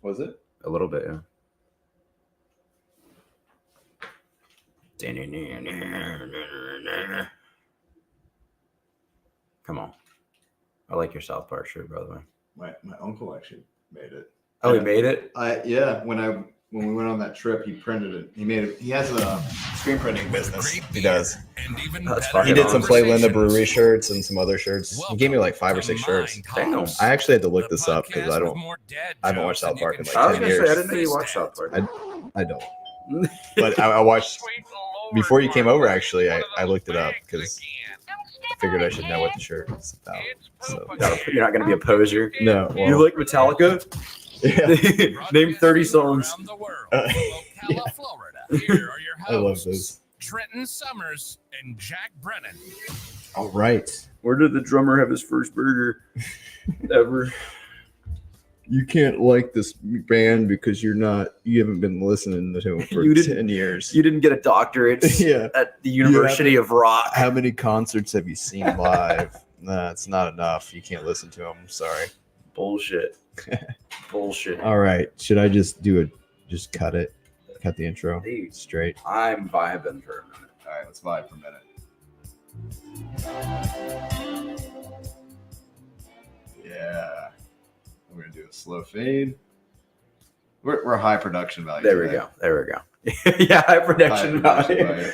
Was it? A little bit, yeah. Come on. I like your South Park shirt, by the way. My uncle actually made it. Oh, he made it? When we went on that trip, he printed it. He made it. He has a screen printing business. He does. He did some Play Linda Brewery shirts and some other shirts. He gave me like 5 or 6 shirts. Damn. I actually had to look this up because I haven't watched South Park in like 10 years. I didn't know you watched South Park. I don't. But I watched before you came over. Actually, I looked it up because I figured I should know what the shirt was about. So You're not going to be a poser. No. Well, You like Metallica? Yeah. Name 30 songs. Yeah. Here are your I love hosts, this. Trenton Summers and Jack Brennan. All right. Where did the drummer have his first burger ever? You can't like this band because you haven't been listening to them for 10 years. You didn't get a doctorate at the University of Rock. How many concerts have you seen live? Nah, it's not enough. You can't listen to them. Sorry. Bullshit. Bullshit. All right. Should I just cut it? Cut the intro Dude, straight. I'm vibing for a minute. All right, let's vibe for a minute. Yeah. We're going to do a slow fade. We're high production value. There we go. Yeah, high production value.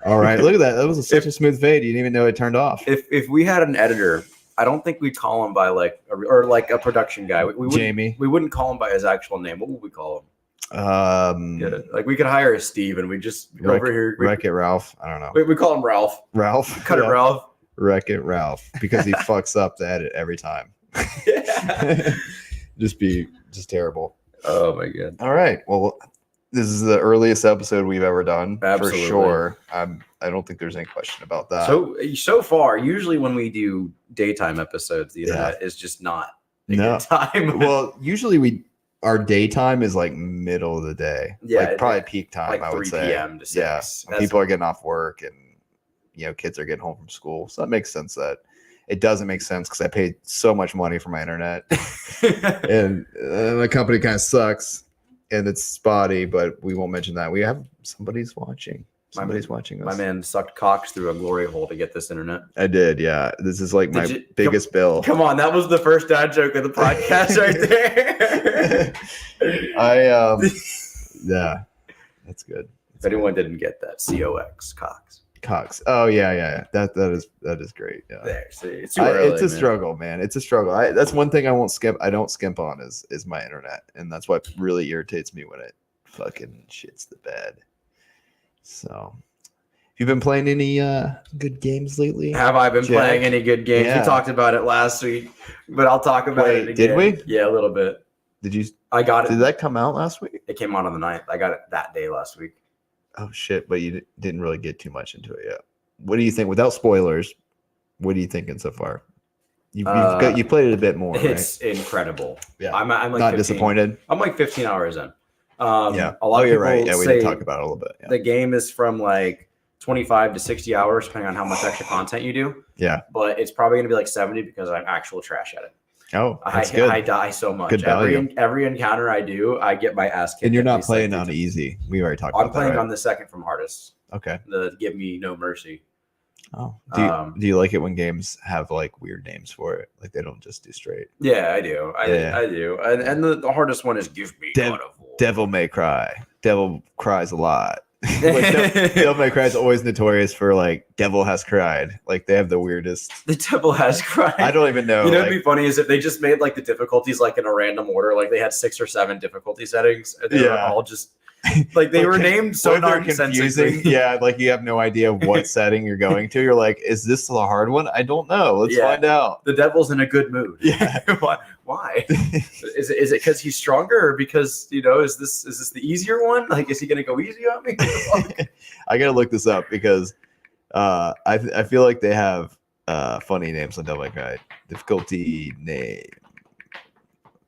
All right, look at that. That was such a smooth fade. You didn't even know it turned off. If we had an editor, I don't think we'd call him by like a production guy. Jamie. We wouldn't call him by his actual name. What would we call him? Like we could hire a Steve and we just over here. Wreck-It Ralph. I don't know. We call him Ralph. Ralph. Cut it, Ralph. Wreck-It Ralph because he fucks up the edit every time. just terrible. Oh my god. All right. Well, this is the earliest episode we've ever done. Absolutely. For sure. I don't think there's any question about that. So far, usually when we do daytime episodes, the internet is just not a good time. Well, usually our daytime is like middle of the day. Yeah, like probably peak time, like I would 3 say. p.m. to 6. Yeah. When people are getting off work and kids are getting home from school. So that makes sense. That it doesn't make sense because I paid so much money for my internet. and my company kind of sucks and it's spotty, but we won't mention that. We have somebody's watching. Somebody's watching us. My man sucked cocks through a glory hole to get this internet. I did, yeah. This is like biggest bill. Come on, that was the first dad joke of the podcast right there. Yeah, that's good. If anyone didn't get that, Cox. Oh yeah. That is great. Yeah. There, see, it's too early, it's a struggle, man. It's a struggle. That's one thing I won't skip. I don't skimp on is my internet, and that's what really irritates me when it fucking shits the bed. So, you've been playing any good games lately? Have I been playing any good games? Yeah. We talked about it last week, but I'll talk about it again. Did we? Yeah, a little bit. Did you? I got it. Did that come out last week? It came out on the 9th. I got it that day last week. Oh shit! But you didn't really get too much into it yet. What do you think? Without spoilers, what are you thinking so far? You played it a bit more. It's right? incredible. Yeah, I'm like not 15. Disappointed. I'm like 15 hours in. Yeah. A lot of people right. Yeah, we say did talk about it a little bit. Yeah. The game is from like 25 to 60 hours, depending on how much extra content you do. Yeah. But it's probably going to be like 70 because I'm actual trash at it. Oh, that's good. I die so much. Good value. Every encounter I do, I get my ass kicked. And you're not playing on easy. We already talked about that. I'm playing on the second from hardest. Okay. The Give Me No Mercy. Oh. Do you like it when games have like weird names for it? Like they don't just do straight. Yeah, I do. I do. And the hardest one is Give Me God of War. Devil May Cry. Devil cries a lot. Devil May Cry is always notorious for like Devil Has Cried. Like they have the weirdest. The Devil Has Cried. I don't even know. You know what'd be funny is if they just made like the difficulties like in a random order, like they had 6 or 7 difficulty settings, and they were all just like they were named so confusing. Yeah, like you have no idea what setting you're going to. You're like, is this the hard one? I don't know. Let's find out. The devil's in a good mood. Yeah. Why? Is it because he's stronger, or because is this the easier one? Like, is he gonna go easy on me? I gotta look this up because I feel like they have funny names on Devil May Cry. Difficulty name.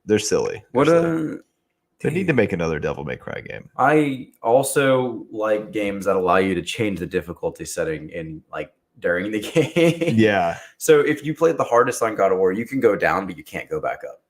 They're silly. They need to make another Devil May Cry game. I also like games that allow you to change the difficulty setting in like during the game. Yeah. So if you played the hardest on God of War, you can go down, but you can't go back up.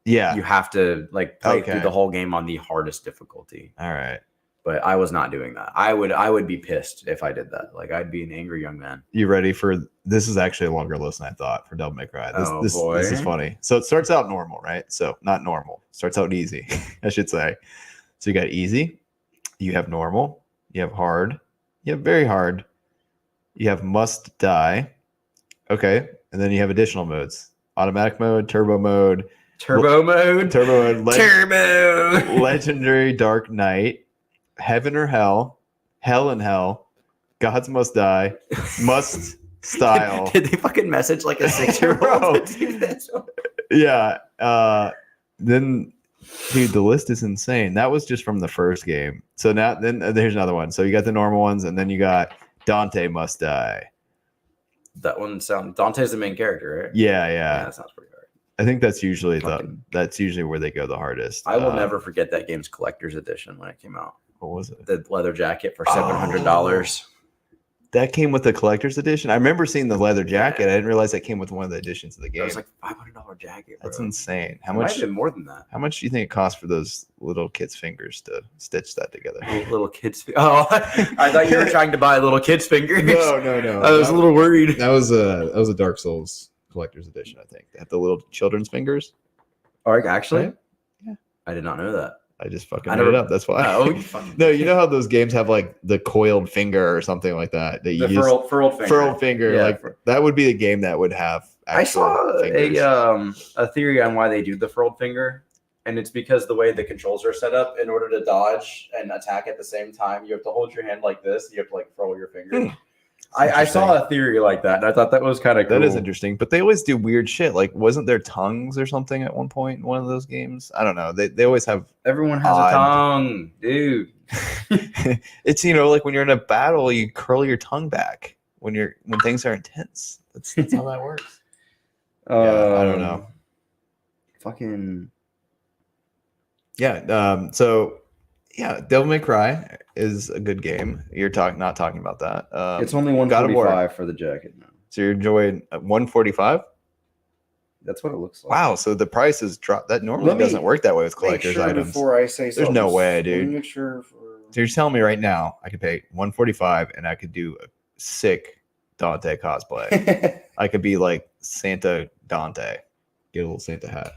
Yeah. You have to like play Okay. through the whole game on the hardest difficulty. All right. But I was not doing that. I would be pissed if I did that. Like I'd be an angry young man. You ready for this? Is actually a longer list than I thought for Devil May Cry. This is boy. funny. So it starts out normal, right? So not normal. Starts out easy, I should say. So you got easy, you have normal, you have hard, you have very hard, you have must die. Okay, and then you have additional modes: automatic mode, turbo mode, Turbo mode. legendary dark knight, heaven or hell, hell and hell, gods must die, must style. Did they fucking message like a 6-year-old to do this? Yeah. Then, dude, the list is insane. That was just from the first game. So now, then there's another one. So you got the normal ones, and then you got Dante must die. That one sounds. Dante's the main character, right? Yeah. That sounds pretty hard. I think that's usually Fucking- that's usually where they go the hardest. I will never forget that game's collector's edition when it came out. What was it? The leather jacket for $700. That came with the collector's edition. I remember seeing the leather jacket. I didn't realize that came with one of the editions of the It game. was like $500 jacket. Bro. That's insane. How It might much? have been more than that. How much do you think it cost for those little kids' fingers to stitch that together? Little kids. Oh, I thought you were trying to buy little kids' fingers. No. I was a little worried. That was a Dark Souls collector's edition, I think. They had the little children's fingers. Oh, actually, Right? Yeah. I did not know that. I just fucking I made never- it up. That's why. Oh, you fucking- No, you know how those games have like the coiled finger or something like that. That you The use furled finger. furled finger. Yeah. Like that would be the game that would have. I saw actual fingers. a theory on why they do the furled finger, and it's because the way the controls are set up. In order to dodge and attack at the same time, you have to hold your hand like this. You have to like furl your finger. I saw a theory like that, and I thought that was kind of cool. That is interesting, but they always do weird shit. Like, wasn't there tongues or something at one point in one of those games? I don't know. They always have. Everyone has odd- a tongue, dude. It's like when you're in a battle, you curl your tongue back when things are intense. That's how that works. I don't know. Fucking Yeah. So yeah, Devil May Cry is a good game. You're not talking about that. it's only God of War. 145 for the jacket now. So you're enjoying 145. That's what it looks like. Wow. So the price is dropped. That normally Let me doesn't work that way with Make collector's sure items. before I say There's no something. way, Let me dude. Make sure. So you're telling me right now I could pay 145 and I could do a sick Dante cosplay. I could be like Santa Dante. Get a little Santa hat.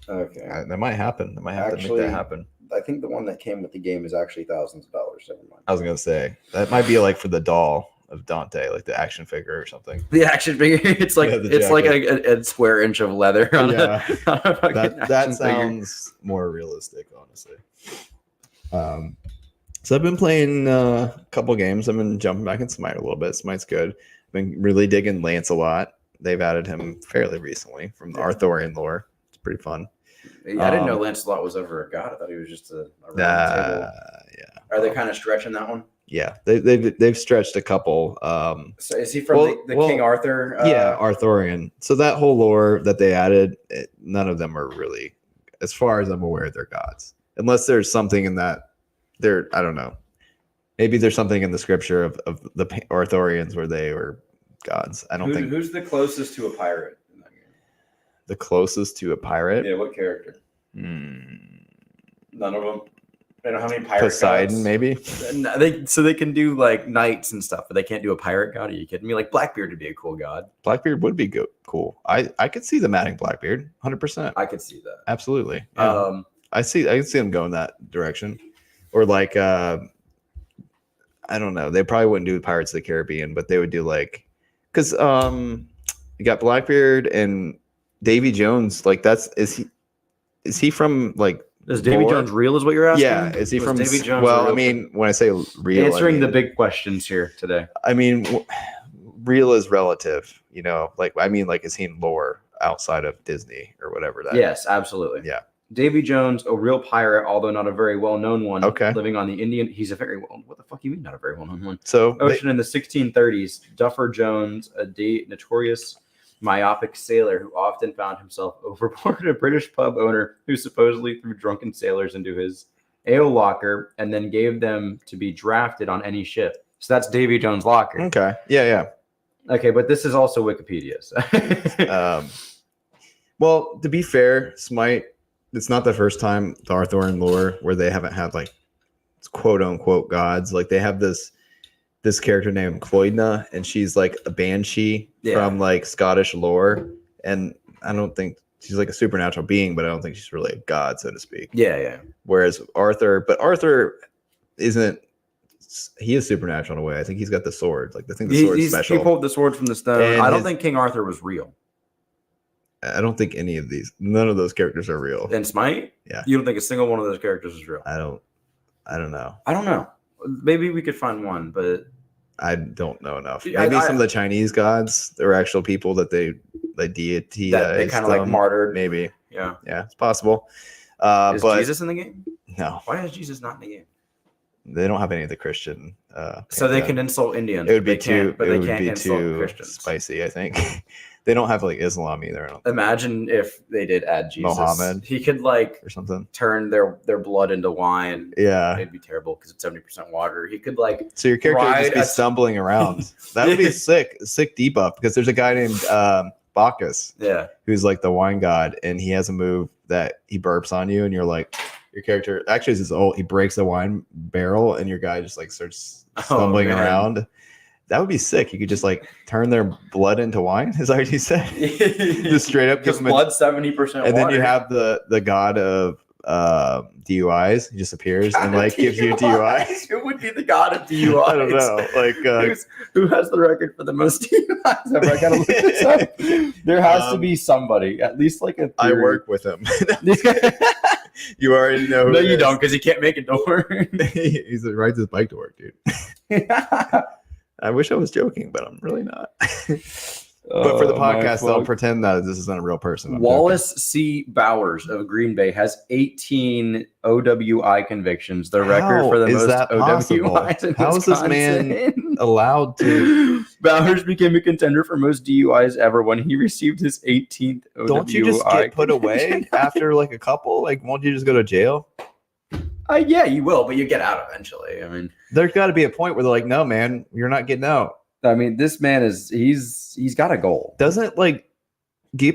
Okay. That might happen. That might have to Actually, make that happen. I think the one that came with the game is actually thousands of dollars. Never mind. I was gonna say that might be like for the doll of Dante, like the action figure or something. The action figure. It's like Yeah, the it's like jacket. a square inch of leather. On Yeah. on a fucking That action figure. sounds more realistic, honestly. So I've been playing a couple games. I've been jumping back in Smite a little bit. Smite's good. I've been really digging Lance a lot. They've added him fairly recently from the Arthurian lore. It's pretty fun. Yeah, I didn't know Lancelot was ever a god. I thought he was just a round table. Yeah, Are they kind of stretching that one? yeah. They've stretched a couple. So is he from the King Arthur? Yeah, Arthurian. So that whole lore that they added, none of them are really, as far as I'm aware, they're gods. Unless there's something in that. I don't know. Maybe there's something in the scripture of the Arthurians where they were gods. I don't think Who's the closest to a pirate in that game? the closest to a pirate. Yeah, what character? Hmm. None of them. They don't have any pirate Poseidon, gods. maybe. No, they can do like knights and stuff, but they can't do a pirate god. Are you kidding me? Like Blackbeard would be a cool god. Blackbeard would be cool. I could see them adding Blackbeard, 100%. I could see that. Absolutely. Yeah. I can see them going that direction, or like I don't know. They probably wouldn't do Pirates of the Caribbean, but they would do like because you got Blackbeard and Davy Jones. Like is he from like? Is Davy lore? Jones real? Is what you're asking? Yeah, is he Was from? Davy Jones Well, real? I mean, when I say real, Answering I the mean, big questions here today. I mean, real is relative. Like I mean, like is he in lore outside of Disney or whatever that? Yes, absolutely. Yeah. Davy Jones, a real pirate, although not a very well-known one. Okay. Living on the Indian. He's a very well. What the fuck you mean not a very well-known one? So Ocean in the 1630s. Duffer Jones, a notorious myopic sailor who often found himself overboard, a British pub owner who supposedly threw drunken sailors into his ale locker and then gave them to be drafted on any ship. So that's Davy Jones' locker. okay, yeah. Okay, but this is also Wikipedia. So. Well, to be fair, Smite it's not the first time the Arthurian lore where they haven't had like quote unquote gods. Like they have this character named Cloydna, and she's like a banshee from like Scottish lore, and I don't think she's like a supernatural being, but I don't think she's really a god, so to speak. Yeah. Whereas Arthur isn't. He is supernatural in a way. I think he's got the sword. Like I think the sword's special. He pulled the sword from the stone. And I don't think King Arthur was real. I don't think none of those characters are real. And Smite? Yeah. You don't think a single one of those characters is real? I don't know. I don't know. Maybe we could find one, but I don't know enough. Maybe some of the Chinese gods, there were actual people that they deity that they kind of like martyred. Maybe. Yeah, it's possible. Is but Jesus in the game? No. Why is Jesus not in the game? They don't have any of the Christian. So they can insult Indians. It would be too Christians. Spicy, I think. They don't have like Islam either. Imagine if they did add Jesus. Muhammad. He could like or something. Turn their blood into wine. Yeah. It'd be terrible because it's 70% water. He could like. So your character would just be stumbling around. That would be sick debuff because there's a guy named Bacchus. Yeah. Who's like the wine god, and he has a move that he burps on you, and you're like, your character actually is old. He breaks the wine barrel, and your guy just like starts stumbling around. That would be sick. You could just like turn their blood into wine. Is that what you said? Just straight up give them blood 70%. And then you have the god of DUIs. He just appears and like gives you DUIs. Who would be the god of DUIs? I don't know. Like who has the record for the most DUIs ever? I gotta look this up. There has to be somebody, at least like a. I work with him. You already know. No, you don't, because he can't make it to work. He rides his bike to work, dude. I wish I was joking, but I'm really not. But for the podcast, I'll pretend that this isn't a real person. Wallace C. Bowers of Green Bay has 18 OWI convictions. The record for the most OWIs in How is this man allowed to? Bowers became a contender for most DUIs ever when he received his 18th OWI. Don't you just get put away after like a couple? Like, won't you just go to jail? Yeah, you will, but you get out eventually. I mean, there's got to be a point where they're like, no, man, you're not getting out. I mean, this man he's got a goal. Doesn't like,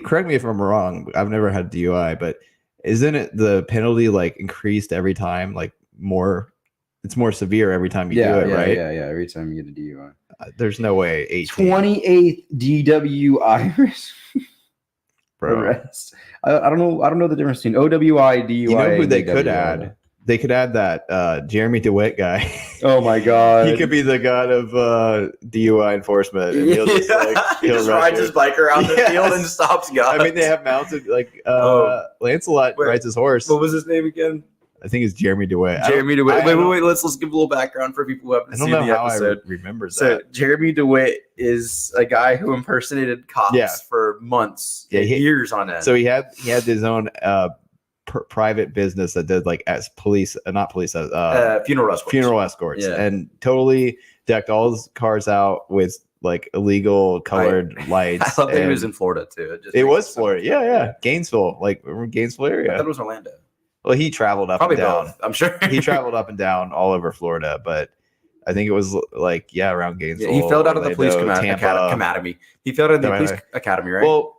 correct me if I'm wrong. I've never had DUI, but isn't it the penalty like increased every time? Like it's more severe every time you do it, right? Yeah. Every time you get a DUI. There's no way. 28th DWI arrest. I don't know the difference between OWI, DUI. You know who they could add? They could add that Jeremy DeWitt guy. Oh my god! He could be the god of DUI enforcement. And he'll just he just rides his bike around the field and stops guys. I mean, they have mounted like Lancelot rides his horse. What was his name again? I think it's Jeremy DeWitt. Jeremy DeWitt. Wait. Let's give a little background for people who haven't seen the episode. I remember that. So Jeremy DeWitt is a guy who impersonated cops for months, years on end. So he had his own private business that did like as police, not police, funeral escorts, and totally decked all his cars out with like illegal colored lights. I thought that he was in Florida too. It was Florida, yeah. Gainesville, like Gainesville area. I thought it was Orlando. Well, he traveled up and down. Both, I'm sure. He traveled up and down all over Florida, but I think it was like around Gainesville. He failed out of the police academy. He failed out of the police academy, right? Well,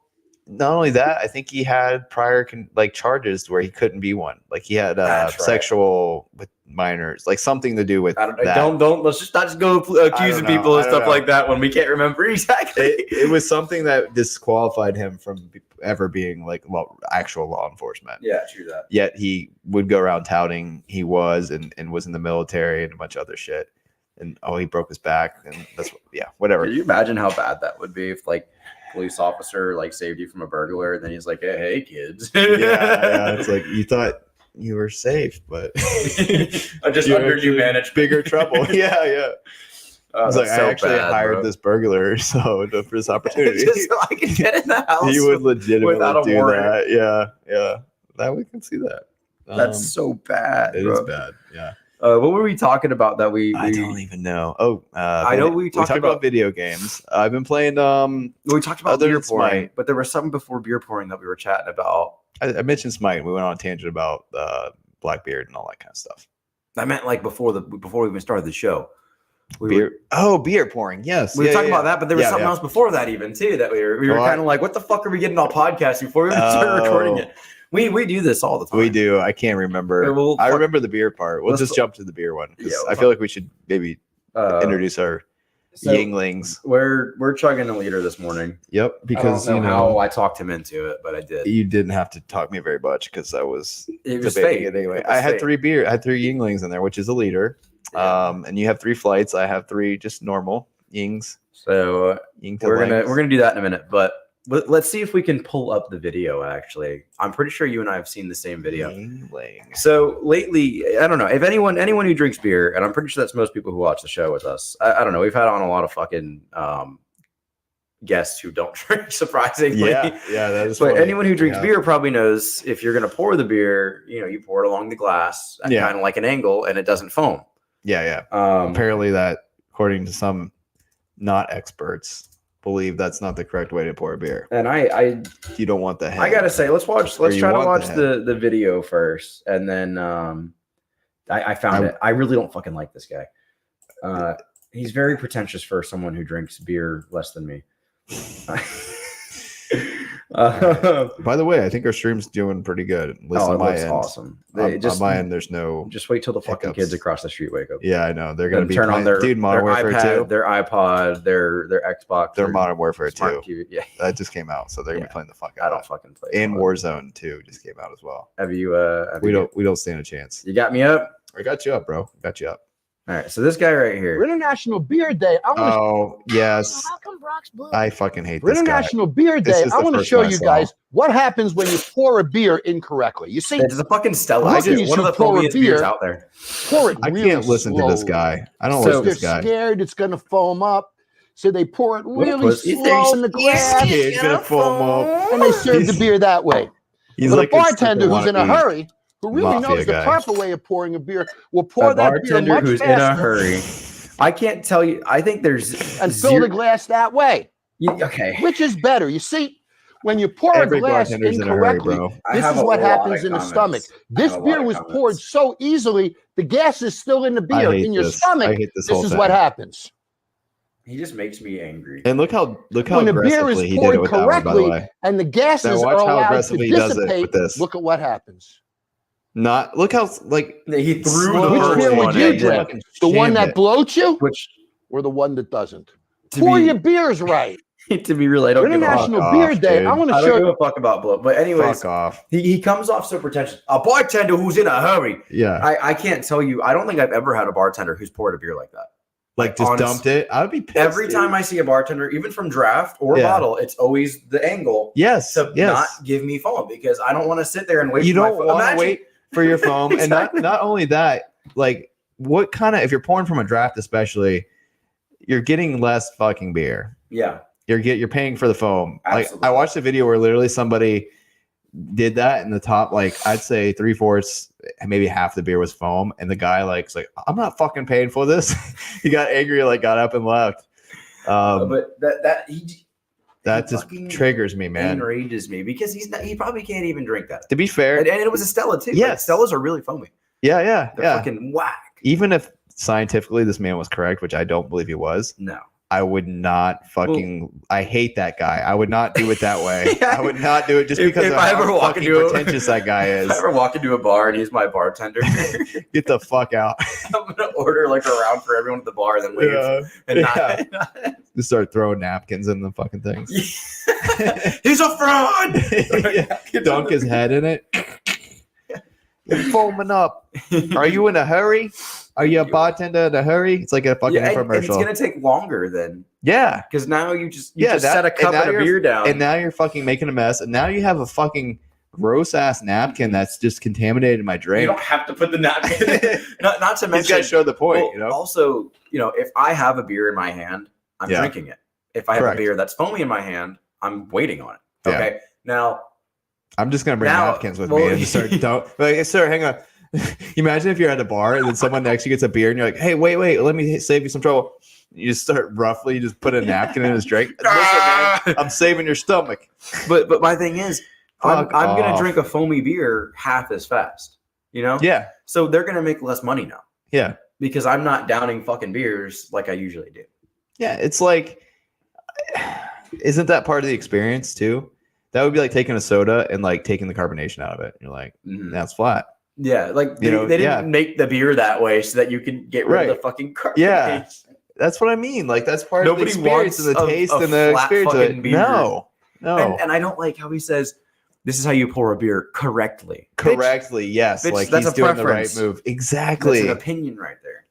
not only that, I think he had prior charges where he couldn't be one. Like he had sexual with minors, like something to do with that. Let's not just go accusing people and stuff like that when we can't remember exactly. It was something that disqualified him from ever being like actual law enforcement. Yeah, true that. Yet he would go around touting he was and was in the military and a bunch of other shit. And he broke his back, and that's whatever. Can you imagine how bad that would be if like police officer like saved you from a burglar, and then he's like, hey kids. yeah, it's like you thought you were safe, but I just under you managed bigger trouble. Yeah. I was like, I actually hired this burglar for this opportunity. Just so I can get in the house. He would legitimately do that. Yeah. That we can see that. That's so bad. It is bad. Yeah. What were we talking about that I don't even know. I know we talked about video games. I've been playing. We talked about beer pouring, but there was something before beer pouring that we were chatting about. I mentioned Smite. We went on a tangent about Blackbeard and all that kind of stuff. I meant like before we even started the show. Beer pouring. Yes, we were talking about that, but there was something else before that even too that we were kind of like, what the fuck are we getting on podcast before we even started recording it? We do this all the time. We do. I can't remember. Okay, well, I remember the beer part. We'll let's just jump to the beer one because Yeah, I feel like we should maybe introduce our so Yinglings. We're chugging a liter this morning. Yep, because I don't you know how I talked him into it, but I did. you didn't have to talk me very much because I was It was debating fake. it anyway. It was I had fake. 3 beer. I had 3 Yinglings in there, which is a liter. Yeah. And you have 3 flights. I have 3 just normal Yings. So Ying to we're lengths. gonna do that in a minute, but let's see if we can pull up the video. Actually, I'm pretty sure you and I have seen the same video. Yingling. So lately, I don't know if anyone who drinks beer, and I'm pretty sure that's most people who watch the show with us. I don't know. We've had on a lot of fucking guests who don't drink, surprisingly. Yeah, that is. But funny. anyone who drinks Yeah. beer probably knows if you're gonna pour the beer, you pour it along the glass at Yeah. kind of like an angle, and it doesn't foam. Yeah. Um, Apparently, that according to some not experts, believe that's not the correct way to pour a beer. and I You don't want the head. I gotta say, let's Or you try to want watch the the video first, and then I found it. I really don't fucking like this guy. He's very pretentious for someone who drinks beer less than me. By the way, I think our stream's doing pretty good. At least Oh, on it my looks end. awesome. On my end, there's no. Just wait till the fucking hiccups. kids across the street wake up. Yeah, I know they're Let gonna them be turn on their dude Modern Warfare iPad, 2. their iPod, their Xbox, They're their Modern Warfare 2. smart TV. Yeah, That just came out, so they're gonna Yeah. be playing the fuck I out. don't of it. fucking play. And COD. Warzone 2 just came out as well. Have you? We don't stand a chance. You got me up. I got you up, bro. Got you up. All right. So this guy right For here. International Beer Day, I want to Oh yes, How come Brock's blue? I fucking hate for this guy. International Beer This Day, is I the want to first show one I you saw. guys what happens when you pour a beer incorrectly. You see, It's a fucking Stella. Look I at do. these One of who the pour a foamiest beers beer. out there. pour it I really can't listen to this slowly. guy. I don't So- like They're this guy. scared it's going to foam up, so they pour it What a really pussy. slow in the glass, He's gonna foam up. and they serve the beer that way. He's But like a bartender who's in a wannabe hurry, who really mafia knows the guy. proper way of pouring a beer, will pour A that beer bartender much who's in faster a hurry. I can't tell you. I think there's and fill the glass that way. Okay. Which is better? You see, when you pour Every a glass bartender's in a hurry, incorrectly, bro. I this have is a what lot happens of in the comments. stomach. I This have a lot beer of was comments. poured so easily, the gas is still in the I beer hate in your this. stomach. I hate this This whole is thing. what happens. He just makes me angry. And look how When the beer aggressively is he did poured it with that one, by the correctly way. and the gases Now watch are how allowed to aggressively he does it with dissipate, this. look at what happens. Not look how like He threw Slow. the Which first beer would one you in. drink? fucking The one jammed that it. bloats you Which, or the one that doesn't? to Pour be, your beers right. to be real, I don't give a fuck. International Fuck Beer off, Day, dude. I want to I show don't give you. a fuck about blow. But anyways, Fuck off. he comes off so pretentious. A bartender who's in a hurry. Yeah. I can't tell you. I don't think I've ever had a bartender who's poured a beer like that. Like just honest- dumped it. I would be pissed. Every dude. time I see a bartender, even from draft or Yeah. bottle, it's always the angle Yes. to Yes. not give me foam because I don't want to sit there and wait. You for my don't foam. want to Imagine- wait for your foam. Exactly. And not only that, like what kind of if you're pouring from a draft, especially, you're getting less fucking beer. Yeah. You're paying for the foam. Absolutely. Like I watched a video where literally somebody did that in the top, like I'd say 3/4, maybe half the beer was foam, and the guy like I'm not fucking paying for this. He got angry, like got up and left. But he That just fucking triggers me, man. enrages me because he probably can't even drink that. To be fair, And it was a Stella too. Yes. Like, Stellas are really foamy. yeah. They're fucking whack. Even if scientifically this man was correct, which I don't believe he was, No. I would not fucking. I hate that guy. I would not do it that way. Yeah. I would not do it just If- because if of I how ever walk fucking into a- pretentious that guy If is. I ever walk into a bar and he's my bartender, Get the fuck out. I'm gonna order like a round for everyone at the bar, then leave. And not, Just start throwing napkins in the fucking things. he's a fraud. Yeah. Dunk his head in it. You're foaming up. Are you in a hurry? Are you a bartender in a hurry? It's like a fucking Yeah, and it's infomercial. gonna take longer then Yeah. because now you just Yeah, set a cup and now and a you're- beer down. And now you're fucking making a mess. And now you have a fucking gross ass napkin that's just contaminated my you drink. don't have to put the napkin. not to He's mention. got to show the point, Well, you know? Also, if I have a beer in my hand, I'm Yeah. drinking it. If I have Correct. a beer that's foamy in my hand, I'm waiting on it. Yeah. Okay. Now, I'm just gonna bring Now- napkins with well, me and just start. Don't like, sir. Hang on. Imagine if you're at a bar and then someone next to you gets a beer and you're like, "Hey, wait, let me save you some trouble." You just start roughly, you just put a napkin in his drink. Listen, man, I'm saving your stomach. but my thing is, I'm Fuck gonna off. drink a foamy beer half as fast. Yeah, So they're gonna make less money now yeah, because I'm not downing fucking beers like I usually do. yeah. It's like, isn't that part of the experience too? That would be like taking a soda and like taking the carbonation out of it. You're like, that's flat. Yeah, like they, You know, they didn't yeah. make the beer that way so that you can get rid of the fucking carbonation. Yeah. That's what I mean. Like that's part of the Nobody experience and the wants taste a and the flat experience of fucking it. beer. No. And I don't like how he says, "This is how you pour a beer correctly." Correctly, yes. bitch, Like that's he's a doing preference. the right move. That's Exactly. an opinion right there.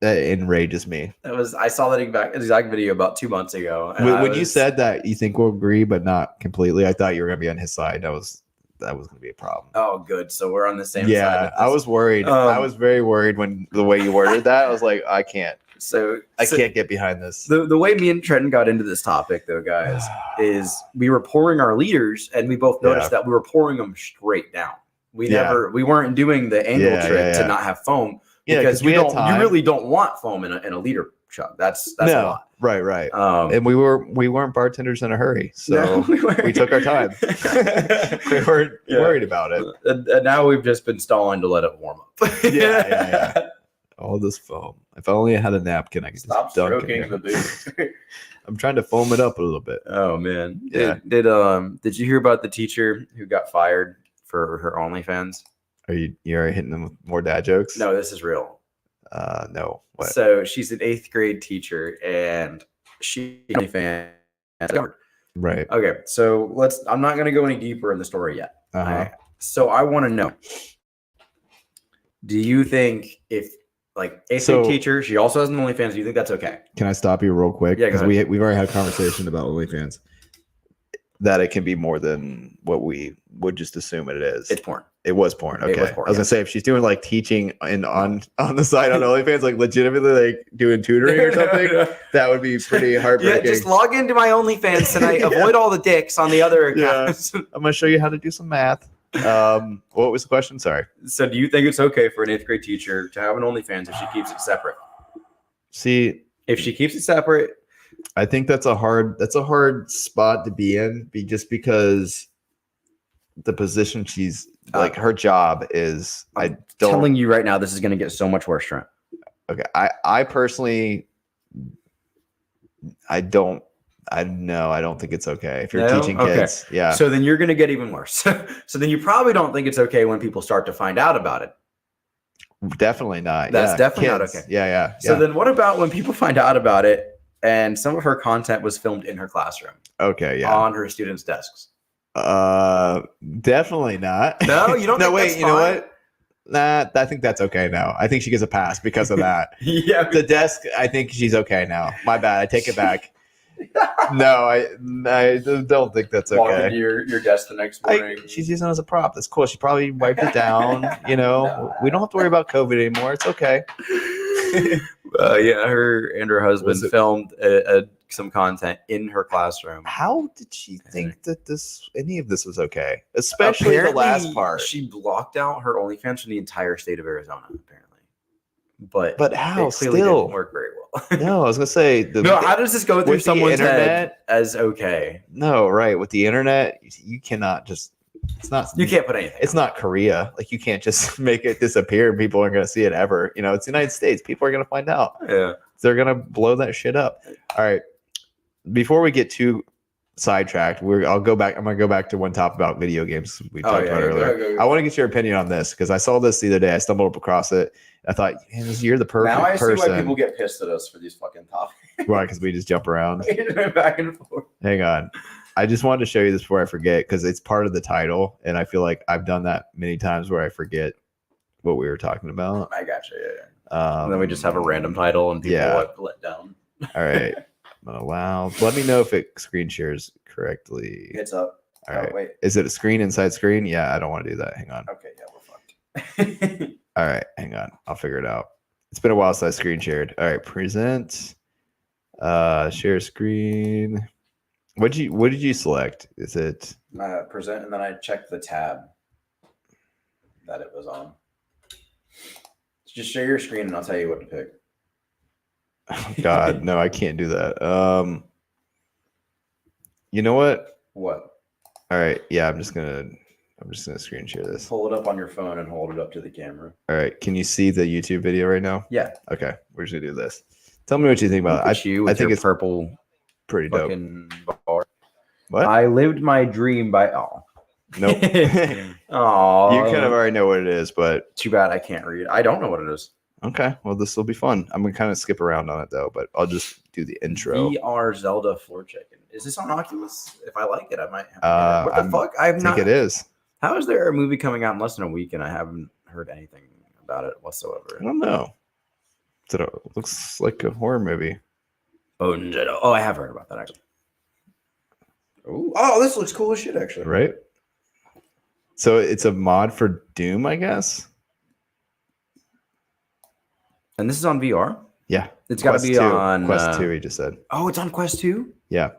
That enrages me. I saw that exact video about 2 months ago. And When you said that you think we'll agree, but not completely, I thought you were gonna be on his side. That was gonna be a problem. "Oh, good, so we're on the same side." Yeah, I was worried. I was very worried when the way you worded that. I was like, I can't get behind this. The way me and Trenton got into this topic, though, guys, is we were pouring our liters, and we both noticed that we were pouring them straight down. We weren't doing the angle trick to not have foam. Yeah, because you really don't want foam in a liter chug. That's a lot. Right. And we weren't bartenders in a hurry, so we took our time. We weren't worried about it. And now we've just been stalling to let it warm up. Yeah. All this foam. If I only had a napkin, I could Stop just dunk stroking it. the booth. I'm trying to foam it up a little bit. Oh man. Yeah. Did you hear about the teacher who got fired for her OnlyFans? Are you hitting them with more dad jokes? No, this is real. No. What? So she's an 8th grade teacher, and she OnlyFans. Right. Okay, so I'm not going to go any deeper in the story yet. So I want to know: do you think if 8th grade teacher, she also has an OnlyFans? Do you think that's okay? Can I stop you real quick? Yeah, because we've already had a conversation about OnlyFans. That it can be more than what we would just assume it is. It's porn. It was porn. Okay. It was porn, I was gonna say if she's doing like teaching and on the side on OnlyFans, like legitimately like doing tutoring or something, that would be pretty heartbreaking. Yeah, just log into my OnlyFans tonight. Avoid all the dicks on the other accounts. I'm gonna show you how to do some math. What was the question? Sorry. So do you think it's okay for an 8th grade teacher to have an OnlyFans if she keeps it separate? See, if she keeps it separate, I think that's a hard spot to be in, just because the position she's like her job is. I'm telling you right now, this is going to get so much worse, Trent. Okay, I personally, I don't think it's okay if you're teaching kids. Okay. Yeah. So then you're going to get even worse. So then you probably don't think it's okay when people start to find out about it. Definitely not. That's definitely not okay. Yeah. So then what about when people find out about it and some of her content was filmed in her classroom? Okay, yeah. On her students' desks. Definitely not. No, you don't. No, wait. You know what? Nah, I think that's okay now. I think she gets a pass because of that. Yeah. The desk. I think she's okay now. My bad. I take it back. No, I don't think that's okay. Walk into your desk the next morning. She's using it as a prop. That's cool. She probably wiped it down. No. We don't have to worry about COVID anymore. It's okay. Her and her husband filmed some content in her classroom. How did she think that any of this was okay? Especially apparently, the last part. She blocked out her OnlyFans from the entire state of Arizona, apparently. But how? It clearly didn't work very well. No, I was gonna say. How does this go through someone's head as okay? No, right. With the internet, you cannot just. It's not. You can't put anything. It's not Korea. Like you can't just make it disappear and people aren't going to see it ever. It's the United States. People are going to find out. Yeah, they're going to blow that shit up. All right. Before we get too sidetracked, I'm going to go back to one topic about video games we talked about earlier. Go. I want to get your opinion on this because I saw this the other day. I stumbled across it. I thought, you're the perfect person. Now I see why people get pissed at us for these fucking topics. Why? Because we just jump around. Back and forth. Hang on. I just wanted to show you this before I forget because it's part of the title, and I feel like I've done that many times where I forget what we were talking about. I got you. Yeah. And then we just have a random title, and people let down. All right. Allow. Let me know if it screen shares correctly. It's up. All right. Wait. Is it a screen inside screen? Yeah, I don't want to do that. Hang on. Okay. Yeah, we're fucked. All right. Hang on. I'll figure it out. It's been a while since I screen shared. All right. Present. Share screen. What did you select? Is it present, and then I checked the tab that it was on. Just share your screen, and I'll tell you what to pick. Oh, God, no, I can't do that. You know what? What? All right, yeah, I'm just gonna screen share this. Hold it up on your phone and hold it up to the camera. All right, can you see the YouTube video right now? Yeah. Okay, we're just gonna do this. Tell me what you think about it. I think it's purple. Pretty dope. Bar. What? I lived my dream by Nope. Oh, You kind of already know what it is, but too bad I can't read. I don't know what it is. okay. Well, this will be fun. I'm gonna kind of skip around on it though, but I'll just do the intro. VR Zelda floor chicken. Is this on Oculus? If I like it, I might. Have to Uh, get it. What the I'm- fuck? I I think it is. How is there a movie coming out in less than a week and I haven't heard anything about it whatsoever? I don't know. It looks like a horror movie, Oh, I have heard about that actually. Ooh. Oh, this looks cool as shit actually. right? So it's a mod for Doom, I guess. And this is on VR. Yeah, It's got to Quest be 2. on Quest 2. He just said. Oh, it's on Quest 2? Yeah.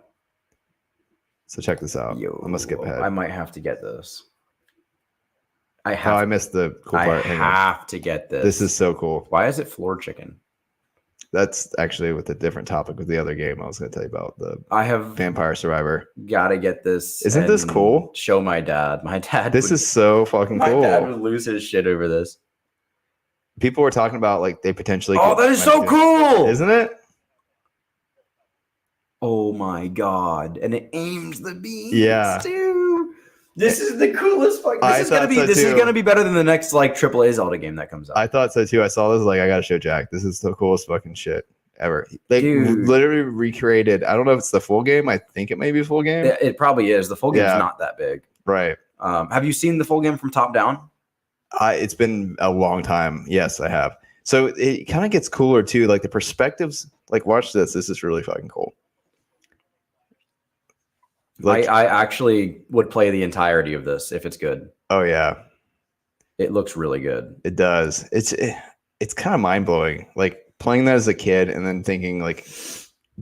So check this out. Yo, I'm gonna skip ahead. I might have to get this. Oh, I missed the cool I part. Hang on. have to get this. This is so cool. Why is it floor chicken? That's actually with a different topic with the other game I was going to tell you about, the I have Vampire Survivor. got to get this. Isn't this and cool? Show my dad. My dad. This is so fucking my dad cool. would lose his shit over this. People were talking about like they potentially. Oh, could- that is so cool! isn't it? Oh my god! And it aims the beams. Yeah. Dude. This is the coolest fucking. I This is gonna thought be. so This is too. gonna be better than the next like AAA Zelda game that comes out. I thought so too. I saw this like I gotta show Jack. This is the coolest fucking shit ever. They Dude. literally recreated. I don't know if it's the full game. I think it may be full game. It probably is. The full game's Yeah. not that big. Right. Have you seen the full game from top down? It's been a long time. Yes, I have. So it kind of gets cooler too. Like the perspectives. Like watch this. This is really fucking cool. Like I actually would play the entirety of this if it's good. oh yeah, It looks really good. it does. It's kind of mind blowing. Like playing that as a kid and then thinking like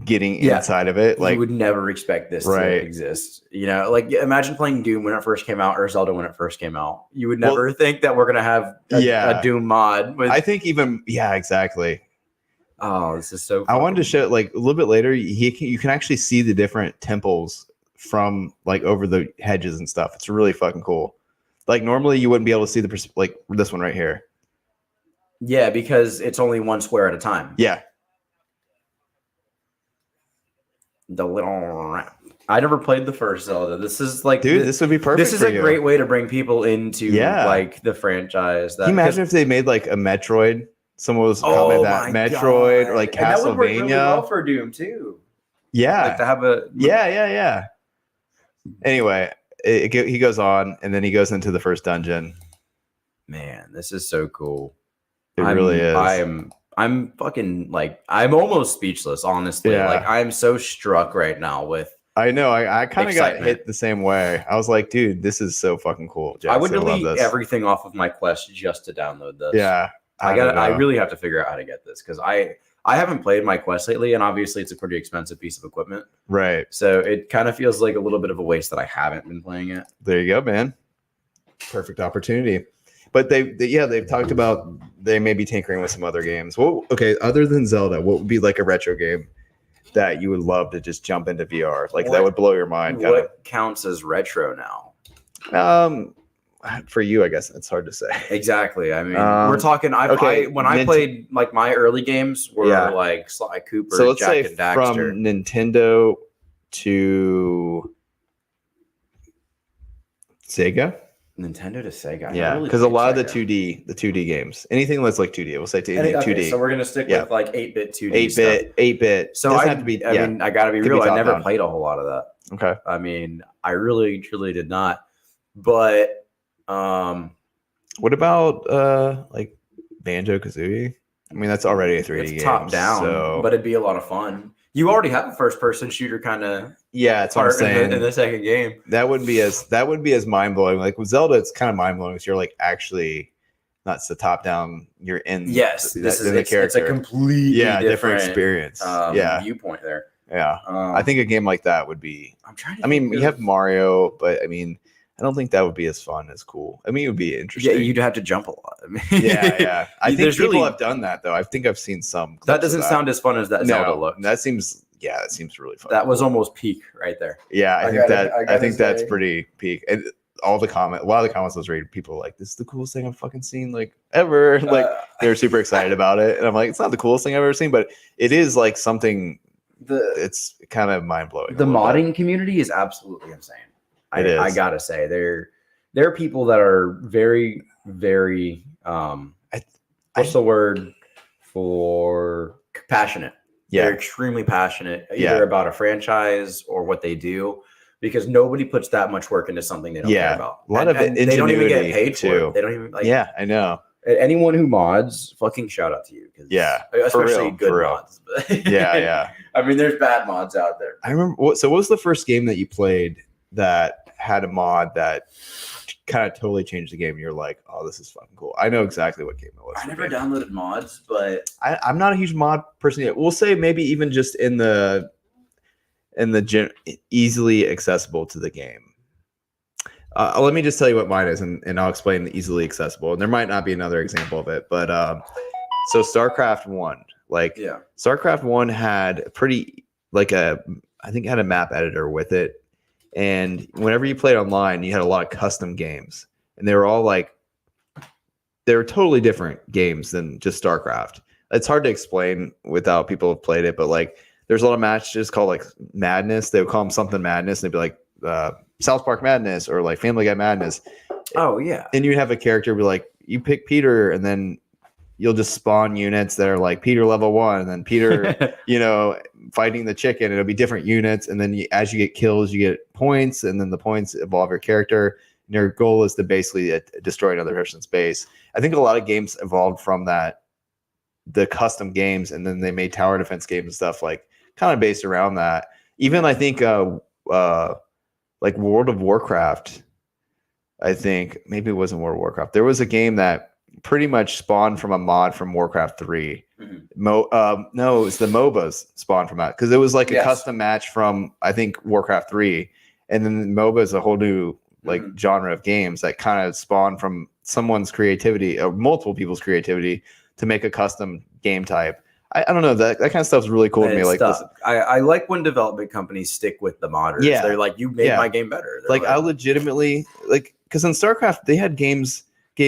getting Yeah. inside of it. Like you would never expect this to Right. exist. You know, like imagine playing Doom when it first came out or Zelda when it first came out. You would Well, never think that we're gonna have Yeah. a Doom mod. With, I think even yeah, exactly. oh, this is so. I wanted to fucking- show like a little bit later. You can actually see the different temples from like over the hedges and stuff. It's really fucking cool. Like normally you wouldn't be able to see the like this one right here. Yeah, because it's only one square at a time. Yeah, The little. I never played the first Zelda. This is like, dude, this would be perfect. This is for a you. great way to bring people into Yeah. like the franchise. Can you imagine if they made like a Metroid? Someone was commenting that my Metroid God. or like And that would work really Castlevania. well for Doom too. Yeah, Like to have a yeah. Anyway, he goes on, and then he goes into the first dungeon. Man, this is so cool. It really is. I'm fucking like I'm almost speechless, honestly. Yeah. Like I'm so struck right now with I know. I kind of got Excitement. hit the same way. I was like, dude, this is so fucking cool. I would Jackson, love delete this. everything off of my Quest just to download this. Yeah, I don't got I know. really have to figure out how to get this because I haven't played my Quest lately, and obviously it's a pretty expensive piece of equipment. Right. So it kind of feels like a little bit of a waste that I haven't been playing it. There you go, man. Perfect opportunity. But they've talked about they may be tinkering with some other games. Well, okay, other than Zelda, what would be like a retro game that you would love to just jump into VR? Like that What- would blow your mind. What counts as retro now? For you, I guess it's hard to say. Exactly. I mean, Um, we're talking. okay, When I played like my early games were Yeah. like Sly Cooper, So let's Jack say and Daxter. from Nintendo to Sega. Nintendo to Sega. I Yeah, really because a played lot of the Sega. 2D games, anything that's like 2D, we'll say Okay, 2D, so we're gonna stick Yeah. with like 8-bit 2D 8-bit, 8-bit. So Doesn't I have to be. I mean, I gotta be Could be real. I never top-down. played a whole lot of that. Okay. I mean, I really, truly did not. But What about like Banjo Kazooie? I mean, that's already a 3D it's game. top down, so but it'd be a lot of fun. You already have a first person shooter kind of yeah, that's what I'm part saying. in the second game. That wouldn't be as mind blowing. Like with Zelda, it's kind of mind blowing because you're like actually not the top down. You're in Yes, the, this is in the it's character. a completely different experience. Yeah, viewpoint there. yeah. Um, I think a game like that would be. I'm trying. To I mean, think you of- have Mario, but I mean, I don't think that would be as fun as cool. I mean, it would be Yeah, interesting. you'd have to jump a lot. I mean, yeah. I think There's people really- have done that though. I think I've seen some. that clips of doesn't sound as fun as that Zelda looked. That seems really fun. That was almost peak right there. Yeah, I gotta think that's say- pretty peak. And a lot of the comments I was reading, people were like, "This is the coolest thing I've fucking seen like ever." Like Uh, they were super excited about it, and I'm like, "It's not the coolest thing I've ever seen, but it is like something it's kind of mind blowing. The modding community is absolutely insane. I gotta say, there are people that are very, very what's the word for passionate? Yeah. They're extremely passionate either about a franchise or what they do, because nobody puts that much work into something they don't care about. A lot of it, they don't even get paid too. for it. They don't even yeah, I know. Anyone who mods, fucking shout out to you. Especially good mods. yeah. I mean, there's bad mods out there. I remember. What was the first game that you played that had a mod that kind of totally changed the game? And you're like, oh, this is fucking cool. I know exactly what game it was. I never downloaded mods, but I'm not a huge mod person yet. We'll say maybe even just in the easily accessible to the game. Let me just tell you what mine is, and I'll explain the easily accessible. And there might not be another example of it, but so StarCraft 1, StarCraft 1 had I think it had a map editor with it. And whenever you played online, you had a lot of custom games, and they were totally different games than just StarCraft. It's hard to explain without people have played it, but like there's a lot of matches called like Madness. They would call them something Madness, and they'd be like South Park Madness or like Family Guy Madness. Oh yeah. And you'd have a character be like, you pick Peter, and then you'll just spawn units that are like Peter level 1, and then Peter, fighting the chicken. And it'll be different units, and then as you get kills, you get points, and then the points evolve your character. And your goal is to basically destroy another person's base. I think a lot of games evolved from that, the custom games, and then they made tower defense games and stuff like kind of based around that. Even I think like World of Warcraft, I think maybe it wasn't World of Warcraft. There was a game that pretty much spawned from a mod from Warcraft 3. Mm-hmm. No, it was the MOBAs spawned from that, because it was like a custom match from I think Warcraft 3, and then MOBA is a whole new genre of games that kind of spawned from someone's creativity or multiple people's creativity to make a custom game type. I don't know, that kind of stuff is really cool to me. Like this. I like when development companies stick with the modders. Yeah. They're like, you made my game better. Like I legitimately because in StarCraft they had game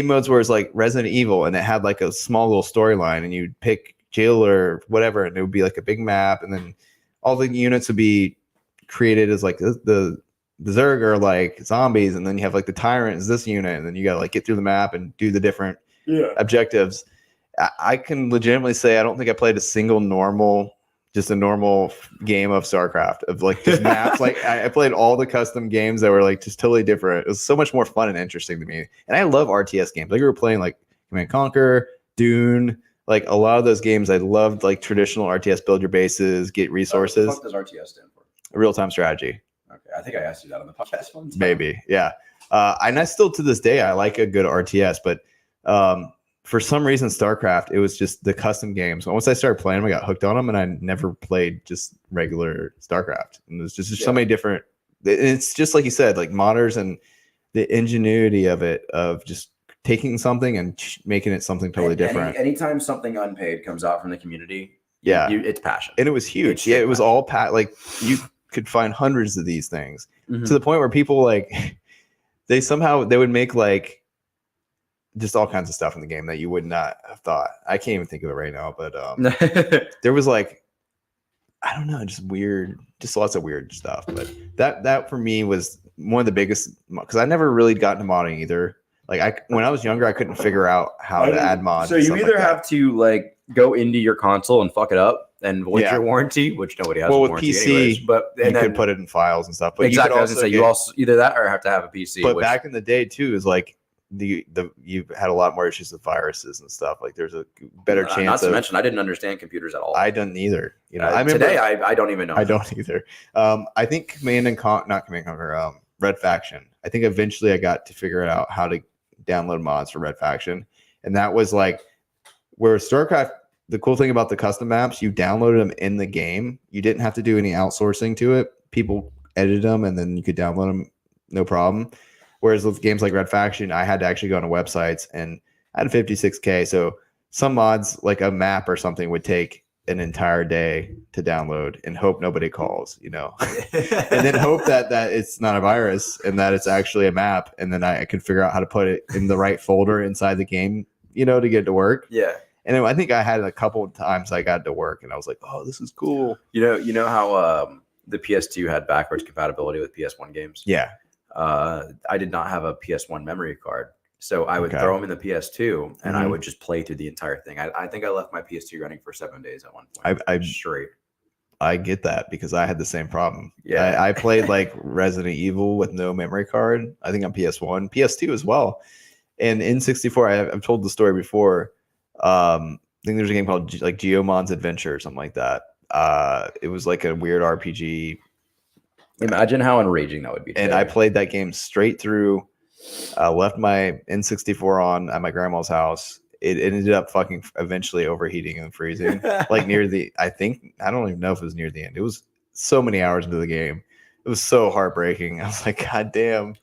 modes where it's like Resident Evil, and it had like a small little storyline, and you'd pick Jill or whatever, and it would be like a big map, and then all the units would be created as like the Zerg are like zombies, and then you have like the Tyrant is this unit, and then you gotta like get through the map and do the different objectives. I can legitimately say I don't think I played a single normal game of StarCraft of like just maps. Like I played all the custom games that were like just totally different. It was so much more fun and interesting to me. And I love RTS games. Like we were playing like Command & Conquer, Dune, like a lot of those games. I loved like traditional RTS, build your bases, get resources. What does RTS stand for? Real-time strategy. Okay, I think I asked you that on the podcast one time. Maybe, yeah. And I still to this day I like a good RTS, but for some reason, StarCraft, it was just the custom games. Once I started playing them, I got hooked on them, and I never played just regular StarCraft. And there's just so many different. It's just like you said, like modders and the ingenuity of it, of just taking something and making it something totally different. Anytime something unpaid comes out from the community, it's passion. And it was huge. It was all like you could find hundreds of these things to the point where people like they would make like just all kinds of stuff in the game that you would not have thought. I can't even think of it right now, but there was like, I don't know, just lots of weird stuff. But that for me was one of the biggest, because I never really got into modding either. Like when I was younger, I couldn't figure out how to add mods. So you either have to like go into your console and fuck it up and void your warranty, which nobody has. Well, with PC, anyways, but you could put it in files and stuff. But exactly, I was gonna say you also either that or have to have a PC. But back in the day too, is like you've had a lot more issues with viruses and stuff. Like there's a better chance. Not to mention, I didn't understand computers at all. I didn't either. Today I don't even know. I don't either. I think not Command & Conquer, Red Faction. I think eventually I got to figure out how to download mods for Red Faction, and that was like where StarCraft. The cool thing about the custom maps, you downloaded them in the game. You didn't have to do any outsourcing to it. People edited them, and then you could download them, no problem. Whereas with games like Red Faction, I had to actually go on websites, and I had 56K. So some mods, like a map or something, would take an entire day to download and hope nobody calls, and then hope that it's not a virus and that it's actually a map. And then I could figure out how to put it in the right folder inside the game, to get it to work. Yeah. And I think I had a couple of times I got to work and I was like, oh, this is cool. You know how the PS2 had backwards compatibility with PS1 games? Yeah. I did not have a PS1 memory card. So I would Okay. throw them in the PS2 and I Mhm. would just play through the entire thing. I think I left my PS2 running for 7 days at one point. I straight. I get that because I had the same problem. Yeah. I played like Resident Evil with no memory card. I think on PS1, PS2 as well. And N64, I've told the story before. I think there's a game called like Geomon's Adventure or something like that. It was like a weird RPG. Imagine how enraging that would be. And I played that game straight through. Left my N64 on at my grandma's house. It ended up fucking eventually overheating and freezing. Like near the, I don't even know if it was near the end. It was so many hours into the game. It was so heartbreaking. I was like, God damn,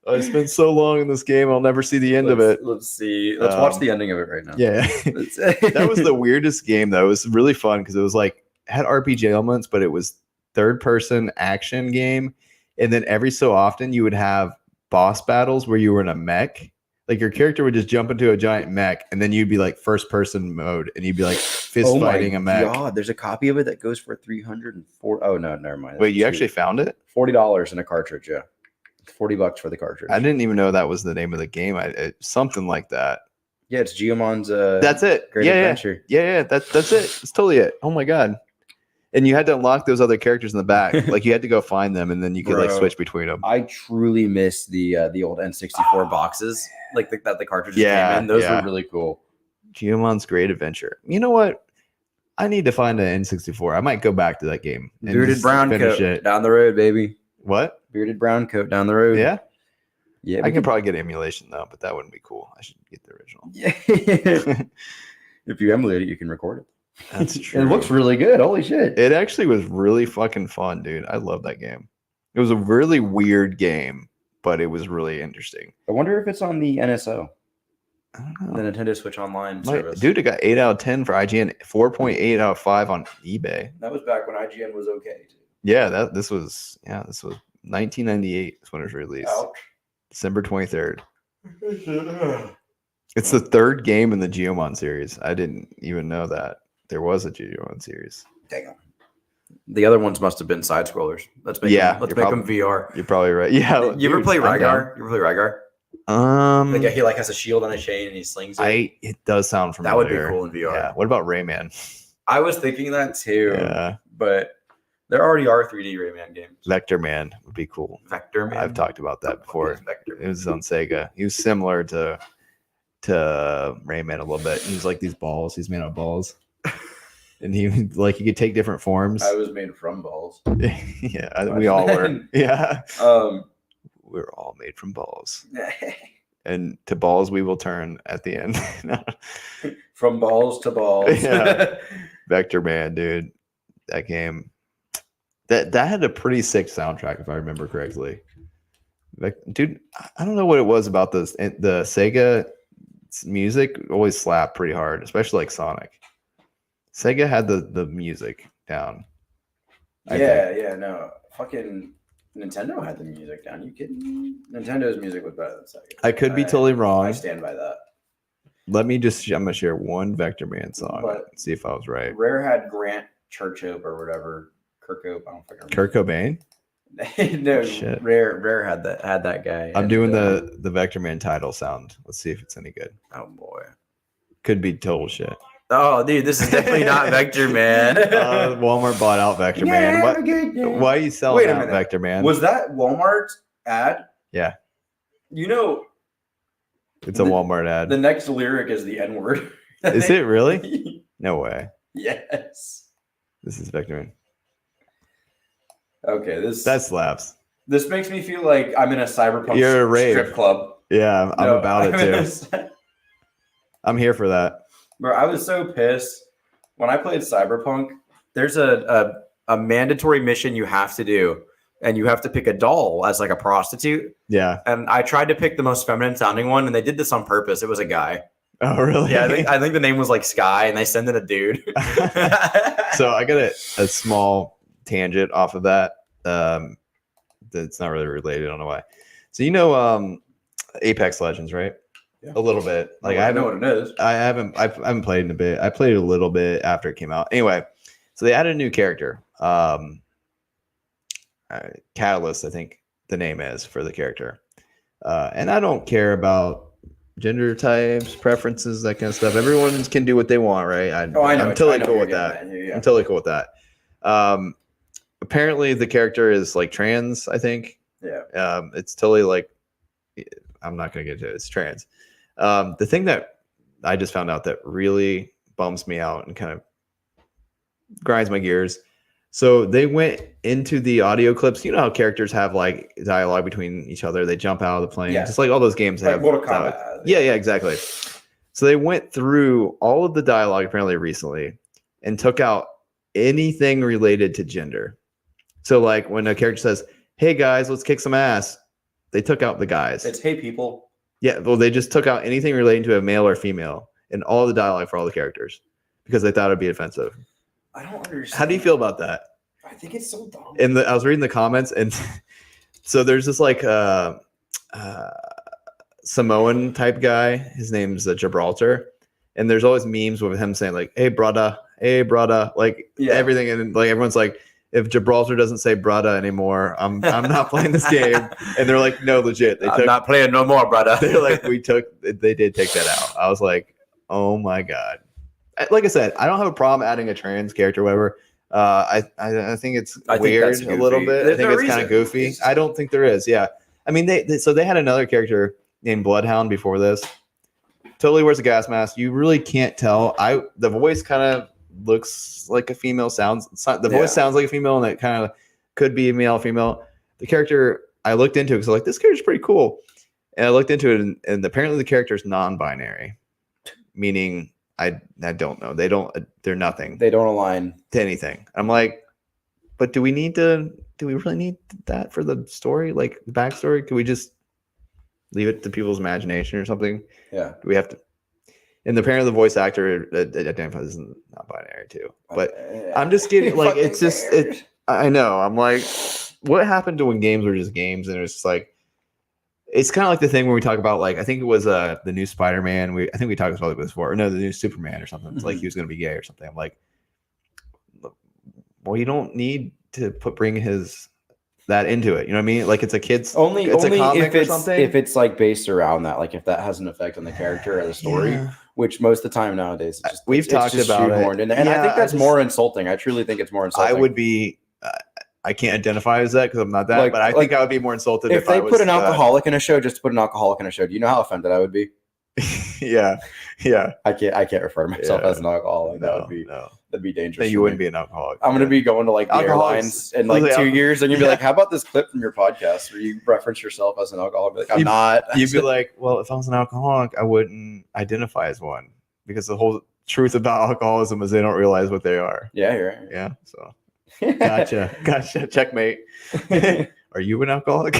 I spent so long in this game. I'll never see the end of it. Let's see. Let's watch the ending of it right now. Yeah. That was the weirdest game though. It was really fun because it was like, had RPG elements, but it was third person action game. And then every so often you would have boss battles where you were in a mech. Like your character would just jump into a giant mech, and then you'd be like first person mode, and you'd be like fist fighting a mech. God, there's a copy of it that goes for 304. Oh no, never mind. Wait, you actually found it? $40 in a cartridge. Yeah, $40 for the cartridge. I didn't even know that was the name of the game. Something like that. Yeah, it's Geomon's. That's it. Great Adventure. Yeah. That's it. It's totally it. Oh my god. And you had to unlock those other characters in the back. Like you had to go find them, and then you could like switch between them. I truly miss the old N64 boxes, like that the cartridges came in. Those were really cool. Geomon's Great Adventure. You know what? I need to find an N64. I might go back to that game. And Bearded brown coat down the road, baby. What? Bearded brown coat down the road. Yeah. Yeah. I can probably get emulation though, but that wouldn't be cool. I should get the original. Yeah. If you emulate it, you can record it. That's true. It looks really good. Holy shit. It actually was really fucking fun, dude. I love that game. It was a really weird game, but it was really interesting. I wonder if it's on the NSO. I don't know. The Nintendo Switch Online service. Dude, it got 8 out of 10 for IGN, 4.8 out of 5 on eBay. That was back when IGN was okay too. Yeah, this was 1998 is when it was released. Ouch. December 23rd. It's the third game in the Geomon series. I didn't even know that there was a Geomon series. Damn. The other ones must have been side scrollers. Let's make them VR. You're probably right. Yeah. You ever play Rygar? You ever play Rygar? Like he like has a shield on a chain and he slings it. It does sound familiar. That would be cool in VR. Yeah. What about Rayman? I was thinking that too. Yeah. But there already are 3D Rayman games. Vector Man would be cool. Vector Man. I've talked about that before. Vector Man? It was on Sega. He was similar to Rayman a little bit. He was like these balls. He's made out of balls. And he could take different forms. I was made from balls. Yeah, we all were. Yeah. We're all made from balls. And to balls we will turn at the end. From balls to balls. Yeah. Vector Man, dude. That game. That had a pretty sick soundtrack, if I remember correctly. Dude, I don't know what it was about the Sega music always slapped pretty hard, especially like Sonic. Sega had the music down. Yeah, no. Fucking Nintendo had the music down. You kidding? Nintendo's music was better than Sega. I could be totally wrong. I stand by that. I'm gonna share one Vector Man song and see if I was right. Rare had Grant Churchope or whatever. Kirkhope, I don't fucking remember. Kurt Cobain? No, shit. Rare had that guy. I'm doing the Vector Man title sound. Let's see if it's any good. Oh boy. Could be total shit. Oh, dude, this is definitely not Vector Man. Walmart bought out Vector Man. Why are you selling out Vector Man? Was that Walmart's ad? Yeah. You know, it's a Walmart ad. The next lyric is the N-word. Is it really? No way. Yes. This is Vector Man. Okay, that slaps. This makes me feel like I'm in a cyberpunk strip club. Yeah, I'm about it too. I'm here for that. Bro, I was so pissed when I played Cyberpunk. There's a mandatory mission you have to do, and you have to pick a doll as like a prostitute. Yeah. And I tried to pick the most feminine sounding one, and they did this on purpose. It was a guy. Oh, really? Yeah, I think the name was like Sky, and they sent in a dude. So I got a small tangent off of that. That's not really related. I don't know why. So Apex Legends, right? a little bit. Like I know haven't, what it is. I haven't played in a bit. I played a little bit after it came out. Anyway, so they added a new character. Catalyst, I think the name is for the character. And I don't care about gender types, preferences, that kind of stuff. Everyone can do what they want, right? I know. I'm totally I know cool what with you're that. getting at. Yeah. I'm totally cool with that. Apparently the character is like trans, I think. Yeah. It's totally like, I'm not going to get into it. It's trans. The thing that I just found out that really bums me out and kind of grinds my gears. So they went into the audio clips. You know how characters have like dialogue between each other. They jump out of the plane. Yeah. Just like all those games Like have. Mortal Kombat. Yeah, exactly. So they went through all of the dialogue apparently recently and took out anything related to gender. So like when a character says, "Hey guys, let's kick some ass," they took out the guys. It's hey people. Yeah, well, they just took out anything relating to a male or female in all the dialogue for all the characters because they thought it'd be offensive. I don't understand. How do you feel about that? I think it's so dumb. And I was reading the comments, and so there's this like Samoan type guy. His name's Gibraltar, and there's always memes with him saying like, "Hey brother," like everything, and like everyone's like, if Gibraltar doesn't say brother anymore, I'm not playing this game. And they're like, no, legit, I'm not playing no more, brother. They're like, they did take that out. I was like, oh my god. Like I said, I don't have a problem adding a trans character, or whatever. I think it's weird a little bit. I think it's kind of goofy. I don't think there is. Yeah, I mean, they had another character named Bloodhound before this. Totally wears a gas mask. You really can't tell. The voice kind of looks like a female. Voice sounds like a female, and it kind of could be a male, female. The character I looked into because like this character's pretty cool, and I looked into it, and apparently the character is non-binary, meaning. I don't know. They're nothing. They don't align to anything. I'm like, but do we really need that for the story? Like the backstory? Could we just leave it to people's imagination or something? Yeah. Do we have to? And apparently the voice actor identifies as not binary too. But I'm just getting like, it's just, I know. I'm like, what happened to when games were just games? And it's just like, it's kind of like the thing when we talk about, like, I think it was the new Spider-Man. I think we talked about it before. Or no, the new Superman or something. It's like he was going to be gay or something. I'm like, well, you don't need to bring that into it. You know what I mean? Like it's a kid's only a comic if or something. If it's like based around that, like if that has an effect on the character or the story, which most of the time nowadays we've talked about it, and I think that's more insulting. I truly think it's more insulting. I would be. I can't identify as that because I'm not that, but I think I would be more insulted if they put an alcoholic in a show. Just to put an alcoholic in a show. Do you know how offended I would be? yeah. I can't refer to myself as an alcoholic. That'd be dangerous. Then you wouldn't be an alcoholic. I'm gonna be going to like the airlines in like 2 years, and you'd be like, "How about this clip from your podcast where you reference yourself as an alcoholic?" Be like, I'm not. You'd be like, "Well, if I was an alcoholic, I wouldn't identify as one because the whole truth about alcoholism is they don't realize what they are." Yeah, you're right. Yeah, so. Gotcha. Checkmate. Are you an alcoholic?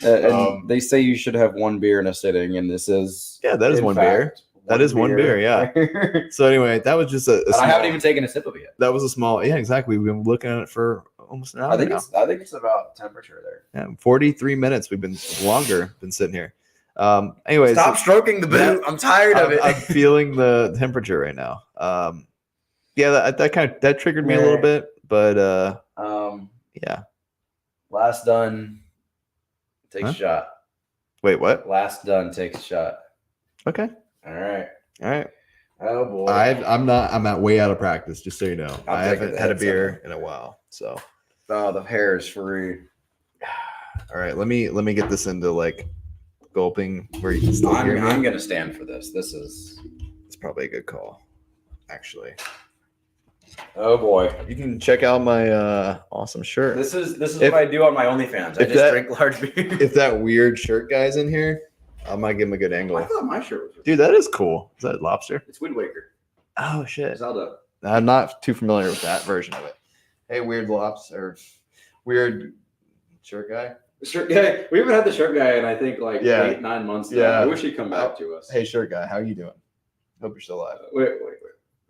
And they say you should have one beer in a sitting, and this is that is one beer. That is one beer. Yeah. So anyway, that was just a small, I haven't even taken a sip of it yet. That was a small. Yeah, exactly. We've been looking at it for almost an hour. I think it's about temperature there. Yeah, 43 minutes. We've been sitting here. Anyways, stop stroking the boot. I'm tired of it. I'm feeling the temperature right now. Yeah, that triggered me a little bit. But yeah. Last done takes a shot. Wait, what? Last done takes a shot. Okay. All right. Oh boy. I'm at way out of practice, just so you know. I haven't had a beer in a while. So the hair is free. All right, let me get this into like gulping where you can still hear me. I'm gonna stand for this. It's probably a good call, actually. Oh boy! You can check out my awesome shirt. This is what I do on my OnlyFans. I just drink large beer. If that weird shirt guy's in here, I might give him a good angle. I thought my shirt was. Dude, that is cool. Is that lobster? It's Wind Waker. Oh shit! Zelda. I'm not too familiar with that version of it. Hey, weird lobster, weird shirt guy. Shirt guy. We haven't had the shirt guy in I think like 8-9 months. Now. Yeah. I wish he'd come back to us. Hey, shirt guy, how you doing? Hope you're still alive. Wait.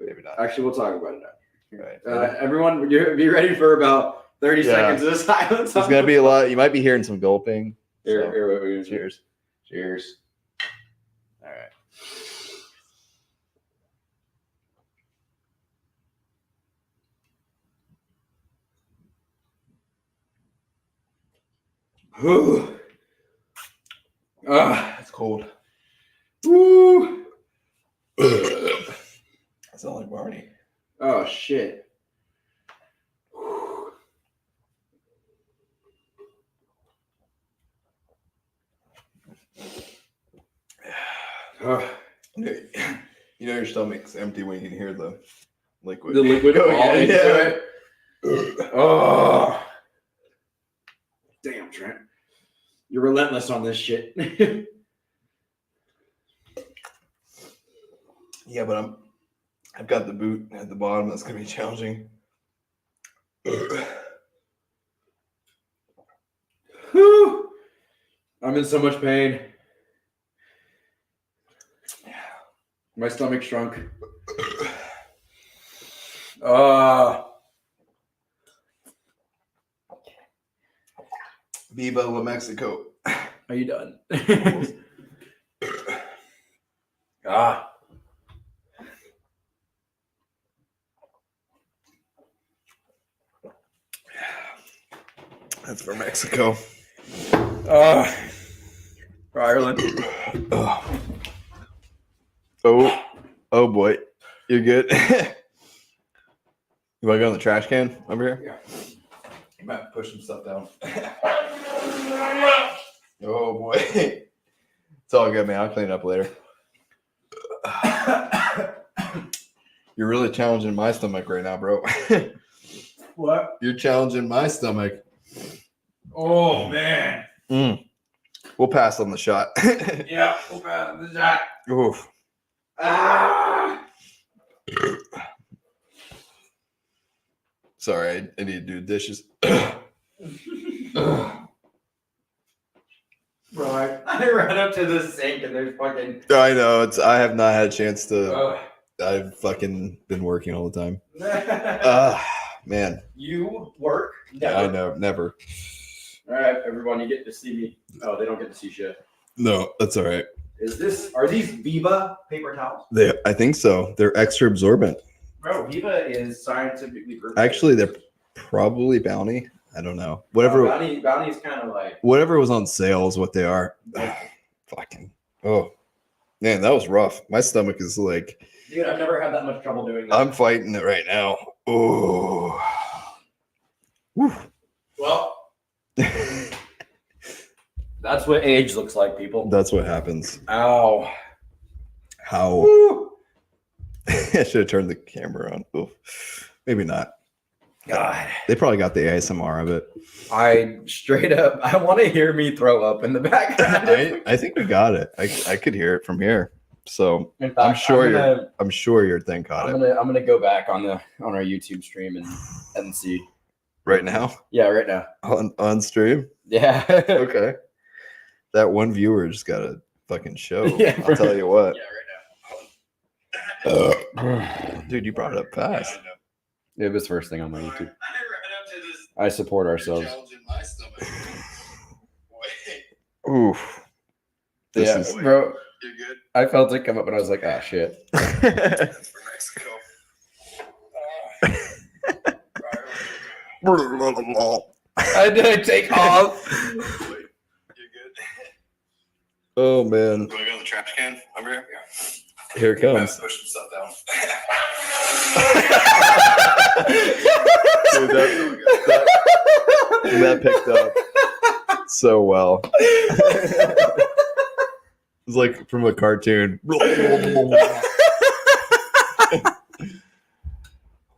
Maybe not. Actually, we'll talk about it now. Right. Everyone, be ready for about 30 seconds of silence. There's gonna be a lot. You might be hearing some gulping. Here, Cheers. Cheers. It's cold. Woo. I sound like Barney. Oh shit. You know your stomach's empty when you can hear the liquid. The liquid going into it. Oh. Damn, Trent. You're relentless on this shit. Yeah, but I've got the boot at the bottom. That's gonna be challenging. Whew. I'm in so much pain. My stomach shrunk. Viva La Mexico. Are you done? Ah. That's for Mexico. For Ireland. Oh boy. You're good. You want to go in the trash can over here? Yeah. You might push some stuff down. Oh boy. It's all good, man. I'll clean it up later. You're really challenging my stomach right now, bro. What? You're challenging my stomach. Oh, man. We'll pass on the shot. Yeah, we'll pass on the shot. Oof. Ah. Sorry, I need to do dishes. Bro, I ran up to the sink and there's fucking... I know. I have not had a chance to. Oh. I've fucking been working all the time. Man. You work? Never. I know. Never. All right, everyone, you get to see me. Oh, they don't get to see shit. No, that's all right. Are these Viva paper towels? I think so. They're extra absorbent. Bro, Viva is scientifically proven. Actually, they're probably Bounty. I don't know. Whatever. Bounty is kind of like whatever was on sale is what they are. Fucking. Oh, man, that was rough. My stomach is like. Dude, I've never had that much trouble doing that. I'm fighting it right now. Oh. Well, that's what age looks like, people. That's what happens. Ow. How? I should have turned the camera on. Oof. Maybe not. God. They probably got the ASMR of it. I want to hear me throw up in the background. I think we got it. I could hear it from here. So in fact, I'm sure your thing caught it. I'm gonna go back on our YouTube stream and see. Right now? Yeah, right now. On stream? Yeah. Okay. That one viewer just got a fucking show. Yeah, I'll tell you what. Yeah, right now. Dude, you brought it up fast. It was first thing on my YouTube. I support ourselves. Oof. Yeah, bro. You're good. I felt it come up and I was like, ah, shit. That's for Mexico. I did take off. You're good. Oh man. Do I go in the trash can over here? Yeah. Here it comes. Push some stuff down. Dude, that picked up so well. It's like from a cartoon.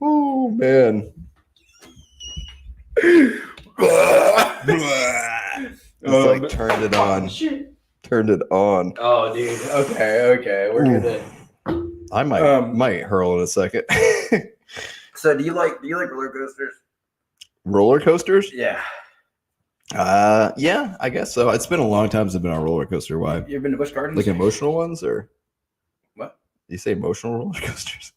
Oh man. It's like turned it on. Turned it on. Oh, dude. Okay. We're gonna. I might hurl in a second. So, do you like roller coasters? Roller coasters? Yeah. Yeah, I guess so. It's been a long time since I've been on a roller coaster. Why? You ever been to Busch Gardens? Like emotional ones, or what? You say emotional roller coasters?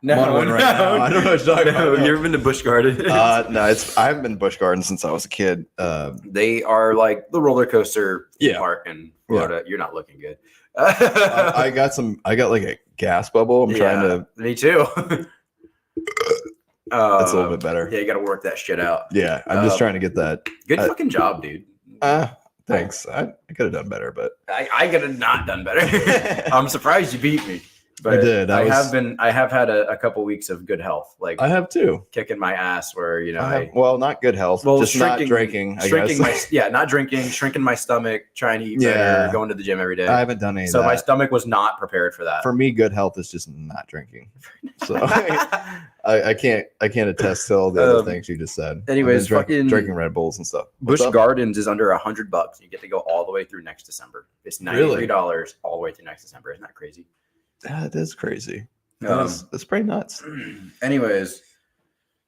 No, I'm on one right now. I don't know what you're talking about. You ever been to Busch Gardens? No, I haven't been to Busch Gardens since I was a kid. They are like the roller coaster park in Florida. Yeah. You're not looking good. I got like a gas bubble. I'm trying to. Me too. That's a little bit better. Yeah, you got to work that shit out. Yeah, I'm just trying to get that. Good fucking job, dude. Thanks. I could have done better, but I could have not done better. I'm surprised you beat me. But I did. I have had a couple weeks of good health, like I have too. kicking my ass. Where Well, not good health. Well, just not drinking. I guess. not drinking, shrinking my stomach, trying to eat better, going to the gym every day. I haven't done any. So of that. my stomach was not prepared for that. For me, good health is just not drinking. So I can't attest to all the other things you just said. Anyways, fucking drinking Red Bulls and stuff. Busch Gardens is under $100. You get to go all the way through next December. It's $93 all the way through next December. Isn't that crazy? That is crazy. That's pretty nuts. Anyways,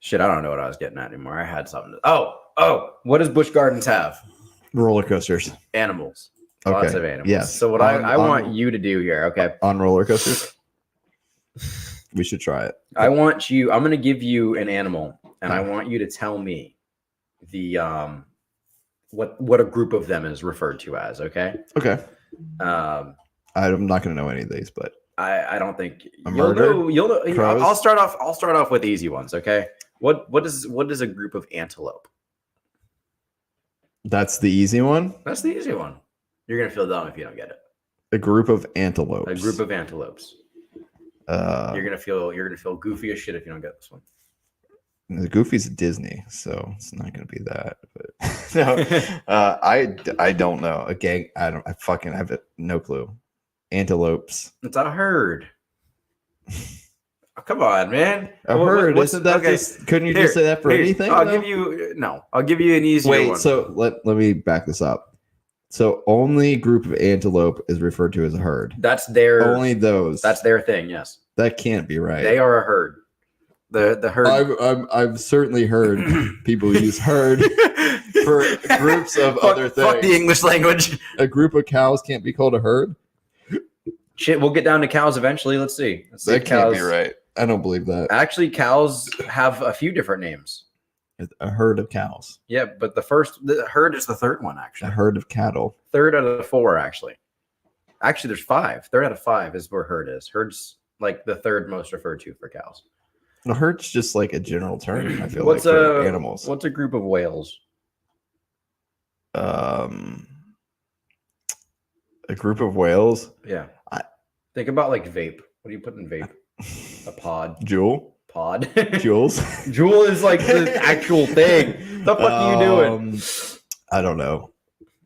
shit, I don't know what I was getting at anymore. I had something. What does Busch Gardens have? Roller coasters. Animals. Okay. Lots of animals. Yes. So what I want you to do here, okay? On roller coasters? We should try it. I'm going to give you an animal, and I want you to tell me the what a group of them is referred to as, okay? Okay. I'm not going to know any of these, but I don't think you'll know. Crows? I'll start off with easy ones, okay? What is a group of antelope? That's the easy one? That's the easy one. You're going to feel dumb if you don't get it. A group of antelopes. A group of antelopes. You're gonna feel goofy as shit if you don't get this one. The Goofy's Disney, so it's not gonna be that. But no, I don't know. A gang. I have no clue. Antelopes. It's a herd. Oh, come on, man. A herd. Isn't that just? Couldn't you just say that for anything? I'll give you an easier one. So let me back this up. So only group of antelope is referred to as a herd. That's their only those. That's their thing. Yes, that can't be right. They are a herd. The herd. I've certainly heard people use herd for groups of other things. Fuck the English language. A group of cows can't be called a herd. Shit, we'll get down to cows eventually. Let's see. That can't be right. I don't believe that. Actually, cows have a few different names. A herd of cows. Yeah, but the herd is the third one, actually. A herd of cattle. Third out of 4, actually. Actually, there's 5. Third out of 5 is where herd is. Herd's like the third most referred to for cows. The herd's just like a general term, I feel for animals. What's a group of whales? A group of whales? Yeah. Think about like vape. What do you put in vape? A pod. Jewel? Pod. Jules? Jewel is like the actual thing. The fuck are you doing? I don't know.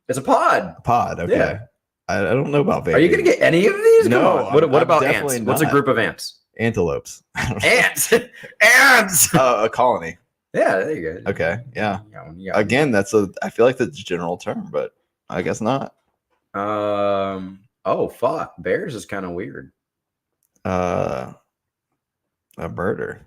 It's a pod. A pod, okay. Yeah. I don't know about vaping. Are you going to get any of these? No. What about ants? Not. What's a group of ants? Antelopes. Ants. Ants. A colony. Yeah, there you go. Okay, yeah. You got one. Again, I feel like that's a general term, but I guess not. Oh, fuck. Bears is kind of weird. A murder.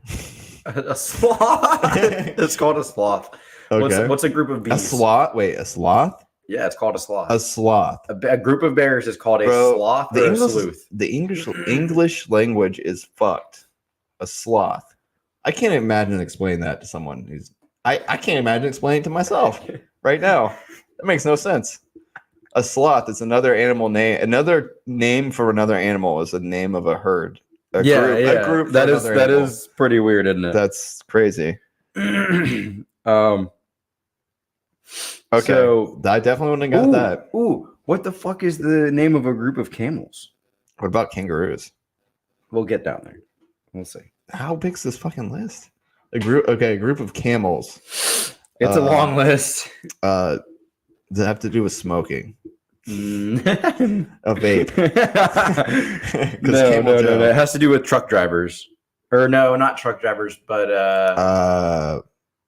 A sloth. It's called a sloth. Okay. What's a group of bees? A sloth? Wait, a sloth? Yeah, it's called a sloth. A sloth. A group of bears is called a sloth or a sleuth. The English language is fucked. A sloth. I can't imagine explaining that to someone who's... I can't imagine explaining it to myself right now. That makes no sense. A sloth is another animal name. Another name for another animal is the name of a herd. A group that is pretty weird, isn't it? That's crazy. Okay, so I definitely wouldn't have got that. Ooh, what the fuck is the name of a group of camels? What about kangaroos? We'll get down there. We'll see. How big's this fucking list? A group of camels. It's a long list. Does it have to do with smoking? A vape. No. It has to do with truck drivers. Or no, not truck drivers, but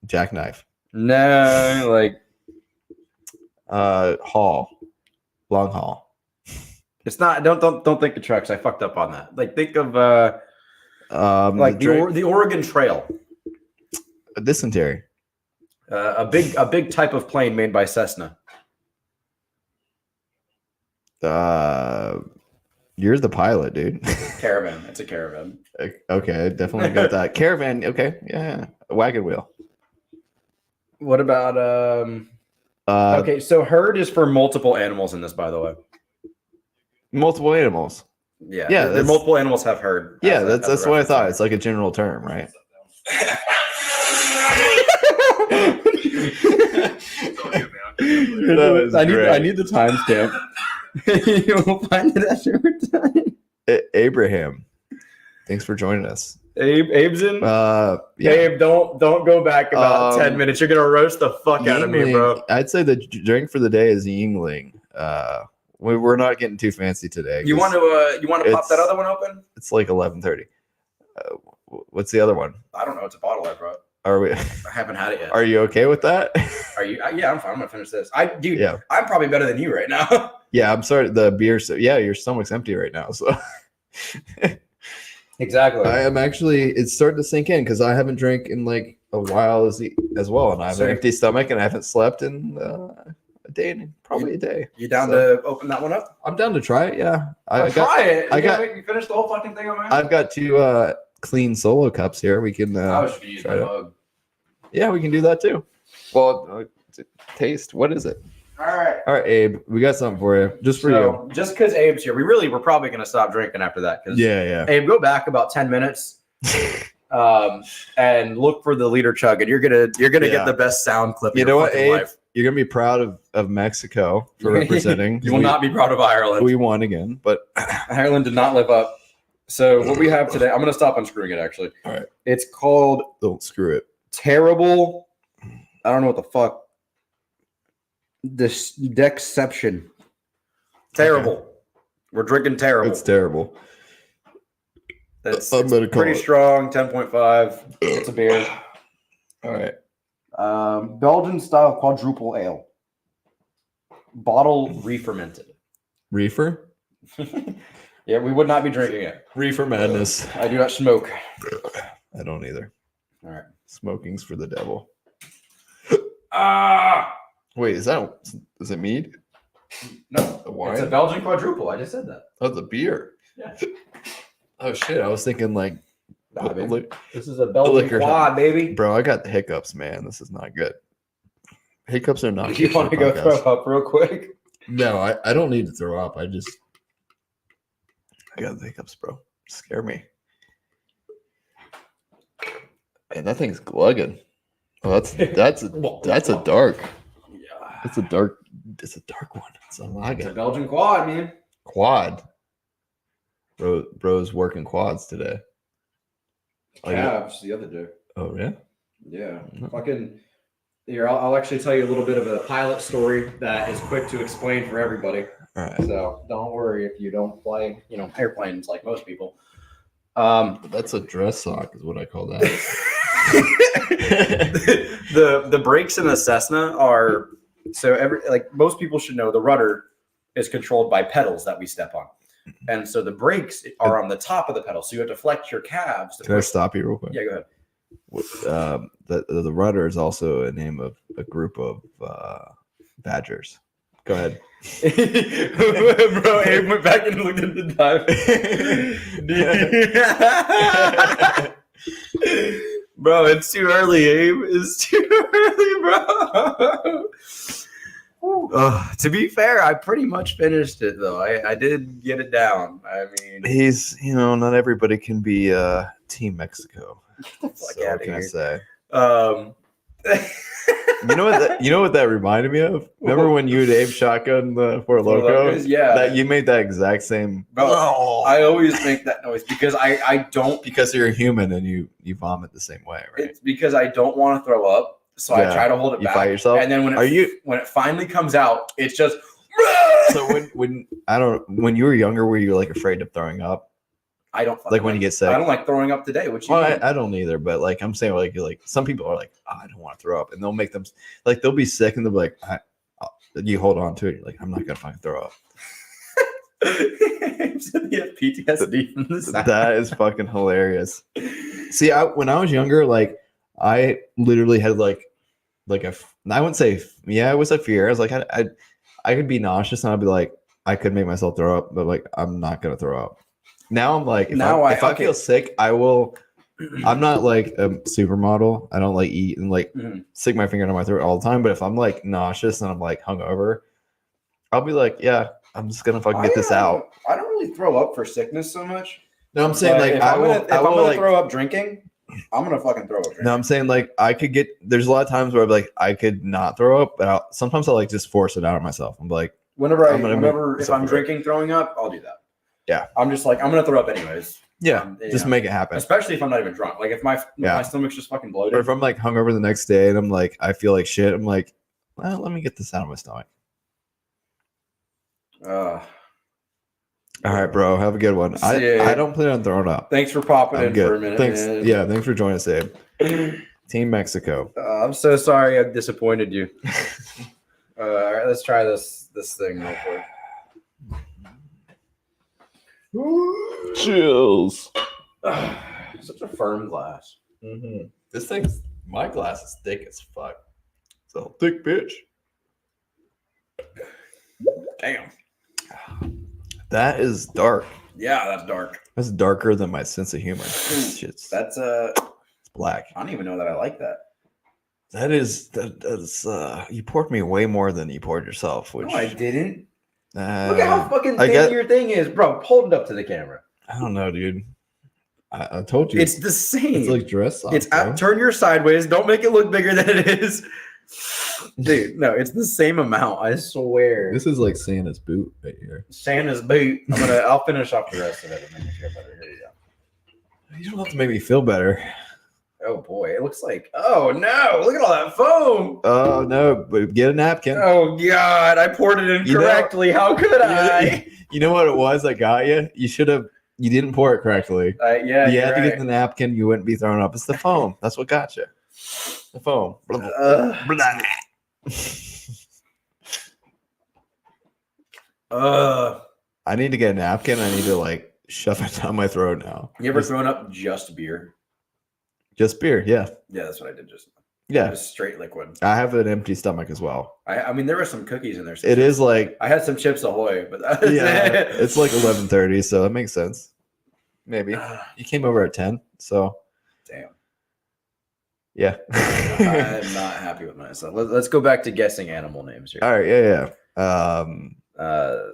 jackknife. No, like long haul. It's not. Don't think of trucks. I fucked up on that. Like think of like the Oregon Trail. A dysentery. A big type of plane made by Cessna. You're the pilot, dude. Caravan. It's a caravan. Okay, definitely got that. Caravan. Okay, yeah. A wagon wheel. What about okay, so herd is for multiple animals in this, by the way. Multiple animals. Yeah. The multiple animals have herd. Yeah, that's what I thought. It's like a general term, right? was I great. need the timestamp. You'll find it after we're done. Abraham, thanks for joining us. Abe's in. Yeah. Abe, don't go back about 10 minutes. You're gonna roast the fuck out of me, bro. I'd say the drink for the day is Yingling. We're not getting too fancy today. You want to pop it's- that other one open? It's like 11:30. What's the other one? I don't know. It's a bottle I brought. Are we? I haven't had it yet. Are you okay with that? Are you? Yeah, I'm fine. I'm gonna finish this. Dude, Yeah. I'm probably better than you right now. Yeah, I'm sorry. The beer. So yeah, your stomach's empty right now. So Exactly. I am actually. It's starting to sink in because I haven't drank in like a while as well, and I have So- an empty stomach, and I haven't slept in a day, probably a day. You down So- to open that one up? I'm down to try it. Yeah, I got. Try it. I You got- gotta make me finish the whole fucking thing on my own. I've got two clean solo cups here. We can. I was gonna use try my it. mug. Yeah, we can do that too. Well, taste. What is it? All right. All right, Abe, we got something for you, just for you. So, just because Abe's here, we're probably gonna stop drinking after that. Because Yeah. Abe, go back about 10 minutes, and look for the leader chug, and you're gonna Yeah. get the best sound clip. You of know your what, fucking Abe? life. You're gonna be proud of Mexico for representing. You will not be proud of Ireland. We won again, but Ireland did not live up. So what we have today, I'm gonna stop unscrewing it. Actually, All right. It's called don't screw it. Terrible. I don't know what the fuck. This Deception. Terrible. We're drinking terrible. It's terrible. It's I'm gonna call pretty it. strong. 10.5. It's a beer. All right. Belgian style quadruple ale. Bottle re-fermented. Reefer. Yeah, we would not be drinking it. Reefer madness. I do not smoke. I don't either. All right. Smoking's for the devil. Ah, Wait, is it mead? no, A wine? it's a Belgian quadruple. I just said that. Oh, the beer. Yeah. Oh shit! I was thinking like, Nah, baby. look, This is a Belgian liquor. quad, baby. bro, I got the hiccups, man. This is not good. Hiccups are not. Do you good for want to a go podcast. throw up real quick? No, I don't need to throw up. I got the hiccups, bro. Scare me. And that thing's glugging. Oh, that's a dark. Yeah. It's a dark one. It's a It's a lager. Belgian quad, man. Quad. Bro's working quads today. Oh, yeah. Calves the other day. Oh yeah. Yeah. Mhm. Fucking. Here, I'll actually tell you a little bit of a pilot story that is quick to explain for everybody. All right. So don't worry if you don't fly, airplanes like most people. That's a dress sock, is what I call that. the brakes in a Cessna are most people should know the rudder is controlled by pedals that we step on, and so the brakes are on the top of the pedal. So you have to flex your calves. Can I stop you real quick? Yeah, go ahead. The rudder is also a name of a group of badgers. Go ahead. Bro, Abe went back and looked at the time. Bro, it's too early, Abe. It's too early, bro. To be fair, I pretty much finished it though. I did get it down. I mean, He's, not everybody can be Team Mexico. fuck So what outta can I here. say? You You know what that reminded me of? Remember when you and Abe shotgun the Four Four Loko? Locos? Yeah. That you made that exact same. Bro, I always make that noise because I don't. Because you're a human and you vomit the same way, right? It's because I don't want to throw up, so I Yeah. try to hold it You back. fight yourself? And then when it finally comes out, it's just. So when you were younger, were you like afraid of throwing up? I don't fucking Like when you get sick? I don't like throwing up today. Which you Well, mean? I don't either, but like I'm saying, like some people are like, oh, I don't want to throw up, and they'll make them like they'll be sick and they'll be like, you hold on to it. You're like, I'm not gonna fucking throw up. You have PTSD from this. That is fucking hilarious. See, when I was younger, like I literally had like I wouldn't say it was a fear. I was like I could be nauseous and I'd be like I could make myself throw up, but like I'm not gonna throw up. Now I'm like if I feel sick, I will. I'm not like a supermodel. I don't like eat and like stick my finger in my throat all the time. But if I'm like nauseous and I'm like hungover, I'll be like, yeah, I'm just gonna fucking get this out. I don't really throw up for sickness so much. No, I'm saying But like if I I'm will. gonna, if I I'm will gonna like throw up drinking, I'm gonna fucking throw up. No, I'm saying like I could get. There's a lot of times where I'm like I could not throw up, but sometimes I'll like just force it out of myself. I'm like, Whenever I'm gonna make if myself I'm throw drinking, throwing up, I'll do that. Yeah. I'm just like I'm gonna throw up anyways. yeah, just Yeah. make it happen. Especially if I'm not even drunk. Like if my stomach's just fucking bloated. Or if I'm like hungover the next day and I'm like I feel like shit, I'm like, well, let me get this out of my stomach. All right, bro. Have a good one. I don't plan on throwing up. Thanks for popping I'm in good. for a minute. Thanks. Man. Yeah, thanks for joining us, Abe. Team Mexico. I'm so sorry I've disappointed you. All right, let's try this thing real quick. Chills. Such a firm glass. Mm-hmm. My glass is thick as fuck. It's a thick bitch. Damn. That is dark. Yeah, that's dark. That's darker than my sense of humor. Shit's That's it's black. I don't even know that I like that. That's you poured me way more than you poured yourself. Which No, I didn't. Look uh, at how fucking I thin get- your thing is, bro. Hold it up to the camera. I don't know, dude. I told you It's the same. it's like dress socks. It's bro. turn your sideways. Don't make it look bigger than it is. Dude, no, it's the same amount. I swear. This is like Santa's boot right here. Santa's boot. I'll finish off the rest of it and then you feel better. Here you go. You don't have to make me feel better. Oh boy, it looks like. Oh no! Look at all that foam. Oh no, but get a napkin. Oh god, I poured it in You know- correctly. How could I? You know what it was that got you? You didn't pour it correctly. Yeah, You you're had to right. get the napkin, you wouldn't be throwing up. It's the foam. That's what got you. The foam. I need to get a napkin. I need to like shove it down my throat now. You ever thrown up just beer? Just beer, yeah. Yeah, that's what I did just. Yeah. Just straight liquid. I have an empty stomach as well. I mean, there were some cookies in there. It is like I had some Chips Ahoy, but that was yeah, it. it's like 11:30, so that makes sense. Maybe. You came over at 10, so Damn. yeah. I'm not happy with myself. Let's go back to guessing animal names here. All right, yeah.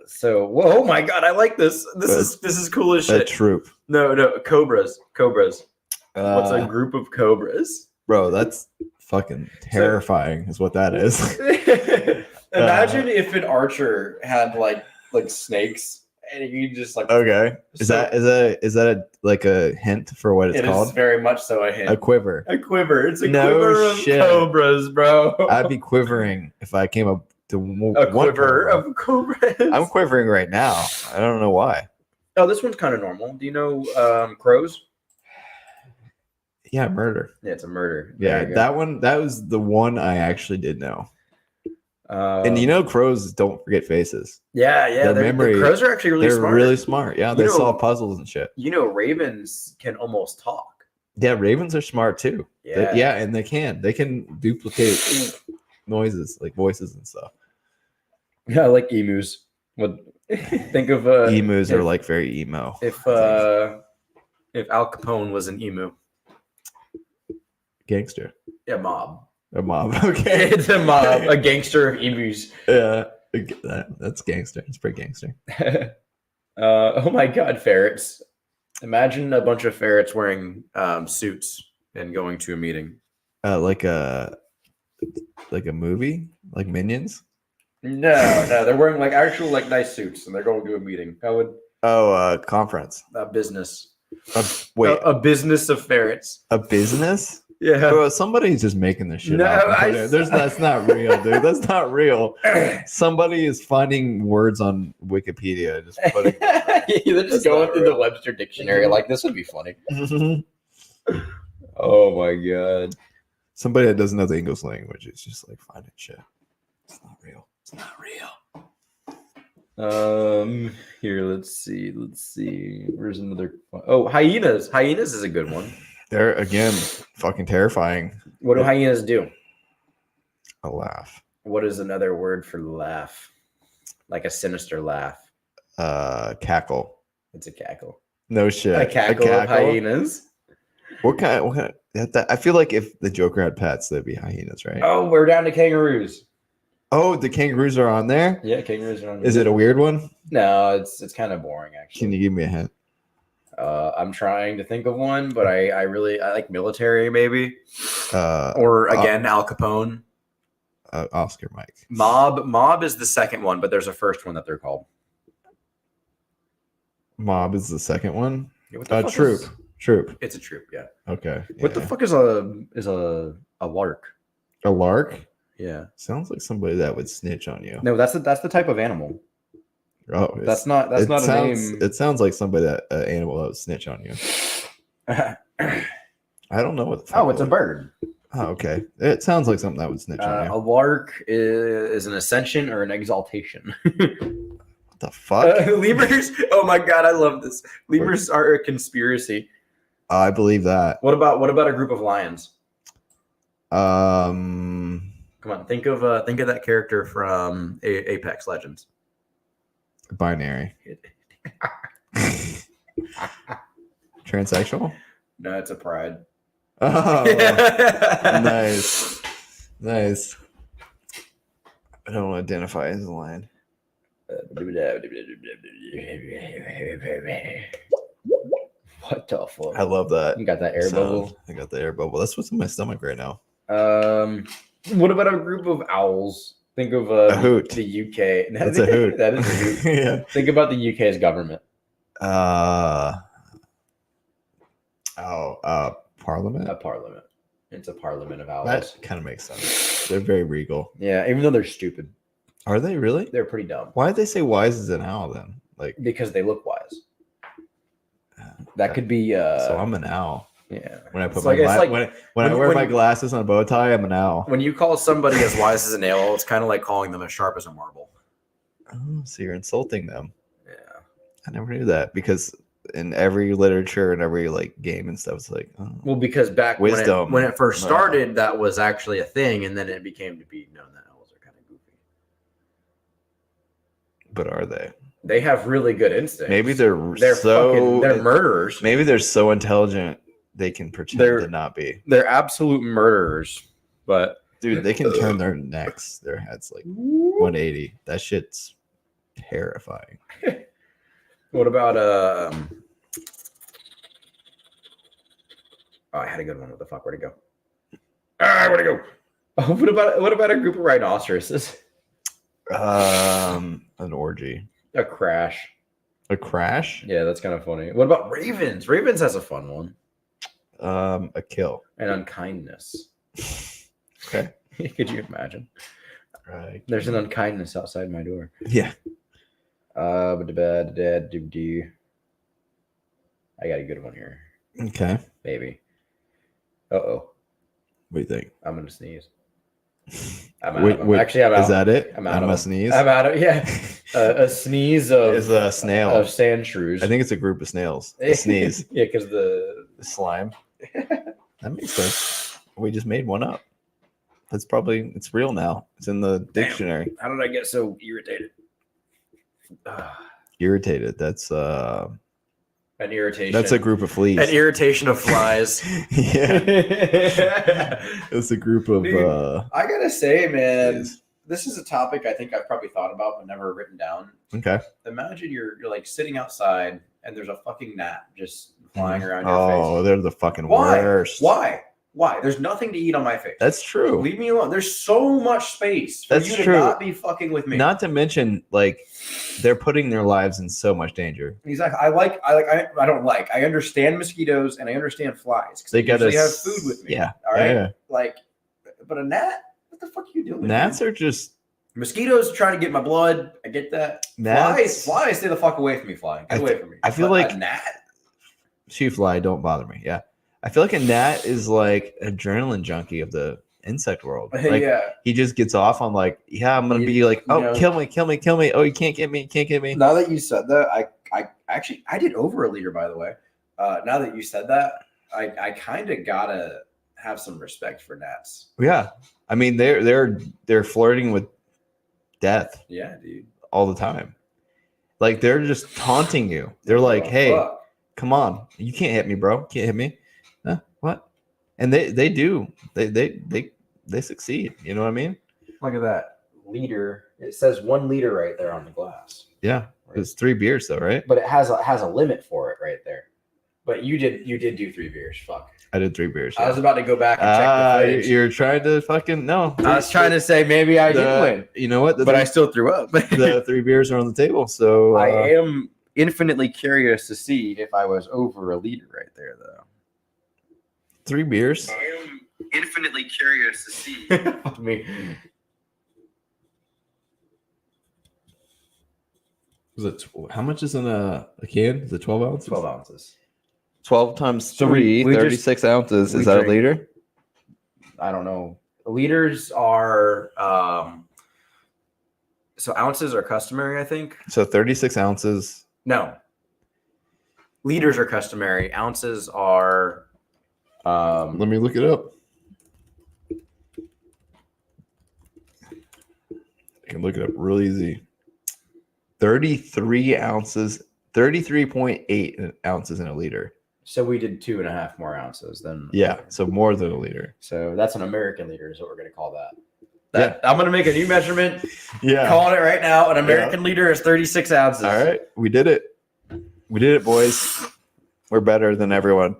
So whoa, oh my god, I like this. This is cool as A shit. troop. No, cobras. What's a Uh, group of cobras? bro, that's fucking terrifying, is what that is. Imagine if an archer had like snakes and you just like Okay. Is So- that like a hint for what it's it is called? very much so a hint. A quiver. A quiver. It's a No quiver of shit. cobras, bro. I'd be quivering if I came up to a one quiver cobra. of cobras. I'm quivering right now. I don't know why. Oh, this one's kind of normal. Do you know crows? Yeah, murder. Yeah, it's a murder. Yeah, There you go. that was the one I actually did know. And you Um, know, crows don't forget faces. yeah, their the memory- crows are actually really They're smart. really smart. Yeah, You they know- solve puzzles and shit. You know, ravens can almost talk. Yeah, ravens are smart too. Yeah. Yeah, and they can duplicate noises like voices and stuff. Yeah, I like emus. What? Think of Emus if, are like very emo. if Al Capone was an emu. Gangster. Yeah, mob. A mob. Okay. It's a mob, a gangster of emus. Yeah. That's gangster. It's pretty gangster. Oh my god, ferrets. Imagine a bunch of ferrets wearing suits and going to a meeting. Like a movie, like Minions. No, they're wearing like actual like nice suits and they're going to a meeting. How would Conference. a business? Wait, a business of ferrets. a business? Yeah. Bro, somebody's just making this shit No, up. I- That's not real, dude. That's not real. Somebody is finding words on Wikipedia and just putting. They're just That's going not through real. the Webster dictionary. Like this would be funny. Oh my god. Somebody that doesn't know the English language is just like finding shit. It's not real. It's not real. Here, let's see. Where's another? Oh, hyenas. Hyenas is a good one. They're again fucking terrifying. What do hyenas do? A laugh. What is another word for laugh? Like a sinister laugh. Cackle. It's a cackle. No shit. A cackle of hyenas. What kind? I feel like if the Joker had pets, they'd be hyenas, right? Oh, we're down to kangaroos. Oh, the kangaroos are on there. Yeah, kangaroos are on. Is it a weird one? No, it's kind of boring actually. Can you give me a hint? I'm trying to think of one, but I like military maybe, Uh, or again Al Capone. Oscar Mike. Mob is the second one, but there's a first one that they're called. Mob is the second one. Yeah, what the fuck Troop. is- Troop. It's a troop, yeah. Okay. What the yeah. fuck is a lark? A lark? Yeah. Sounds like somebody that would snitch on you. No, that's the type of animal. Oh, That's not a name. It sounds like somebody that animal that would snitch on you. I don't know what the fuck. Oh, it's a bird. Oh, okay. It sounds like something that would snitch on A you. lark is an ascension or an exaltation. What the fuck? Lemurs. Oh my god, I love this. Lemurs are a conspiracy. I believe that. What about a group of lions? Um, Come on, think of that character from Apex Legends. binary. Transsexual? No, it's a pride. Oh, nice. Nice. I don't identify as a lion. What the fuck? I love that. You got that air sound. bubble. I got the air bubble. That's what's in my stomach right now. What about a group of owls? Think of A hoot. the UK. That's a hoot. That is a hoot. Yeah. Think about the UK's government. Parliament. A parliament. It's a parliament of owls. That kind of makes sense. They're very regal. Yeah, even though they're stupid, Are they really? they're pretty dumb Why did they say wise as an owl then? Like, because they look wise. That could be. so I'm an owl. Yeah. When I put It's my like- it's like when I when- wear when my you- glasses and a bow tie, I'm an owl. When you call somebody as wise as an owl, it's kind of like calling them as sharp as a marble. Oh, so you're insulting them. Yeah. I never knew that because in every literature and every like game and stuff, it's like, oh, Well, because back Wisdom. when it first No. started, that was actually a thing, and then it became to be known that owls are kind of goofy. but are they? They have really good instincts. Maybe they're they're murderers. Maybe they're so intelligent they can pretend They're- to not be. They're absolute murderers. But Dude, they can turn their necks, their heads like 180. That shit's terrifying. what about Oh, I had a good one. What the fuck? Where'd it go? Where'd it go? Oh, what about a group of rhinoceroses? An orgy. A crash. A crash? Yeah, that's kind of funny. What about ravens? Ravens has a fun one. A kill. And unkindness. Okay. Could you imagine? Right. There's an unkindness outside my door. Yeah. I got a good one here. Okay. Maybe. Uh-oh. What do you think? I'm gonna sneeze. I'm out. Actually, I'm out. Is that it? I'm out I'm of a it. sneeze. I'm out of a sneeze of It's a snail. of sand shrews. I think it's a group of snails. A sneeze. Yeah, because the Slime. That makes sense. We just made one up. That's probably it's real now. It's in the dictionary. how did I get so irritated? Irritated. That's An irritation. that's a group of fleas. An irritation of flies. Yeah. I It's a group of Dude, gotta say, man, fleas. this is a topic I think I've probably thought about but never written down. Okay. Imagine you're like sitting outside and there's a fucking gnat just flying around your Oh, face. they're the fucking Why? worst. Why? There's nothing to eat on my face. That's true. Leave me alone. There's so much space for That's you to true. not be fucking with me. Not to mention, like, they're putting their lives in so much danger. Exactly. I don't like. I understand mosquitoes and I understand flies because They they gotta usually have food with me. Yeah. All right. Yeah. Like, but a gnat? What the fuck are you doing? Gnats man? are just Mosquitoes trying to get my blood. I get that. gnats. Flies, stay the fuck away from me. Flying, get away from me. I feel But like- a gnat. Shoe fly, don't bother me. Yeah. I feel like a gnat is like adrenaline junkie of the insect world. Like Yeah. he just gets off on like, yeah, I'm gonna be like, oh, know- kill me. Oh, you can't get me. Now that you said that, I did over a liter, by the way. Now that you said that, I kind of gotta have some respect for gnats. Yeah. I mean, they're flirting with death Yeah, dude. all the time. Like they're just taunting you. They're like, Oh, hey, fuck. come on, you can't hit me, bro. Can't hit me. Huh? What? And they do. They succeed. You know what I mean? Look at that liter. It says 1 liter right there on the glass. Yeah. It's 3 beers though, right? But it has a limit for it right there. But you did do 3 beers. Fuck. I did 3 beers. I was about to go back and check the footage. You're trying to fucking no. I was trying to say maybe I did win. You know what? But I still threw up. The 3 beers are on the table. So I am infinitely curious to see if I was over a liter right there, though. 3 beers. I am infinitely curious to see. Me. Was it how much is in a can? Is it 12 ounces? 12 ounces. 12 times So 3, we 36 ounces. we Is that a drink- liter? I don't know. Liters are so ounces are customary, I think. So 36 ounces. No. Liters are customary. Ounces are Let me look it up. I can look it up real easy. 33 ounces, 33.8 ounces in a liter. so we did 2.5 more ounces than Yeah, so more than a liter. So that's an American liter is what we're gonna call that. I'm gonna make a new measurement. Yeah. Calling it right now. An American liter is 36 ounces. All right, we did it. We did it, boys. We're better than everyone.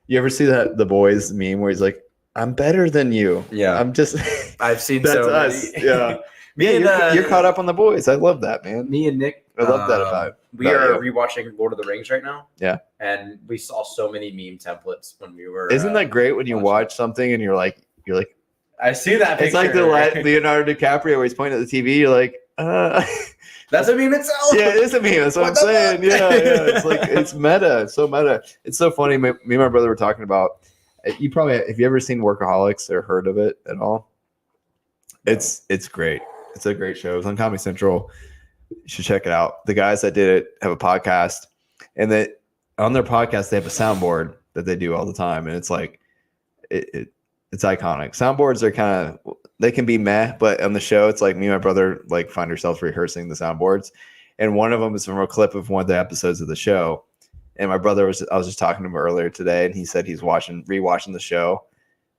You ever see that The Boys meme where he's like, "I'm better than you." Yeah. I'm just. I've seen That's so us. many. Yeah. Me Yeah, and you're caught up on The Boys. I love that, man. Me and Nick. I love that about We about are rewatching Lord of the Rings right now. Yeah. And we saw so many meme templates when we were. Isn't that great when you watching. watch something and you're like, I see that. it's like picture. Leonardo DiCaprio where he's pointing at the TV. You're like, That's a meme itself. yeah, it is a meme. That's what I'm What the saying. fuck? Yeah. It's like it's meta. It's so meta. It's so funny. Me and my brother were talking about. You probably have you ever seen Workaholics or heard of it at all? It's great. It's a great show. It's on Comedy Central. You should check it out. The guys that did it have a podcast, and that on their podcast they have a soundboard that they do all the time, and it's like it's iconic. Soundboards are kind of they can be meh, but on the show it's like me and my brother like find ourselves rehearsing the soundboards, and one of them is from a clip of one of the episodes of the show. And my brother I was just talking to him earlier today, and he said he's rewatching the show,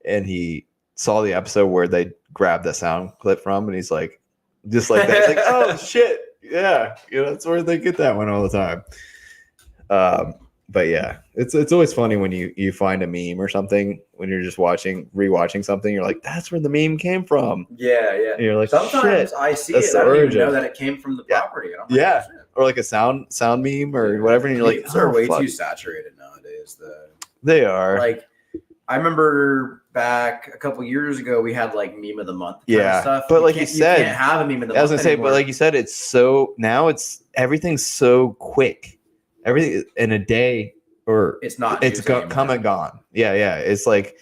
and he saw the episode where they grabbed that sound clip from, and he's like, just like that. He's like, oh shit, yeah, that's where they get that one all the time. But yeah, it's always funny when you find a meme or something when you're just rewatching something. You're like, that's where the meme came from. Yeah. And you're like, Sometimes shit. I see That's it. the I don't even origin. know that it came from the property. And I'm like, Yeah. oh, shit. Or like a sound meme or whatever, and you're like, Memes are oh, way fuck. too saturated nowadays. They are. Like, I remember back a couple years ago, we had like meme of the month. Kind Yeah, of stuff. but like you you said- can't have a meme of the month. I was gonna say, anymore. but like you said, it's so now everything's so quick. Everything in a day or it's not. it's news anymore. come and gone. Yeah. It's like,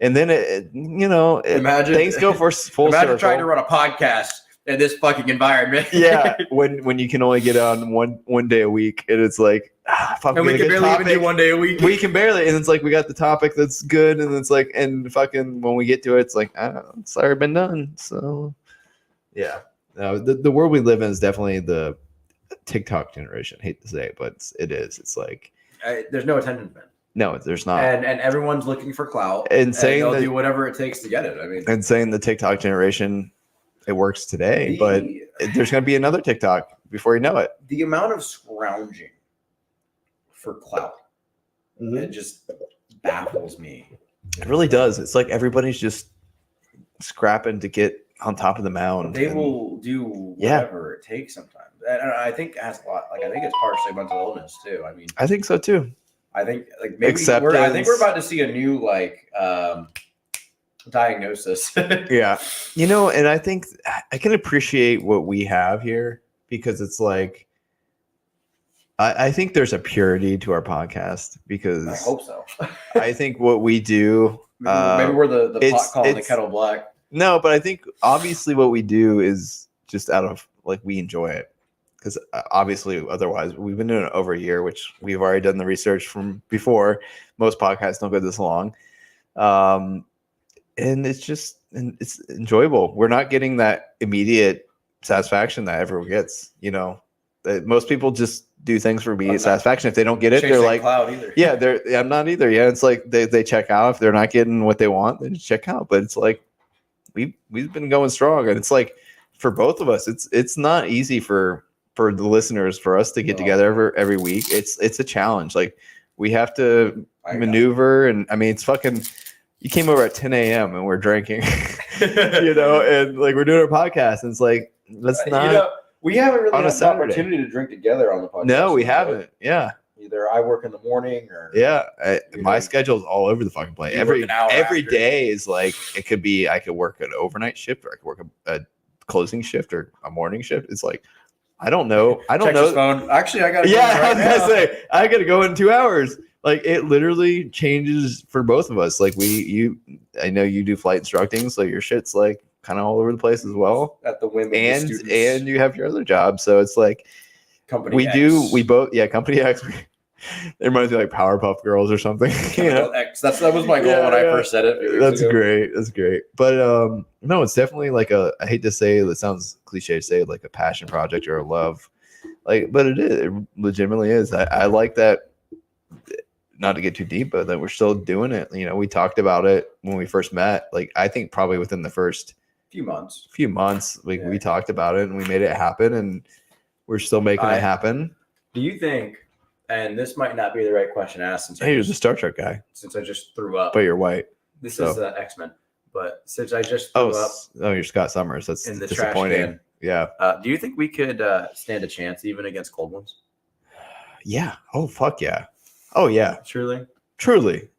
and then Imagine- things go for full Imagine circle. trying to run a podcast in this fucking environment. Yeah, when you can only get on one day a week, and it's like, fuck, and we can barely even do 1 day a week. We can barely, and it's like we got the topic that's good, and it's like, and fucking when we get to it, it's like, it's already been done. So, yeah, no, the world we live in is definitely the TikTok generation. Hate to say it, but it is. It's like There's no attention span, no, there's not. and everyone's looking for clout, And saying they'll that- do whatever it takes to get it. I mean, And saying the TikTok generation, it works today, but there's going to be another TikTok before you know it. the amount of scrounging for clout, it just baffles me. It really does. It's like everybody's just scrapping to get on top of the mound. They and- will do Yeah. whatever it takes sometimes. And I think it has a lot. Like I think it's partially mental illness too. I mean, I think so too. I think like maybe I Acceptance. think we're about to see a new like diagnosis. Yeah. And I think I can appreciate what we have here because it's like, I think there's a purity to our podcast because I hope so. I think what we do, Maybe we're the pot it's- calling the it's- kettle black. no, but I think obviously what we do is just out of like, we enjoy it. Because obviously, otherwise, we've been doing it over a year, which we've already done the research from before. Most podcasts don't go this long, and it's enjoyable. We're not getting that immediate satisfaction that everyone gets. Most people just do things for immediate satisfaction. If they don't get it, they're Chasing like, cloud either. "Yeah, I'm not either." Yeah, it's like they check out if they're not getting what they want, they just check out. But it's like we've been going strong, and it's like for both of us, it's not easy for the listeners, for us to get together every week. It's a challenge. Like We have to I got maneuver, and I mean, it's fucking. You came over at 10 a.m. and we're drinking, you know, and like we're doing our podcast, and it's like let's not. You know, we haven't really on a had the Saturday. opportunity to drink together on the podcast. No, we right? haven't. Yeah, Either I work in the morning or yeah. You My know, schedule's all over the fucking place. you Every work an hour every after. day is like it could be. I could work an overnight shift, or I could work a closing shift, or a morning shift. It's like I don't know. I don't Check know. his phone. Actually, I got to Yeah, right I was gonna now. say I gotta go in 2 hours. Like it literally changes for both of us. Like I know you do flight instructing, so your shit's like kind of all over the place as well. At the whim of And the students. and you have your other job, so it's like Company X. we both Company X. It reminds me of like Powerpuff Girls or something. You know? X. That was my goal Yeah, when I yeah. first said it. a few weeks That's ago. great. That's great. But no, it's definitely like I hate to say it sounds cliche to say like a passion project or a love. Like, but it is. It legitimately is. I like that. Not to get too deep, but that we're still doing it. You know, we talked about it when we first met. Like, I think probably within the first Few months. few months, like Yeah. we talked about it and we made it happen, and we're still making it happen. Do you think? And this might not be the right question to ask since Hey, you're the Star Trek guy, since I just threw up. but you're white. This so. is X-Men. But since I just threw up You're Scott Summers. That's in the trash disappointing. can, Yeah. do you think we could stand a chance even against cold ones? Yeah. Oh fuck yeah. Oh yeah. Truly. Truly.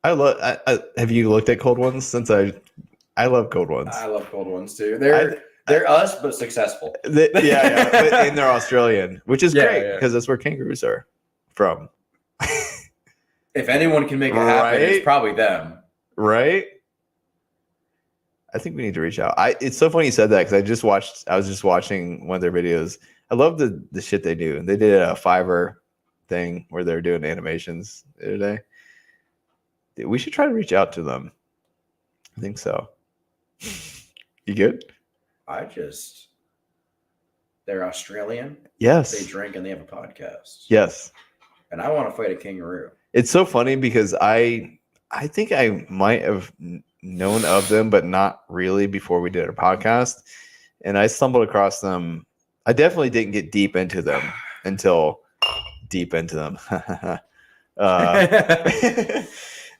I love. Have you looked at cold ones since I love cold ones. I love cold ones too. They're us but successful. Yeah. And they're Australian, which is Yeah, great yeah. because that's where kangaroos are from. If anyone can make it happen, Right? it's probably them. Right? I think we need to reach out. It's so funny you said that because I was just watching one of their videos. I love the shit they do. They did a Fiverr thing where they're doing animations the other day. Dude, we should try to reach out to them. I think so. You good? They're Australian. They Yes. drink and they have a podcast. Yes. And I want to fight a kangaroo. It's so funny because I think I might have known of them, but not really before we did our podcast. And I stumbled across them. I definitely didn't get deep into them until deep into them.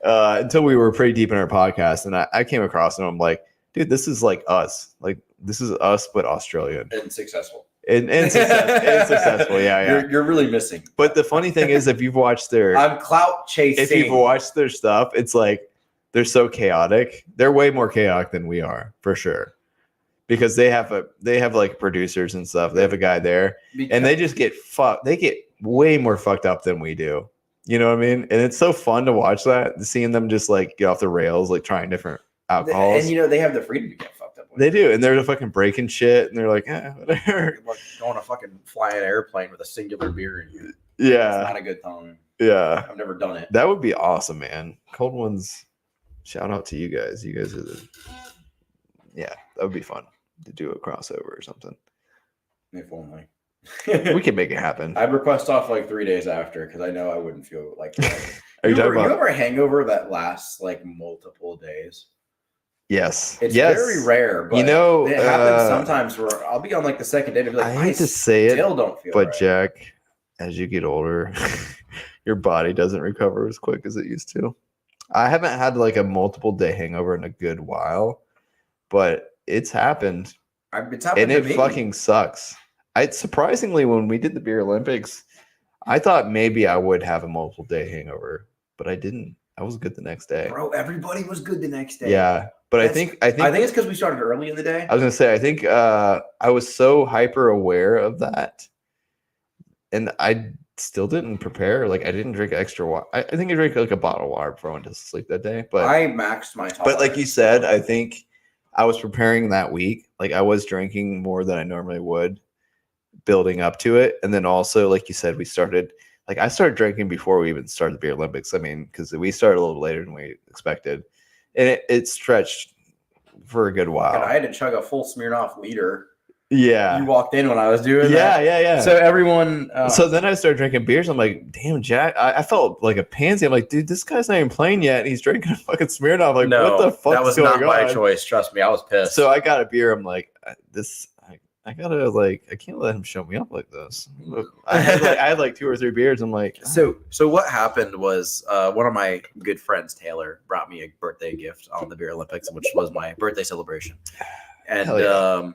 Until we were pretty deep in our podcast. And I came across them. I'm like, dude, this is like us. Like, this is us, but Australian. And successful. And successful. Yeah. You're really missing. But the funny thing is, if you've watched their I'm clout chasing. if you've watched their stuff, it's like they're so chaotic. They're way more chaotic than we are, for sure. Because they have like producers and stuff. They have a guy there, and they just get fucked. They get way more fucked up than we do. You know what I mean? And it's so fun to watch that, seeing them just like get off the rails, like trying different alcohols. And they have the freedom to get fucked up. They do, and they're fucking breaking shit, and they're like, whatever. Like going to fucking fly an airplane with a singular beer in you. It's Yeah, not a good time. yeah. I've never done it. That would be awesome, man. Cold ones. Shout out to you guys. You guys are that would be fun to do a crossover or something. If only. We can make it happen. I'd request off like 3 days after because I know I wouldn't feel like that. Are you talking you about? ever a hangover that lasts like multiple days? Yes. It's yes. very rare, but You know, it happens sometimes where I'll be on like the second day and be like, I hate to say it, still don't feel but right. Jack, as you get older, your body doesn't recover as quick as it used to. I haven't had like a multiple day hangover in a good while, but it's happened, It's happened and to it me. fucking sucks. Surprisingly, when we did the beer Olympics, I thought maybe I would have a multiple day hangover, but I didn't. I was good the next day. Bro, everybody was good the next day. Yeah, but I think I think it's because we started early in the day. I was gonna say I think I was so hyper aware of that, and I still didn't prepare. Like I didn't drink extra water. I think I drank like a bottle of water before I went to sleep that day. But I maxed my tolerance. but like you said, I think I was preparing that week. Like I was drinking more than I normally would, building up to it, and then also like you said, we started. Like I started drinking before we even started the beer Olympics. I mean, because we started a little later than we expected, and it stretched for a good while. And I had to chug a full Smirnoff liter. Yeah. You walked in when I was doing that. Yeah. So everyone. So then I started drinking beers. I'm like, damn, Jack. I felt like a pansy. I'm like, dude, this guy's not even playing yet. And he's drinking a fucking Smirnoff. Like, no, what the fuck that was is going not my on? choice. Trust me, I was pissed. So I got a beer. I'm like, I can't let him show me up like this. I had like 2 or 3 beers. I'm like, So what happened was one of my good friends, Taylor, brought me a birthday gift on the Beer Olympics, which was my birthday celebration. And Hell yeah.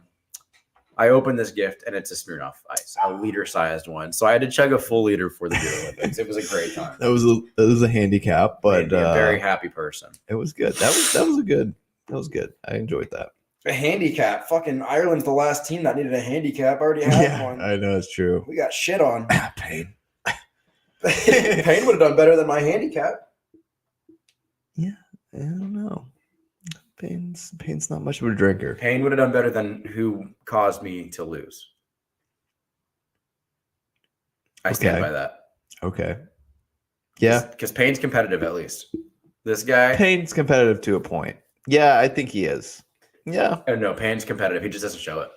I opened this gift, and it's a Smirnoff Ice, a liter-sized one. So I had to chug a full liter for the Beer Olympics. It was a great time. that was a handicap, but Made me a very happy person. it was good. That was good. I enjoyed that. A handicap. Fucking Ireland's the last team that needed a handicap. I already had one. I know it's true. We got shit on. Pain. Payne would have done better than my handicap. Yeah, I don't know. Payne's not much of a drinker. Payne would have done better than who caused me to lose. I stand by that. Okay. Yeah. Because Payne's competitive, at least. This guy. Payne's competitive to a point. Yeah, I think he is. Yeah. Oh, no, Payne's competitive. He just doesn't show it.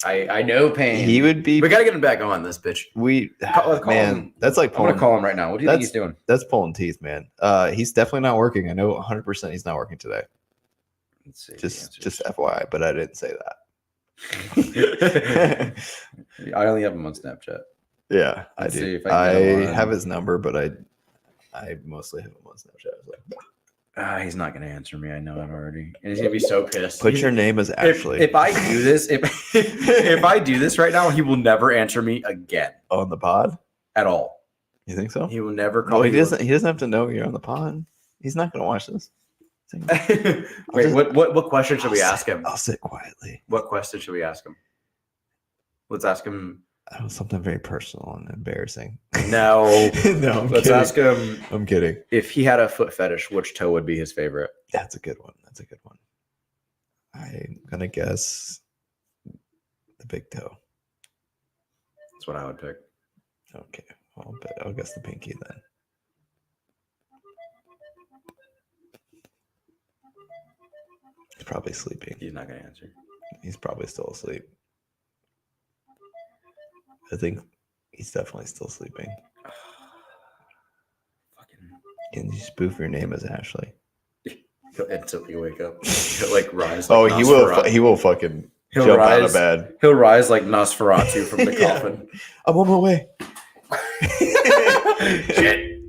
I know Payne. He would be. We got to get him back on this bitch. Call man, him. that's like I'm going pulling. to call him right now. What do you think he's doing? That's pulling teeth, man. He's definitely not working. I know 100% he's not working today. Let's see. Just FYI, but I didn't say that. I only have him on Snapchat. Yeah, Let's I see do. if I can get him on. have his number, but I mostly have him on Snapchat. He's not going to answer me. I know it already. And he's going to be so pissed. Put your name as Ashley. If I do this, if I do this right now, he will never answer me again on the pod. At all. You think so? He will never call me. me. He doesn't have to know you're on the pod. He's not going to watch this. Wait, what question should we ask him? I'll sit quietly. What question should we ask him? Let's ask him. Something very personal and embarrassing. No. No, Let's ask him. I'm kidding. If he had a foot fetish, which toe would be his favorite? That's a good one. I'm going to guess the big toe. That's what I would pick. Okay. I'll guess the pinky then. He's probably sleeping. He's not going to answer. He's probably still asleep. I think he's definitely still sleeping. Can you spoof your name as Ashley? He'll instantly wake up. He'll like rise. Like Nosferatu. he will. He will fucking jump out of bed. He'll rise like Nosferatu from the coffin. I'm on my way. Shit.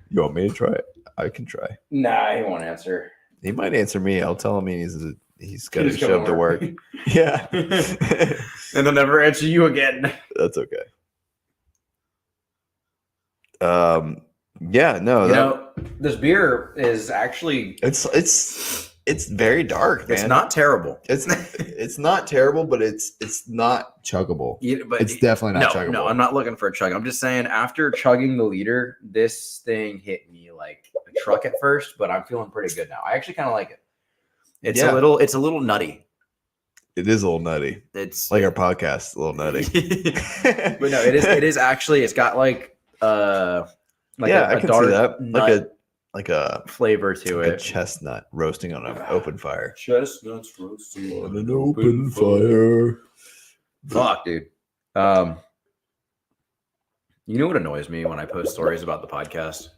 You want me to try it? I can try. Nah, he won't answer. He might answer me. I'll tell him he's got to show up to work. Yeah. And they'll never answer you again. That's okay. Yeah, no. This beer is actually it's very dark, man. It's not terrible. It's not terrible, but it's not chuggable. Yeah, but it's definitely not chuggable. No, I'm not looking for a chug. I'm just saying after chugging the liter, this thing hit me like a truck at first, but I'm feeling pretty good now. I actually kind of like it. It's a little nutty. It is a little nutty. It's like our podcast, a little nutty. But no, it is actually. It's got like I can see that. Like a flavor to it. A chestnut roasting on an open fire. Chestnuts roasting on an open fire. Fuck, dude. You know what annoys me when I post stories about the podcast?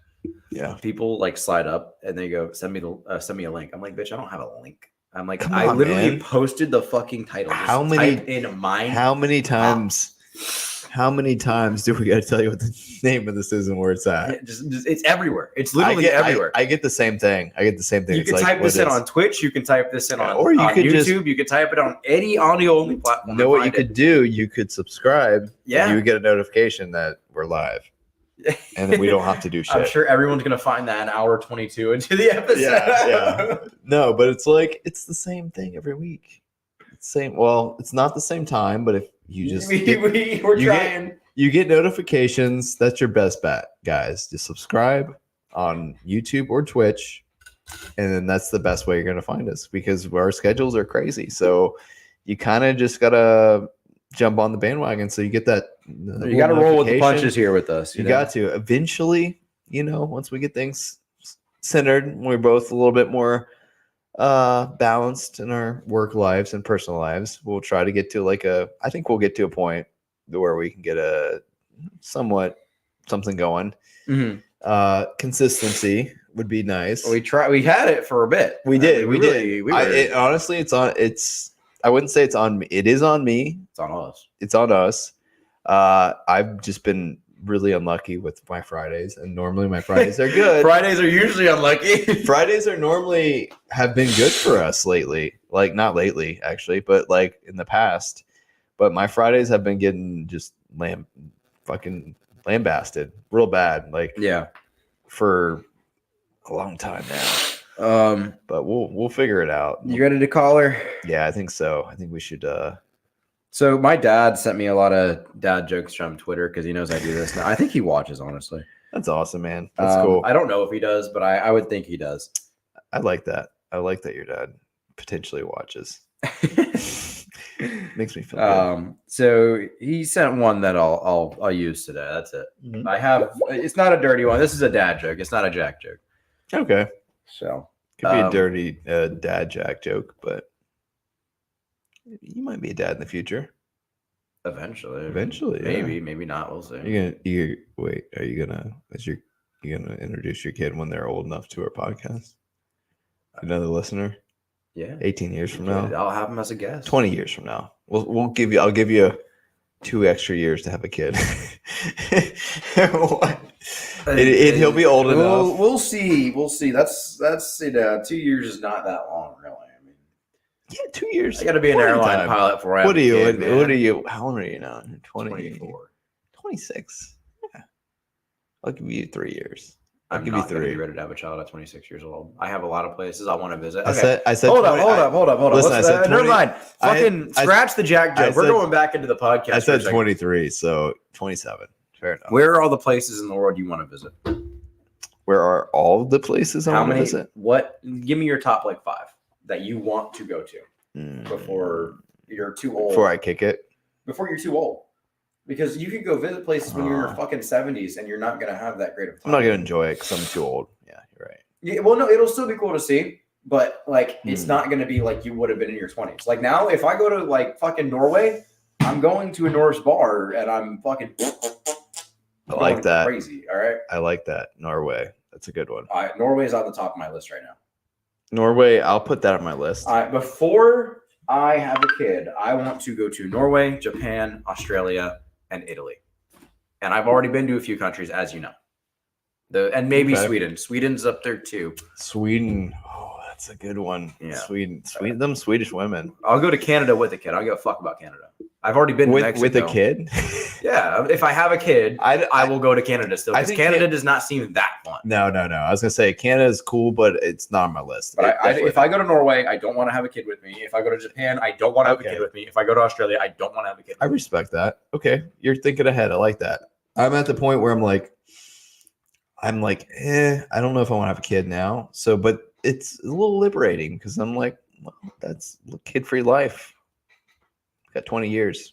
Yeah. People like slide up and they go, send me a link. I'm like, bitch, I don't have a link. I'm like, I literally posted the fucking title. Just how many times do we got to tell you what the name of this is and where it's at? Yeah, just it's everywhere. It's literally everywhere. I get the same thing. You can type this in on Twitch. You can type this in on YouTube. You could type it on any audio only platform. You know what you could do? You could subscribe. Yeah. You would get a notification that we're live. And then we don't have to do shit. I'm sure everyone's gonna find that an hour 22 into the episode. Yeah. No, but it's like it's the same thing every week. Well, it's not the same time, but if you just we're trying. You get notifications. That's your best bet, guys. Just subscribe on YouTube or Twitch, and then that's the best way you're gonna find us because our schedules are crazy. So you kind of just gotta jump on the bandwagon so you get that. You got to roll with the punches here with us. You got to eventually, once we get things centered, we're both a little bit more balanced in our work lives and personal lives. We'll try to get to I think we'll get to a point where we can get a somewhat something going. Mm-hmm. Consistency would be nice. We had it for a bit. We did. Honestly, I wouldn't say it's on me. It is on me. It's on us. It's on us. I've just been really unlucky with my Fridays, and normally my Fridays are good. Fridays are usually unlucky. Fridays are normally have been good for us lately. Like not lately, actually, but like in the past. But my Fridays have been getting just fucking lambasted real bad. Like Yeah. for a long time now. But we'll figure it out. You ready to call her? Yeah, I think so. I think we should. So my dad sent me a lot of dad jokes from Twitter because he knows I do this now. I think he watches, honestly. That's awesome, man. That's cool. I don't know if he does, but I would think he does. I like that. I like that your dad potentially watches. Makes me feel good. So he sent one that I'll use today. That's it. Mhm. I have. It's not a dirty one. This is a dad joke. It's not a Jack joke. Okay. So Could be a dirty dad Jack joke, but you might be a dad in the future. eventually, yeah. maybe not. We'll see. You gonna introduce your kid when they're old enough to our podcast? Another listener? Yeah. 18 years from now? I'll have him as a guest. 20 years from now. I'll give you 2 extra years to have a kid. He'll be old enough. We'll see. That's 2 years is not that long, really. I mean, Yeah, 2 years. I got to be an airline pilot for What are you? How old are you now? 24. 26. Yeah. I'll give you 3 years. I'll I'm give not you going to 3. be ready to have a child at 26 years old. I have a lot of places I want to visit. I said. Hold 20, up. Listen, I said 20, never mind. Fucking scratch the Jack joke. We're said- going back into the podcast. I for a said second. 23, so 27. Fair enough. Where are all the places in the world you want to visit? Where are all the places I How want to many? visit? What? Give me your top 5 that you want to go to Mm. before you're too old. Before I kick it. Before you're too old. Because you can go visit places when you're in your fucking 70s and you're not going to have that great of a time. I'm not gonna enjoy it because I'm too old. Yeah, you're right. Yeah, well, no, it'll still be cool to see, but like it's not going to be like you would have been in your 20s. Like now, if I go to like fucking Norway, I'm going to a Norse bar and I'm fucking. I like that. Crazy. All right. I like that. Norway. That's a good one. Norway's on the top of my list right now. Norway. I'll put that on my list. Before I have a kid, I want to go to Norway, Japan, Australia, and Italy. And I've already been to a few countries, as you know. And maybe Okay. Sweden. Sweden's up there too. Sweden. Oh, that's a good one. Yeah. Sweden. Them Swedish women. I'll go to Canada with a kid. I don't give a fuck about Canada. I've already been to Mexico. With a kid. Yeah, if I have a kid, I will go to Canada still. I Because think Canada does not seem that fun. No. I was gonna say Canada's cool, but it's not on my list. But if I go to Norway, I don't want to have a kid with me. If I go to Japan, I don't want to have a kid with me. If I go to Australia, I don't want to have a kid with I me. respect that. Okay, you're thinking ahead. I like that. I'm at the point where I'm like, I don't know if I want to have a kid now. So, but it's a little liberating because I'm like, well, that's kid-free life. Got 20 years,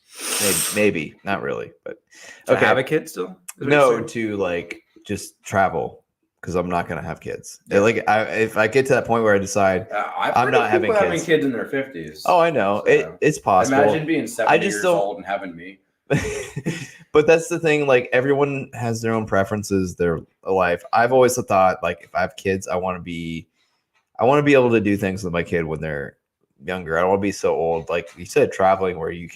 maybe not really, but To have a kid still? Is what No, you're saying? to like just travel because I'm not gonna have kids. If I get to that point where I decide, I've I'm heard not of having people kids. in their 50s. oh, I know So, it's possible. Imagine being 70 just years don't- old and having me. But that's the thing. Like everyone has their own preferences, their life. I've always thought like if I have kids, I want to be able to do things with my kid when they're younger. I don't want to be so old. Like you said, traveling where you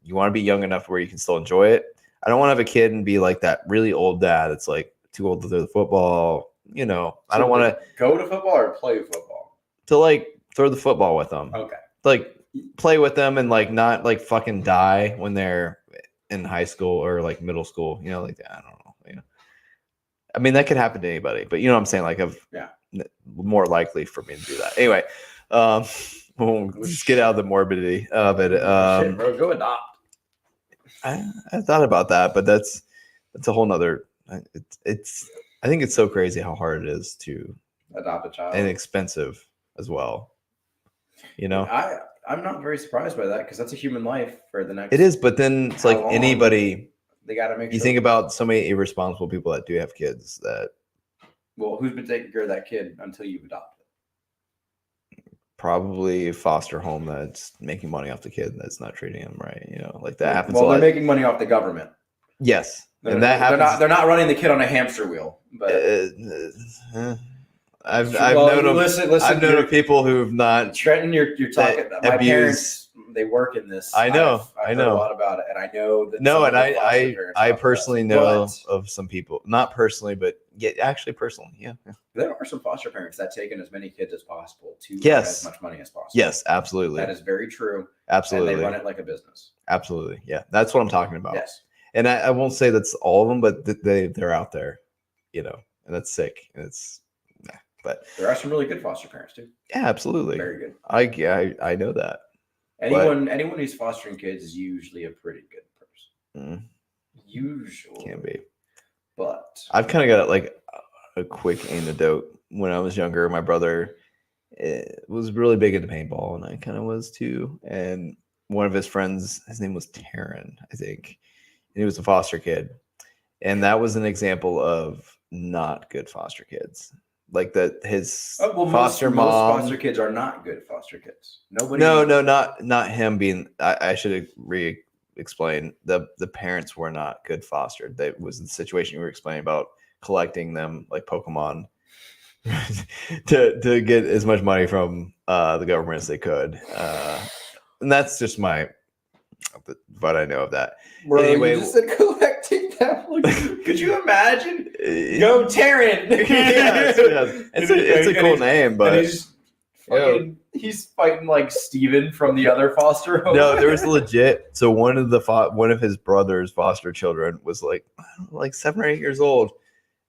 want to be young enough where you can still enjoy it. I don't want to have a kid and be like that really old dad. It's like too old to throw the football. I don't want to go to football or play football. to like throw the football with them. Okay. Like play with them and like not like fucking die when they're in high school or like middle school. Like I don't know. I mean that could happen to anybody, but you know what I'm saying. Like more likely for me to do that. Anyway, we'll just get out of the morbidity of it. Shit, bro, go adopt. I thought about that, but that's a whole nother. I think it's so crazy how hard it is to Adopt a child. and expensive as well. I'm not very surprised by that because that's a human life for the next. It is, but then it's How like long? anybody. They got to make. You think about so many irresponsible people that do have kids that Well, who's been taking care of that kid until you've adopted? probably foster home that's making money off the kid that's not treating him right. Like that happens. Well, a they're lot. making money off the government. Yes, and that happens. They're not running the kid on a hamster wheel. But I've well, known listen, I've known of people who've not. Trenton, you're talking. My abuse. parents, they work in this. I know, I've I heard know. a lot about it, and I know that. No, some and of the foster I parents I are the personally best. know But of some people, not personally, but yeah, actually personally. Yeah. there are some foster parents that take in as many kids as possible to earn Yes. as much money as possible. Yes, absolutely. That is very true. Absolutely. And they run it like a business. Absolutely. Yeah. That's what I'm talking about. Yes. And I won't say that's all of them, but they're out there, and that's sick. And it's, but There are some really good foster parents too. yeah, absolutely. Very good. I know that. Anyone who's fostering kids is usually a pretty good person. Mm, Usually. can be. But I've kind of got like a quick anecdote. When I was younger, my brother was really big into paintball, and I kind of was too. And one of his friends, his name was Taryn, I think, and he was a foster kid. And that was an example of not good foster kids. Like that, his foster most mom. foster kids are not good foster kids. Nobody. No, not him being. I should re-explain. The parents were not good fostered. That was the situation you were explaining about collecting them like Pokemon to get as much money from the government as they could. And that's just what I know of that. Bro, Anyway, you just said collecting them. Could you imagine? Go Taryn. Yes. It's a cool name, but and he's fighting like Steven from the other foster home. no, there was legit. So one of his brother's foster children was like 7 or 8 years old,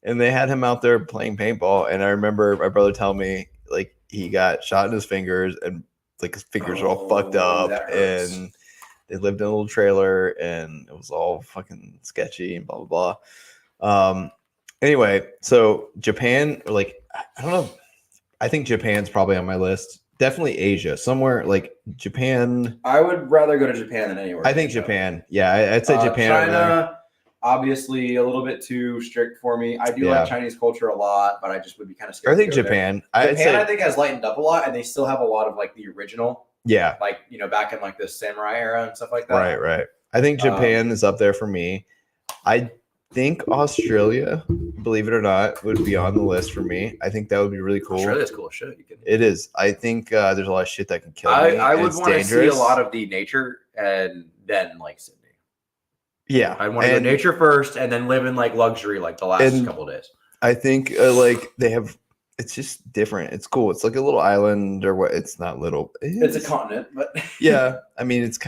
and they had him out there playing paintball. And I remember my brother telling me like he got shot in his fingers, and like his fingers were all fucked up, and they lived in a little trailer, and it was all fucking sketchy and blah blah blah. Anyway, so Japan, like I don't know. I think Japan's probably on my list. Definitely Asia, somewhere like Japan. I would rather go to Japan than anywhere. I think Japan. Yeah, I'd say Japan. China, obviously, a little bit too strict for me. I do like Chinese culture a lot, but I just would be kind of scared. I think Japan. I think has lightened up a lot, and they still have a lot of like the original. Yeah, like back in like the samurai era and stuff like that. Right. I think Japan is up there for me. I think Australia, believe it or not, would be on the list for me. I think that would be really cool. Australia's cool shit. It is. I think there's a lot of shit that can kill me. I would want to see a lot of the nature and then like Sydney. Yeah. I'd want to go nature first and then live in like luxury like the last couple of days. I think like they have, it's just different. It's cool. It's like a little island or what? It's not little. It's a continent, but yeah. I mean, it is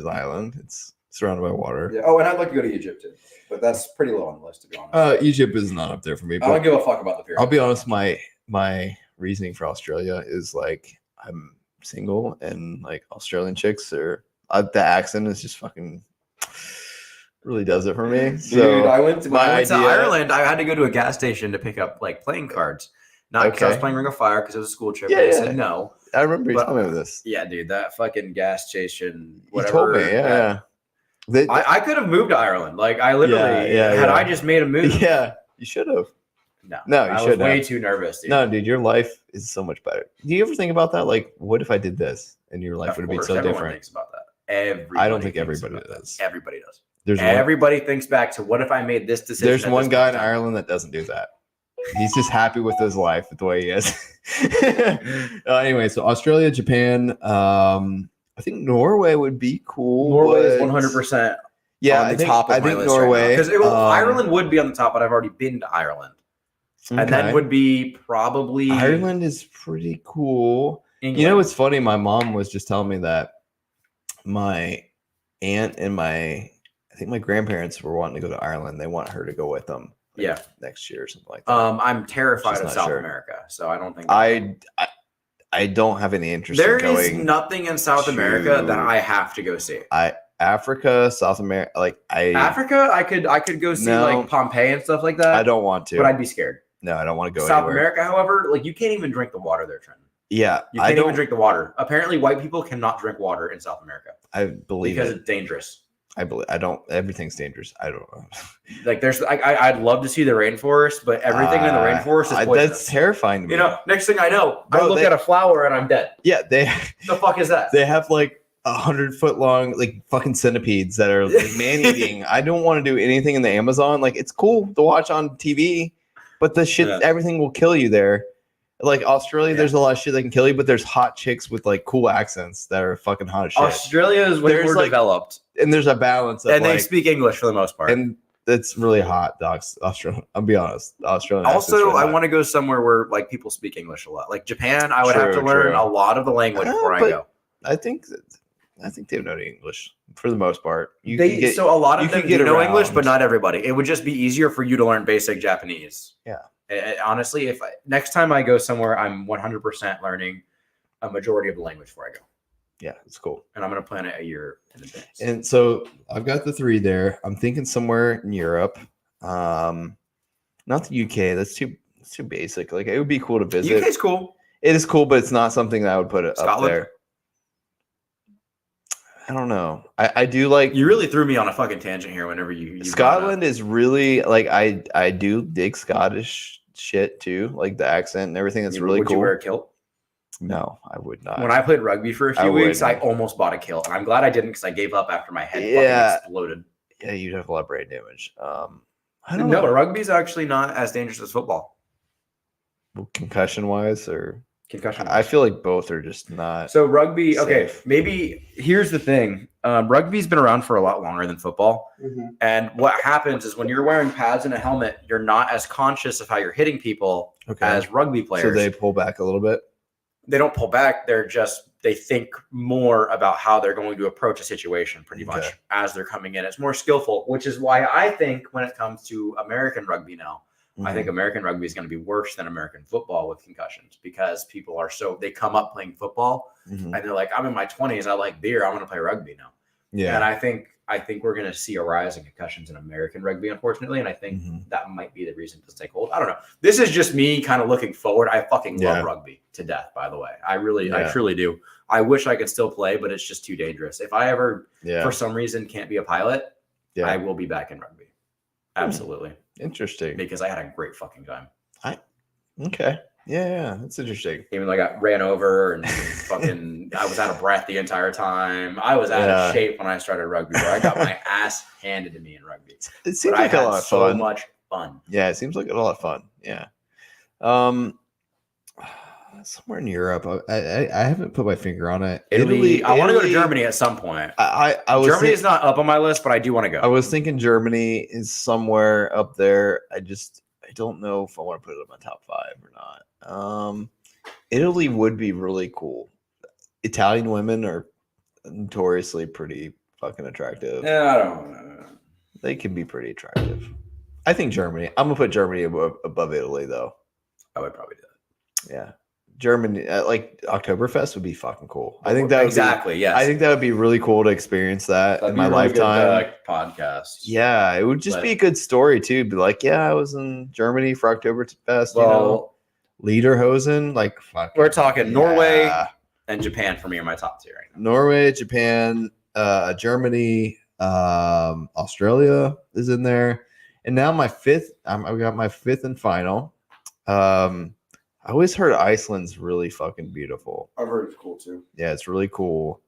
an island. It's surrounded by water. Yeah. Oh, and I'd like to go to Egypt too, but that's pretty low on the list to be honest. Egypt is not up there for me. I don't give a fuck about the pyramid. I'll be honest. My reasoning for Australia is like I'm single and like Australian chicks are the accent is just fucking really does it for me. So dude, I went to Ireland. I had to go to a gas station to pick up like playing cards. Not because I was playing Ring of Fire because it was a school trip. Yeah, I said no. I remember you telling me this. Yeah, dude, that fucking gas station. Whatever. You told me, yeah. I could have moved to Ireland. Like I literally had I just made a move. Yeah, you should have. No, you I was way too nervous. Dude. No, dude, your life is so much better. Do you ever think about that? Like, what if I did this and your life would be so everyone different? Thinks about that. I don't think everybody does. Everybody does. Everybody thinks back to what if I made this decision. There's one guy in Ireland that doesn't do that. He's just happy with his life the way he is. Anyway, so Australia, Japan. I think Norway would be cool. Norway is 100%. Yeah, on the top of my list Norway because Ireland would be on the top, but I've already been to Ireland, and that would be probably Ireland is pretty cool. England. You know what's funny? My mom was just telling me that my aunt and I think my grandparents were wanting to go to Ireland. They want her to go with them. Next year or something like that. I'm terrified of South America, so I don't think I don't have any interest. There is nothing in South America that I have to go see. Africa, South America, Africa, I could go see like Pompeii and stuff like that. I don't want to, but I'd be scared. No, I don't want to go. South America, however, like you can't even drink the water there, Trent. Yeah, you can't even drink the water. Apparently, white people cannot drink water in South America. I believe because it's dangerous. I believe I don't. Everything's dangerous. I don't know. Like there's, I'd love to see the rainforest, but everything in the rainforest is poisonous. That's terrifying to me. You know, next thing I know, I look at a flower and I'm dead. Yeah, the fuck is that? They have like 100-foot long like fucking centipedes that are like man eating. I don't want to do anything in the Amazon. Like it's cool to watch on TV, but the shit, everything will kill you there. Like Australia, Yeah. there's a lot of shit that can kill you, but there's hot chicks with like cool accents that are fucking hot as shit. Australia is way There's, more like, developed, And there's a balance of and they like, speak English for the most part. and it's really hot, dogs. Australia. I'll be honest. Australian. Also, I want to go somewhere where like people speak English a lot. Like Japan, I would have to True, learn true. a lot of the language before I go. I think they know English for the most part. So a lot you of can them get do know around. English, but not everybody. It would just be easier for you to learn basic Japanese. Yeah. Honestly, next time I go somewhere, I'm 100% learning a majority of the language before I go, Yeah, it's cool. and I'm going to plan it a year in advance. And so I've got the 3 there. I'm thinking somewhere in Europe. Not the UK. That's too basic. Like it would be cool to visit. UK's cool. It is cool, but it's not something that I would put up Scotland? there. I don't know. I do like You really threw me on a fucking tangent here. Whenever you Scotland is really like I do dig Scottish shit too, like the accent and everything. That's really would cool. you wear a kilt? No, I would not. When I played rugby for a I few weeks, I wouldn't. almost bought a kilt, and I'm glad I didn't because I gave up after my head Yeah. fucking exploded. Yeah, you'd have a lot of brain damage. I don't know. No, rugby's actually not as dangerous as football. Concussion wise, or Concussion. I feel like both are just not. So rugby, okay, Safe. maybe here's the thing. Rugby's been around for a lot longer than football. And what happens is when you're wearing pads and a helmet, you're not as conscious of how you're hitting people Okay. as rugby So players. they pull back a little bit. They don't pull back. They think more about how they're going to approach a situation pretty much Okay. as they're coming in. It's more skillful, which is why I think when it comes to American rugby now, I think American rugby is going to be worse than American football with concussions because people are they come up playing football Mhm. and they're like, I'm in my 20s. I like beer. I'm going to play rugby now. Yeah. And I think we're going to see a rise in concussions in American rugby, unfortunately. And I think Mhm. that might be the reason to take hold. I don't know. This is just me kind of looking forward. I fucking Yeah. love rugby to death, by the way. I Yeah. truly do. I wish I could still play, but it's just too dangerous. If I ever, Yeah. for some reason, can't be a pilot, Yeah. I will be back in rugby. Absolutely. Interesting. Because I had a great fucking time. Okay. Yeah, that's interesting. Even though I got ran over and fucking, I was out of breath the entire time. I was out Yeah. of shape when I started rugby, bro. I got my ass handed to me in rugby. It seems But like I a had lot of so fun. much fun. Yeah, it seems like a lot of fun. Yeah. Somewhere in Europe, I haven't put my finger on it. Italy. I want to go to Italy, Germany at some point. I was Germany think- is not up on my list, but I do want to go. I was thinking Germany is somewhere up there. I don't know if I want to put it in my top 5 or not. Italy would be really cool. Italian women are notoriously pretty fucking attractive. Yeah, I don't know. They can be pretty attractive. I think Germany. I'm gonna put Germany above Italy though. I would probably do that. Yeah, Germany. Like Oktoberfest would be fucking cool. I think that would exactly. Yes. I think that would be really cool to experience that That'd in be my a really good, lifetime. podcast. Yeah, it would just But- be a good story too. Be like, yeah, I was in Germany for Oktoberfest. Well, Lederhosen, like fucking. we're talking Norway yeah. and Japan for me are my top 2 right now. Norway, Japan, Germany, Australia is in there, and now my 5th. I've got my 5th and final. I always heard Iceland's really fucking beautiful. I've heard it's cool too. Yeah, it's really cool.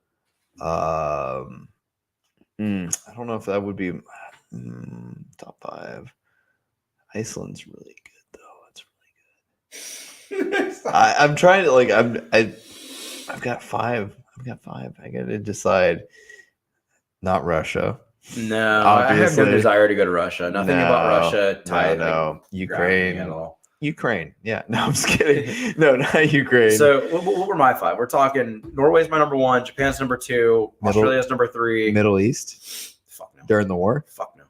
I don't know if that would be top 5. Iceland's really good though. It's really good. I'm trying to like I've got 5. I gotta decide. Not Russia. No, I have no Obviously. desire to go to Russia. Nothing about No, Russia tied. No, Ukraine at Ukraine. all. Ukraine. Yeah. No, I'm just kidding. No, not Ukraine. So what were my 5? We're talking Norway's my number 1, Japan's number 2, Australia's number 3. Middle East Fuck no. during the war. Fuck no.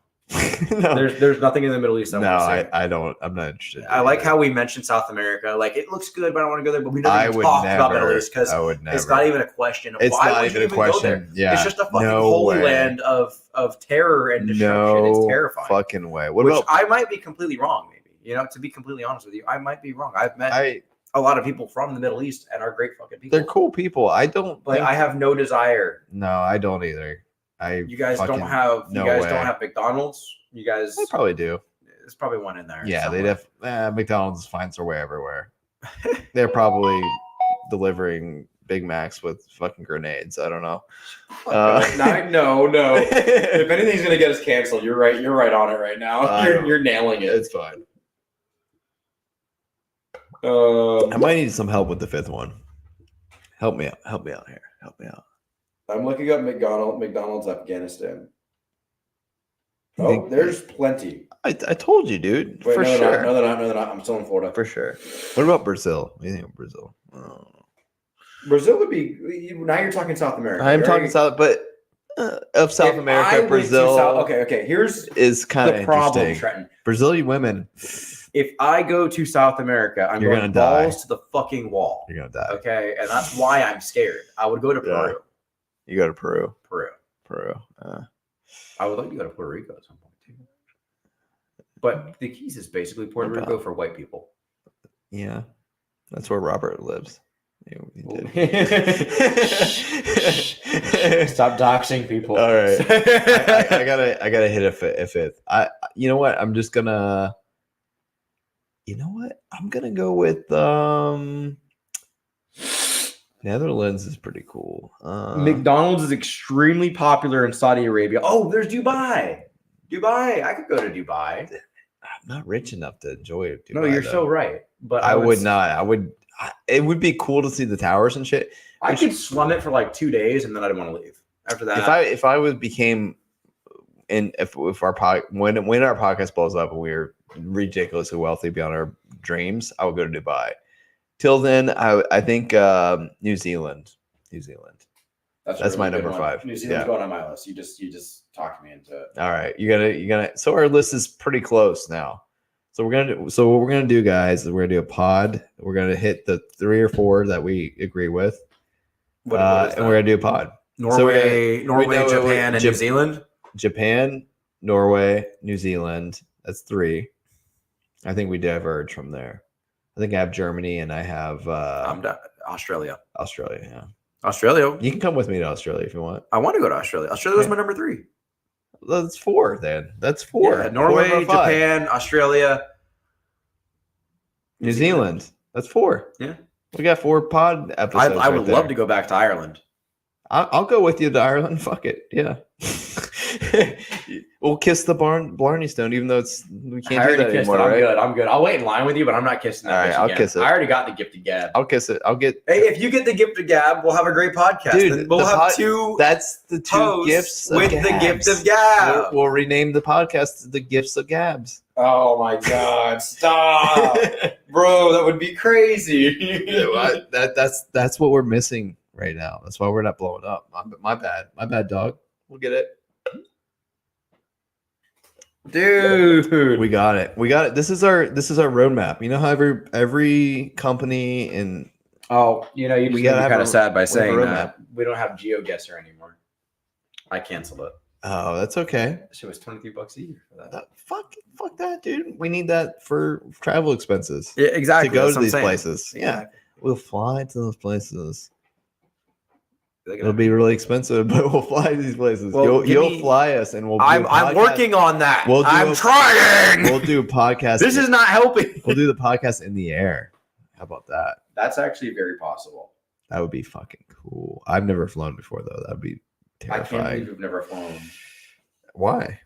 No, There's nothing in the Middle East. no, I don't. I'm not interested. I like how we mentioned South America. Like it looks good, but I don't want to go there. But we don't I even would talk about Middle never. East because I would never. it's not even a question. Of It's why not would even you a even go there? question. Yeah. It's just a fucking No holy way. land of terror and destruction. No It's terrifying. fucking way. What Which about I might be completely wrong. Maybe to be completely honest with you, I might be wrong. I've met a lot of people from the Middle East and are great fucking people. They're cool people. I don't. But I have no desire. No, I don't either. You guys fucking- don't have. no you guys way. don't have McDonald's. You guys. They probably do. There's probably one in there. Yeah, somewhere. they'd have. McDonald's finds their way everywhere. They're probably delivering Big Macs with fucking grenades. I don't know. No. If anything's gonna get us canceled, you're right. You're right on it right now. I know. You're nailing it. It's fine. I might need some help with the fifth one. Help me out. Help me out here. Help me out. I'm looking up McDonald's Afghanistan. You Oh, think- there's plenty. I told you, dude. Wait, for no, sure. No, they're not. I'm still in Florida. For sure. What about Brazil? What do you think of Brazil? Oh. Brazil would be. Now you're talking South America. I'm talking South, but of South If I America, went to Brazil. okay. Here's is kind of the problem, interesting. Trenton. Brazilian women, If I go to South America, I'm You're going gonna die. balls to the fucking wall. you're gonna die. Okay, and that's why I'm scared. I would go to Yeah. Peru. You go to Peru. Peru. Uh, I would like to go to Puerto Rico at some point too. But the Keys is basically Puerto What Rico about- for white people. yeah, that's where Robert lives. Yeah, he did. Stop doxing people. All right, I gotta hit a fifth. You know what? I'm just gonna. You know what? I'm gonna go with Netherlands is pretty cool. McDonald's is extremely popular in Saudi Arabia. Oh, there's Dubai. I could go to Dubai. I'm not rich enough to enjoy it. No, you're so right. But I would not. I would. It would be cool to see the towers and shit. I could slum it for like 2 days and then I didn't want to leave. After that, If I became, and if our when our podcast blows up and we're ridiculously wealthy beyond our dreams, I would go to Dubai. Till then, I think New Zealand. That's my number 5. New Zealand's Yeah. going on my list. You just talked me into it. All right, you're gonna. So our list is pretty close now. So what we're gonna do, guys, is we're gonna do a pod. We're gonna hit the 3 or 4 that we agree with, What is and we're gonna do a pod. Norway, we know- Japan, and Jap- New Zealand. Japan, Norway, New Zealand. That's 3. I think we diverge from there. I think I have Germany and I have I'm done. Australia. Australia. Yeah, Australia. you can come with me to Australia if you want. I want to go to Australia. Australia was my number 3. That's 4 then. That's 4. Yeah, Norway, 4 out of 5. Japan, Australia, New Zealand. That's 4. Yeah. We got 4 pod episodes. I would love to go back to Ireland. I'll go with you to Ireland. Fuck it. Yeah. We'll kiss the Blarney Stone, even though we I can't do already that kissed anymore, it. right? I'm good. I'll wait in line with you, but I'm not kissing that. All right, bitch I'll again. kiss it. I already got the gift of gab. I'll kiss it. I'll get. Hey, if you get the gift of gab, we'll have a great podcast. Dude, We'll the have pod- 2 That's the 2 hosts gifts of with the Gabs. gift of gab. We'll rename the podcast to the Gifts of Gabs. Oh my God! Stop, bro. That would be crazy. That's what we're missing right now. That's why we're not blowing up. My bad, dog. We'll get it. Dude. We got it. This is our roadmap. You know how every company and Oh, you just We made me gotta have kind a- of sad by have a saying roadmap. that we don't have GeoGuessr anymore. I canceled it. oh, that's okay. That shit was $23 a year for that. Fuck that, dude. We need that for travel expenses Yeah, exactly. to go That's to what I'm these saying. places. Yeah, we'll fly to those places. They're It'll gonna- be really expensive, but we'll fly to these places. Well, give you'll me- fly us, and we'll. Do I'm a podcast. working on that. We'll do I'm a- trying. We'll do a podcast. This is not helping. We'll do the podcast in the air. How about that? That's actually very possible. That would be fucking cool. I've never flown before though. That'd be I can't terrifying. believe you've never flown. Why?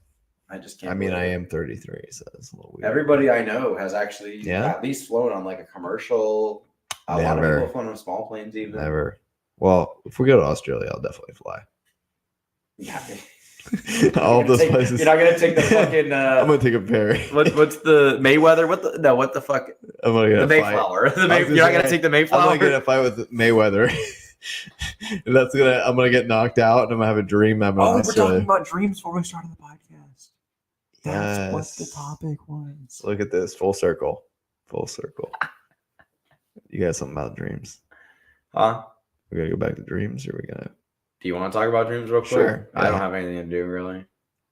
I just can't. I mean, believe I it. am 33, so it's a little weird. Everybody I know has actually Yeah? at least flown on like a commercial. A lot of Never. people have flown on small planes even. Never. Well, if we go to Australia, I'll definitely fly. Yeah. All those places. You're not gonna take the fucking. I'm gonna take a ferry. What's the Mayweather? What the fuck? I'm gonna get The a fight. Mayflower. was You're gonna not gonna say, take the I'm Mayflower. gonna get a fight with Mayweather. And I'm gonna get knocked out, and I'm gonna have a dream. I'm Oh, in we were talking Australia. about dreams before we started the podcast. That's what the Yes. topic was. Look at this, full circle, full circle. You got something about dreams? Huh? We gotta go back to dreams, or we gonna? Do you want to talk about dreams real quick? Sure, I yeah. don't have anything to do really.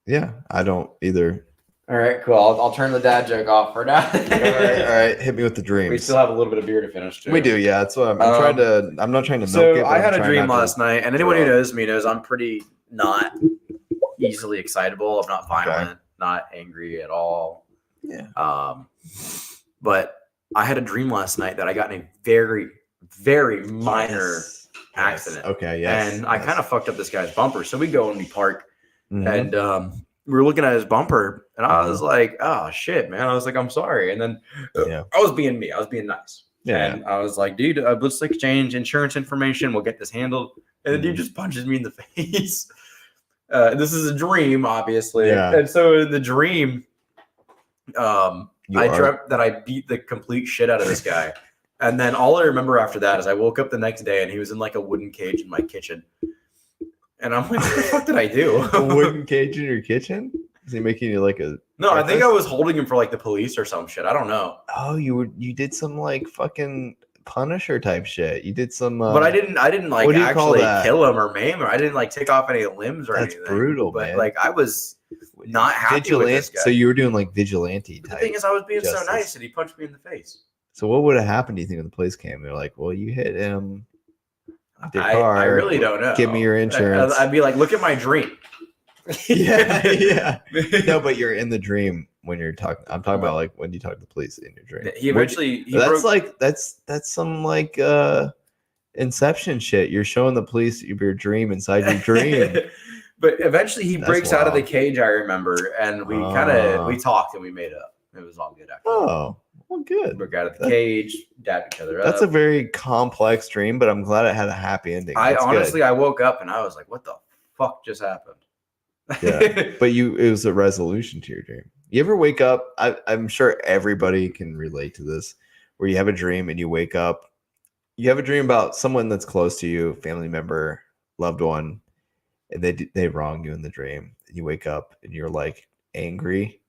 Yeah, I don't either. All right, cool. I'll turn the dad joke off for now. all right. Hit me with the dreams. We still have a little bit of beer to finish too. We do, yeah. That's what I'm trying to. I'm not trying to milk So it. but I had I'm a trying dream not to- last night, and anyone who throw up. knows me knows I'm pretty not easily excitable. I'm not violent, not angry at all. Yeah. But I had a dream last night that I got in a very, very minor Yes. accident. Okay. Yes. And I kind of fucked up this guy's bumper. So we go and we park, Mhm. and we were looking at his bumper, and I was like, "Oh shit, man!" I was like, "I'm sorry." And then Yeah. I was being me. I was being nice. Yeah. And I was like, dude, let's exchange insurance information. We'll get this handled. And the dude just punches me in the face. This is a dream, obviously. Yeah. And so in the dream, You I are- dreamt that I beat the complete shit out of this guy. And then all I remember after that is I woke up the next day and he was in like a wooden cage in my kitchen. And I'm like, what the fuck did I do? a wooden cage in your kitchen? Is he making you like a? No, I think I breakfast? was holding him for like the police or some shit. I don't know. Oh, you did some like fucking Punisher type shit. You did some. But I didn't like what do you call actually that? kill him or maim him. I didn't like take off any limbs or That's anything. brutal, but man. like I was not happy with this guy. So you were doing like vigilante The type. thing is, I was being so justice. nice and he punched me in the face. So what would have happened? Do you think when the police came? They're like, "Well, you hit him with your I car. really don't know. Give me your insurance." I'd be like, look at my dream. yeah. No, but you're in the dream when you're talking. I'm talking about like when you talk to the police in your dream. He eventually That's broke, like that's some like Inception shit. You're showing the police your dream inside your dream. But eventually he That's breaks out of the wild. cage, I remember, and we we talked and we made up. It was all good after that. Oh, well, good. Broke out of the That- cage, dabbed each other That's up. a very complex dream, but I'm glad it had a happy ending. I That's honestly, good. I woke up and I was like, what the fuck just happened? Yeah. But it was a resolution to your dream. You ever wake up? I'm sure everybody can relate to this, where you have a dream and you wake up. You have a dream about someone that's close to you, family member, loved one, and they wrong you in the dream. And you wake up and you're like angry.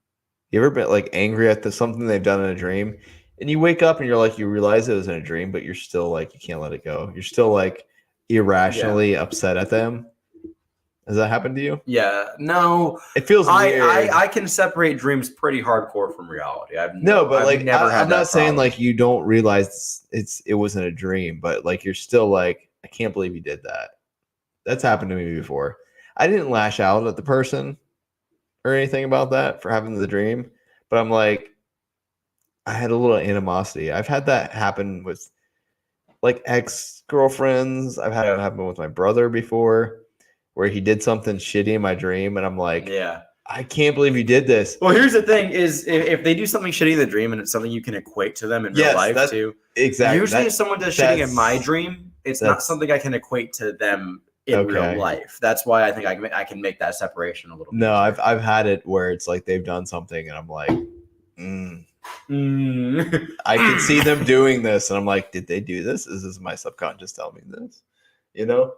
You ever been like angry at something they've done in a dream, and you wake up and you're like, you realize it was in a dream, but you're still like you can't let it go. You're still like irrationally upset at them. Has that happened to you? Yeah, no. It feels weird. I can separate dreams pretty hardcore from reality. I've Like never had I'm that not saying problem. like you don't realize it wasn't a dream, but like you're still like, I can't believe you did that. That's happened to me before. I didn't lash out at the person or anything about that for having the dream, but I'm like, I had a little animosity. I've had that happen with like ex-girlfriends. I've had it happen with my brother before, where he did something shitty in my dream, and I'm like, Yeah. I can't believe you did this. Well, here's the thing: is if they do something shitty in the dream and it's something you can equate to them in real Yes, life too. Exactly. Usually, if someone does shitting in my dream, it's not that's- something I can equate to them in Okay. real life. That's why I think I can make that separation a little. No, bit I've had it where it's like they've done something, and I'm like, I can see them doing this, and I'm like, did they do this? Is this my subconscious telling me this? You know,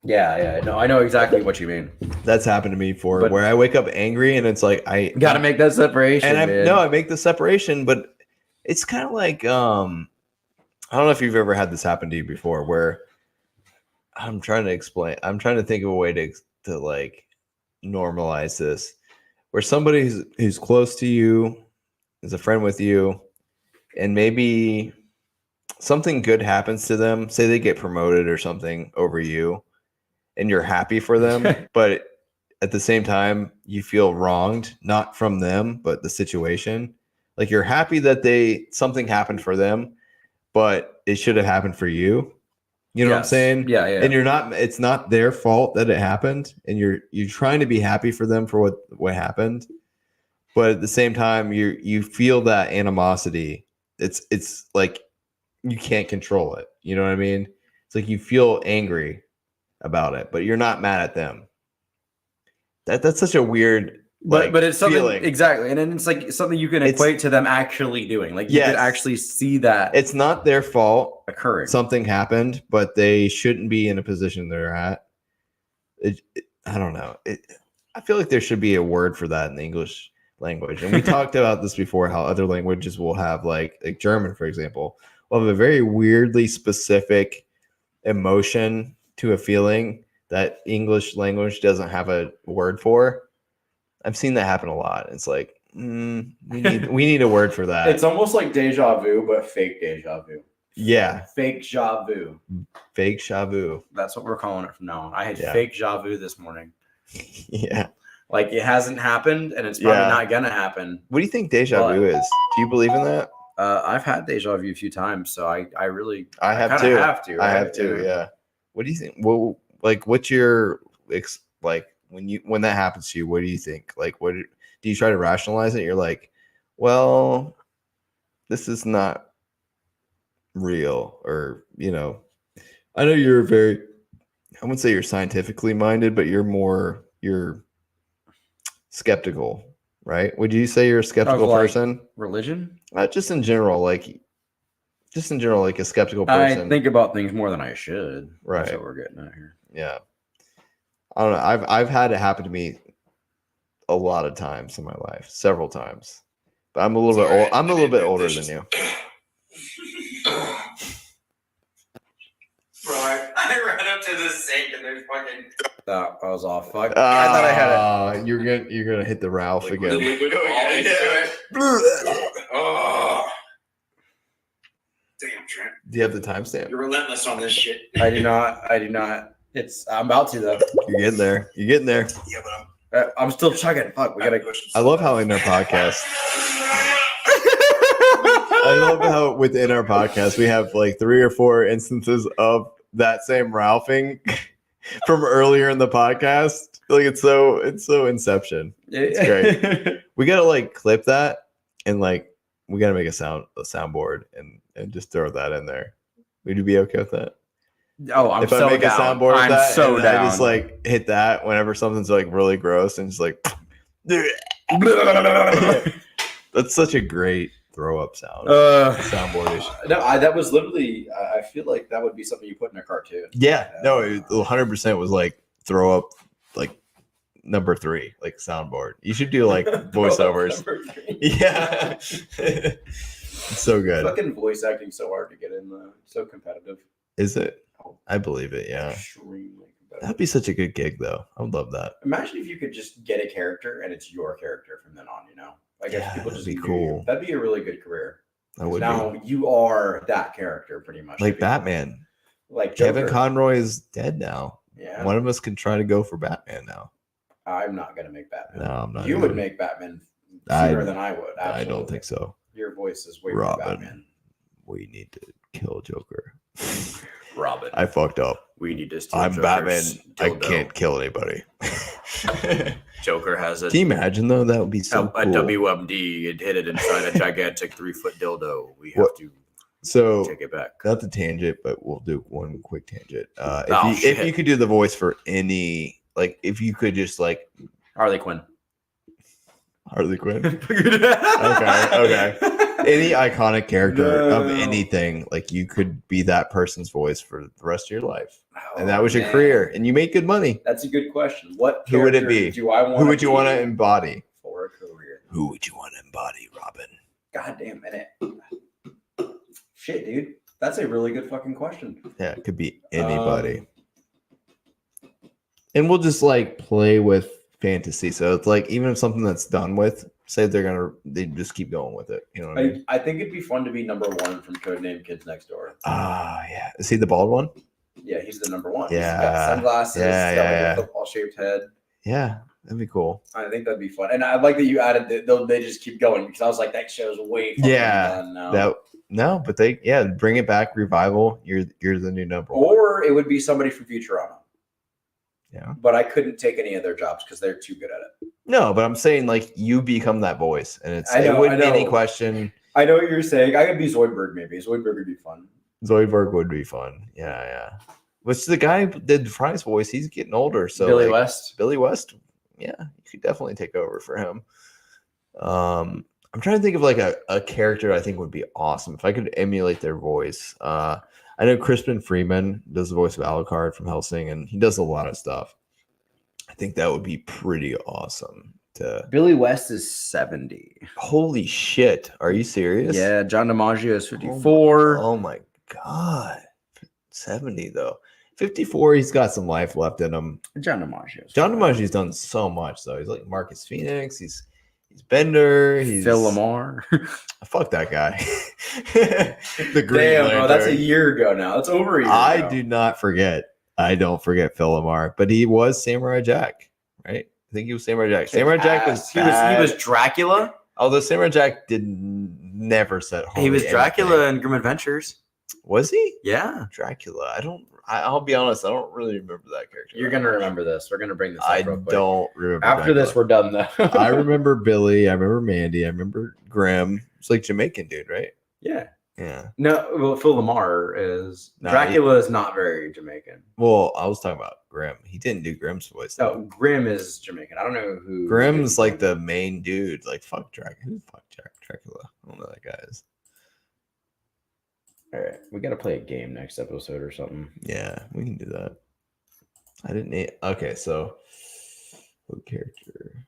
Yeah. No, I know exactly what you mean. that's happened to me before, But- where I wake up angry, and it's like I Got to make that separation. and man. I make the separation, but it's kind of like I don't know if you've ever had this happen to you before, where I'm trying to think of a way to like normalize this, where somebody who's close to you is a friend with you, and maybe something good happens to them. Say they get promoted or something over you, and you're happy for them, but at the same time you feel wronged, not from them, but the situation. Like you're happy that something happened for them, but it should have happened for you. You know what I'm Yes. saying? Yeah. And it's not their fault that it happened, and you're trying to be happy for them for what happened, but at the same time you feel that animosity. It's like you can't control it. You know what I mean? It's like you feel angry about it, but you're not mad at them. That's such a weird But it's something feeling. exactly, and then it's like something you can equate to them actually doing. Like you Yes. can actually see that It's not their fault. occurring. Something happened, but they shouldn't be in a position they're at. I don't know. I feel like there should be a word for that in the English language. And we talked about this before, how other languages will have like German, for example, will have a very weirdly specific emotion to a feeling that English language doesn't have a word for. I've seen that happen a lot. It's like, we need a word for that. It's almost like deja vu, but fake deja vu. Yeah. Fake ja vu. Fake shavu. That's what we're calling it from now on. I had Yeah. fake ja vu this morning. Yeah. Like it hasn't happened, and it's probably Yeah. not gonna happen. What do you think deja Well, vu is? Do you believe in that? I've had deja vu a few times, so I really I have kinda too. have to. I right? have too. Yeah. What do you think? Well, like, what's your like when that happens to you? What do you think? Like, what do you try to rationalize it? You're like, well, this is not real, or I know you're very, I wouldn't say you're scientifically minded, but you're skeptical, right? Would you say you're a skeptical person? Religion? Just in general, like a skeptical I person. think about things more than I should. Right. That's what we're getting at here. Yeah. I don't know. I've had it happen to me a lot of times in my life, several times. But I'm a little bit old. I'm a little bit older than you. Bro, I ran up to the sink and there's fucking. That was off. Fuck. I thought I had it. You're gonna hit the Ralph The again. liquid all into it. Oh. Damn, Trent. Do you have the timestamp? You're relentless on this shit. I do not. I'm about to though. You're getting there. You're getting there. Yeah, but I'm still chugging. Fuck, we gotta. I love how in our podcast. I love how within our podcast we have like 3 or 4 instances of that same Ralphing from earlier in the podcast. Like it's so Inception. It's great. We gotta like clip that and like we gotta make a soundboard and just throw that in there. Would you be okay with that? Oh, I'm if so I make down. a soundboard of I'm that, so and down. I just like hit that whenever something's like really gross and just like that's such a great throw up sound. Soundboard-ish. No, that was literally. I feel like that would be something you put in a cartoon. Yeah, no, it 100% was like throw up like number 3, like soundboard. You should do like voiceovers. Yeah, it's so good. Fucking voice acting so hard to get in. So competitive. Is it? I believe it. Yeah, Extremely competitive. that'd be such a good gig, though. I would love that. Imagine if you could just get a character and it's your character from then on. Like if people that'd just be knew cool. you. That'd be a really good career. That would Now you are that character pretty much. like Batman. Like Kevin Joker. Conroy is dead now. Yeah. One of us can try to go for Batman now. I'm not gonna make Batman. No, I'm not. You gonna. would make Batman I- sooner than I would. I don't Absolutely. think so. Your voice is way more Batman. Robin, we need to kill Joker. Robin, I fucked up. we need to steal I'm Joker's Batman. I dildo. can't kill anybody. Joker has Can you imagine though? That would be so cool. WMD and hit it inside a gigantic 3-foot dildo. We have What- to So take it back. not the tangent, but we'll do one quick tangent. Oh, If you shit. could do the voice for any, like, if you could just like Harley Quinn. Harley Quinn, okay. Any iconic character of No. anything, like you could be that person's voice for the rest of your life, and that Oh, was your man. career, and you made good money. That's a good question. What Who would it character be? Do I want? Who would you want to embody? for a career? Who would you want to embody, Robin? God damn minute. Shit, dude. That's a really good fucking question. Yeah, it could be anybody. And we'll just like play with fantasy. So it's like even if something that's done with, say they just keep going with it. You know what I mean? I think it'd be fun to be number 1 from Codename Kids Next Door. Ah, yeah. Is he the bald one? Yeah, he's the number 1. Yeah. He's got sunglasses, Yeah, he's got like yeah. a football shaped head. Yeah, that'd be cool. I think that'd be fun. And I like that you added that they just keep going because I was like, that show's way fucking done now. No, but bring it back, revival. You're the new number 1. Or it would be somebody from Futurama. Yeah. But I couldn't take any of their jobs because they're too good at it. No, but I'm saying like you become that voice, and it I wouldn't be know. any question. I know what you're saying. I could be Zoidberg maybe. Zoidberg would be fun. Zoidberg would be fun. Yeah. Which the guy who did Fry's voice, he's getting older. So Billy like, West. Billy West, yeah, you could definitely take over for him. I'm trying to think of like a character I think would be awesome if I could emulate their voice. I know Crispin Freeman does the voice of Alucard from Hellsing, and he does a lot of stuff. I think that would be pretty awesome. Billy West is 70. Holy shit! Are you serious? Yeah, John DiMaggio is 54. Oh my god, 70 though. 54. He's got some life left in him. John DiMaggio. John DiMaggio's done so much though. He's like Marcus Phoenix. He's Bender. He's Phil Lamar. Fuck that guy. The Green Damn, Lantern. bro, that's a year ago now. It's over a year I ago. do not forget. I don't forget Phil Lamar, but he was Samurai Jack, right? I think he was Samurai Jack. Samurai Jack was he was Dracula. Although Samurai Jack never said He was hardly Dracula anything. in Grim Adventures. Was he? Yeah. Dracula. I'll be honest, I don't really remember that character. You're gonna remember this. We're gonna bring this up I real quick. don't remember. After this, we're done though. I remember Billy. I remember Mandy. I remember Graham. It's like Jamaican dude, right? Yeah. Yeah. No, well, Phil Lamar is No, Dracula is not very Jamaican. Well, I was talking about Grimm. He didn't do Grimm's voice. No, Though. Grimm is Jamaican. I don't know who. Grimm's like the main dude. Like fuck Dracula. Who the fuck Dracula? I don't know who that guy is. All right, we got to play a game next episode or something. Yeah, we can do that. I didn't need. Okay, so what character?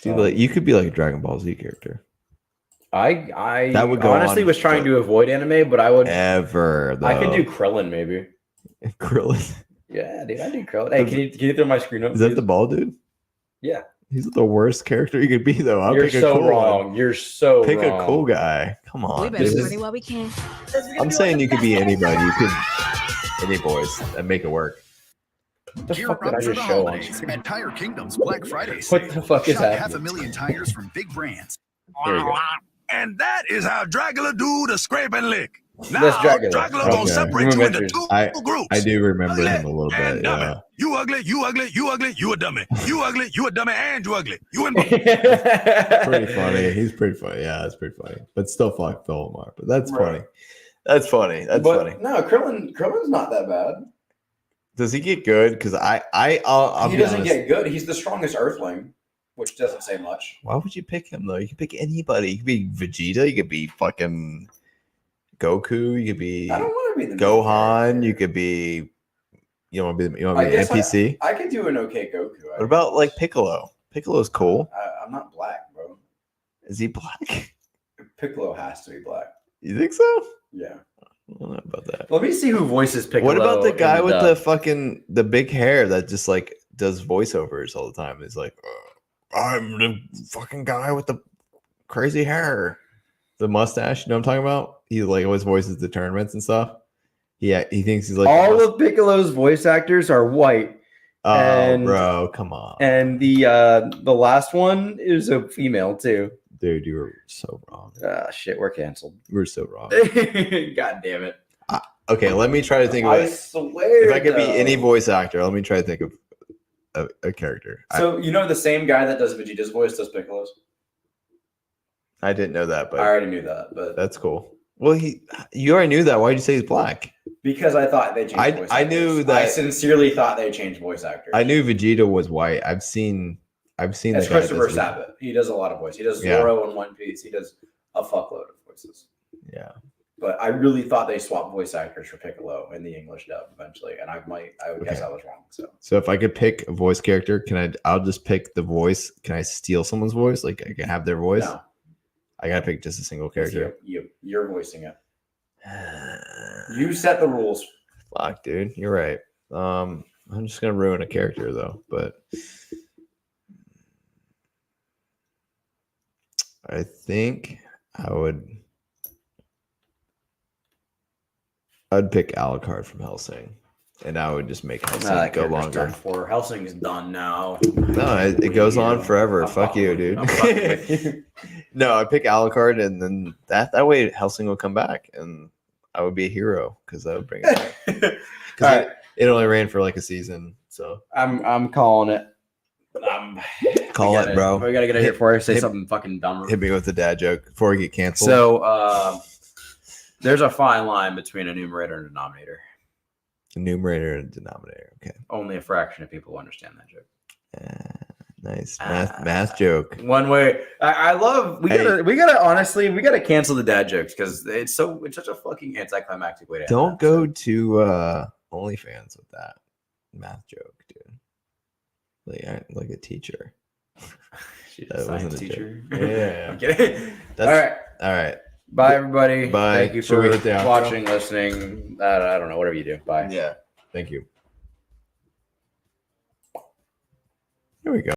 You could be like a Dragon Ball Z character. I That would go honestly on was trying for- to avoid anime, but I would. Ever though. I could do Krillin maybe. Krillin. Yeah, dude, I do Krillin. Hey, can you throw my screen up? Is that please? the ball dude? Yeah. He's the worst character you could be though. I'll You're pick a so cool wrong. one. You're so Pick wrong. a cool guy. Come We on. better dude. party while we can. I'm saying you could be anybody. You could any voice and make it work. What the Gear fuck did up I for just the show on holidays screen? at Tire Kingdom's Black Friday What sale. the fuck is Shop happening? 500,000 tires from big brands. There you go. And that is how Dracula do the scrape and lick. Now, That's Dracula. Dracula Okay. gonna separate you into two groups. I do remember him a little and bit. dummy. Yeah. You ugly, you ugly, you ugly, you a dummy. You ugly, you a dummy, and you ugly. You in Pretty funny. He's pretty funny. Yeah, it's pretty funny. But still fuck Phil Lamar. But that's Right. funny. That's funny. That's But funny. no, Krillin's not that bad. Does he get good? Because I'll He be doesn't honest. get good. He's the strongest Earthling, which doesn't say much. Why would you pick him though? You could pick anybody. You could be Vegeta. You could be fucking Goku. You could be I don't want to be the main Gohan. character. You could be. You want to be? You want I to be an guess NPC? I could do an okay Goku. What about like Piccolo? Piccolo's cool. I'm not black, bro. Is he black? Piccolo has to be black. You think so? Yeah. I don't know about that. Let me see who voices Piccolo. What about the in guy with the dub. fucking the big hair that just like does voiceovers all the time? He's like, I'm the fucking guy with the crazy hair, the mustache. You know what I'm talking about? He like always voices the tournaments and stuff. Yeah, he thinks he's like all of Piccolo's voice actors are white, oh, and- bro, come on, and the last one is a female too. dude, you were so wrong. Ah, shit, we're canceled. We're so wrong. God damn it! Okay, let me try to think of I it. swear, If I could be though. any voice actor, let me try to think of a character. So you know the same guy that does Vegeta's voice does Piccolo's. I didn't know that, I but already knew that, but that's cool. Well, you already knew that. Why'd you say he's black? because I thought they changed. Voice I actors. knew that- I sincerely thought they changed voice actors. I knew Vegeta was white. I've seen It's the guy that Christopher does- Sabat. He does a lot of voice. He does Yeah. Zoro in One Piece. He does a fuckload of voices. Yeah. But I really thought they swapped voice actors for Piccolo in the English dub eventually, and I would guess Okay. I was wrong. So if I could pick a voice character, I'll just pick the voice. Can I steal someone's voice? Like I can have their voice. No, I gotta pick just a single it's character. you're voicing it. You set the rules. Fuck, dude. You're right. I'm just gonna ruin a character though, but I think I'd pick Alucard from Hellsing, and I would just make Hellsing That go character's done longer. for Helsing's done now. No, it goes on forever. I'm Fuck you, fucking dude. with you. I'm fucking with you. No, I pick Alucard, and then that way Helsing will come back, and I would be a hero because I would bring it back. All Because right, it only ran for like a season, so I'm calling it. call it, bro. We gotta get out of here before I say hit- something fucking dumber. Hit me with the dad joke before we get canceled. So there's a fine line between a numerator and a denominator. Numerator and denominator. Okay, Only a fraction of people understand that joke. nice math joke. One way I love we gotta cancel the dad jokes because it's such a fucking anticlimactic way to end Don't that go episode. to OnlyFans with that math joke, dude. Like a teacher. She's That a science wasn't a teacher. joke. Yeah. I'm kidding. That's All all right. bye everybody. Bye. Thank you Should for we hit the outro? watching, listening. I don't know, whatever you do. Bye. Yeah. Thank you. Here we go.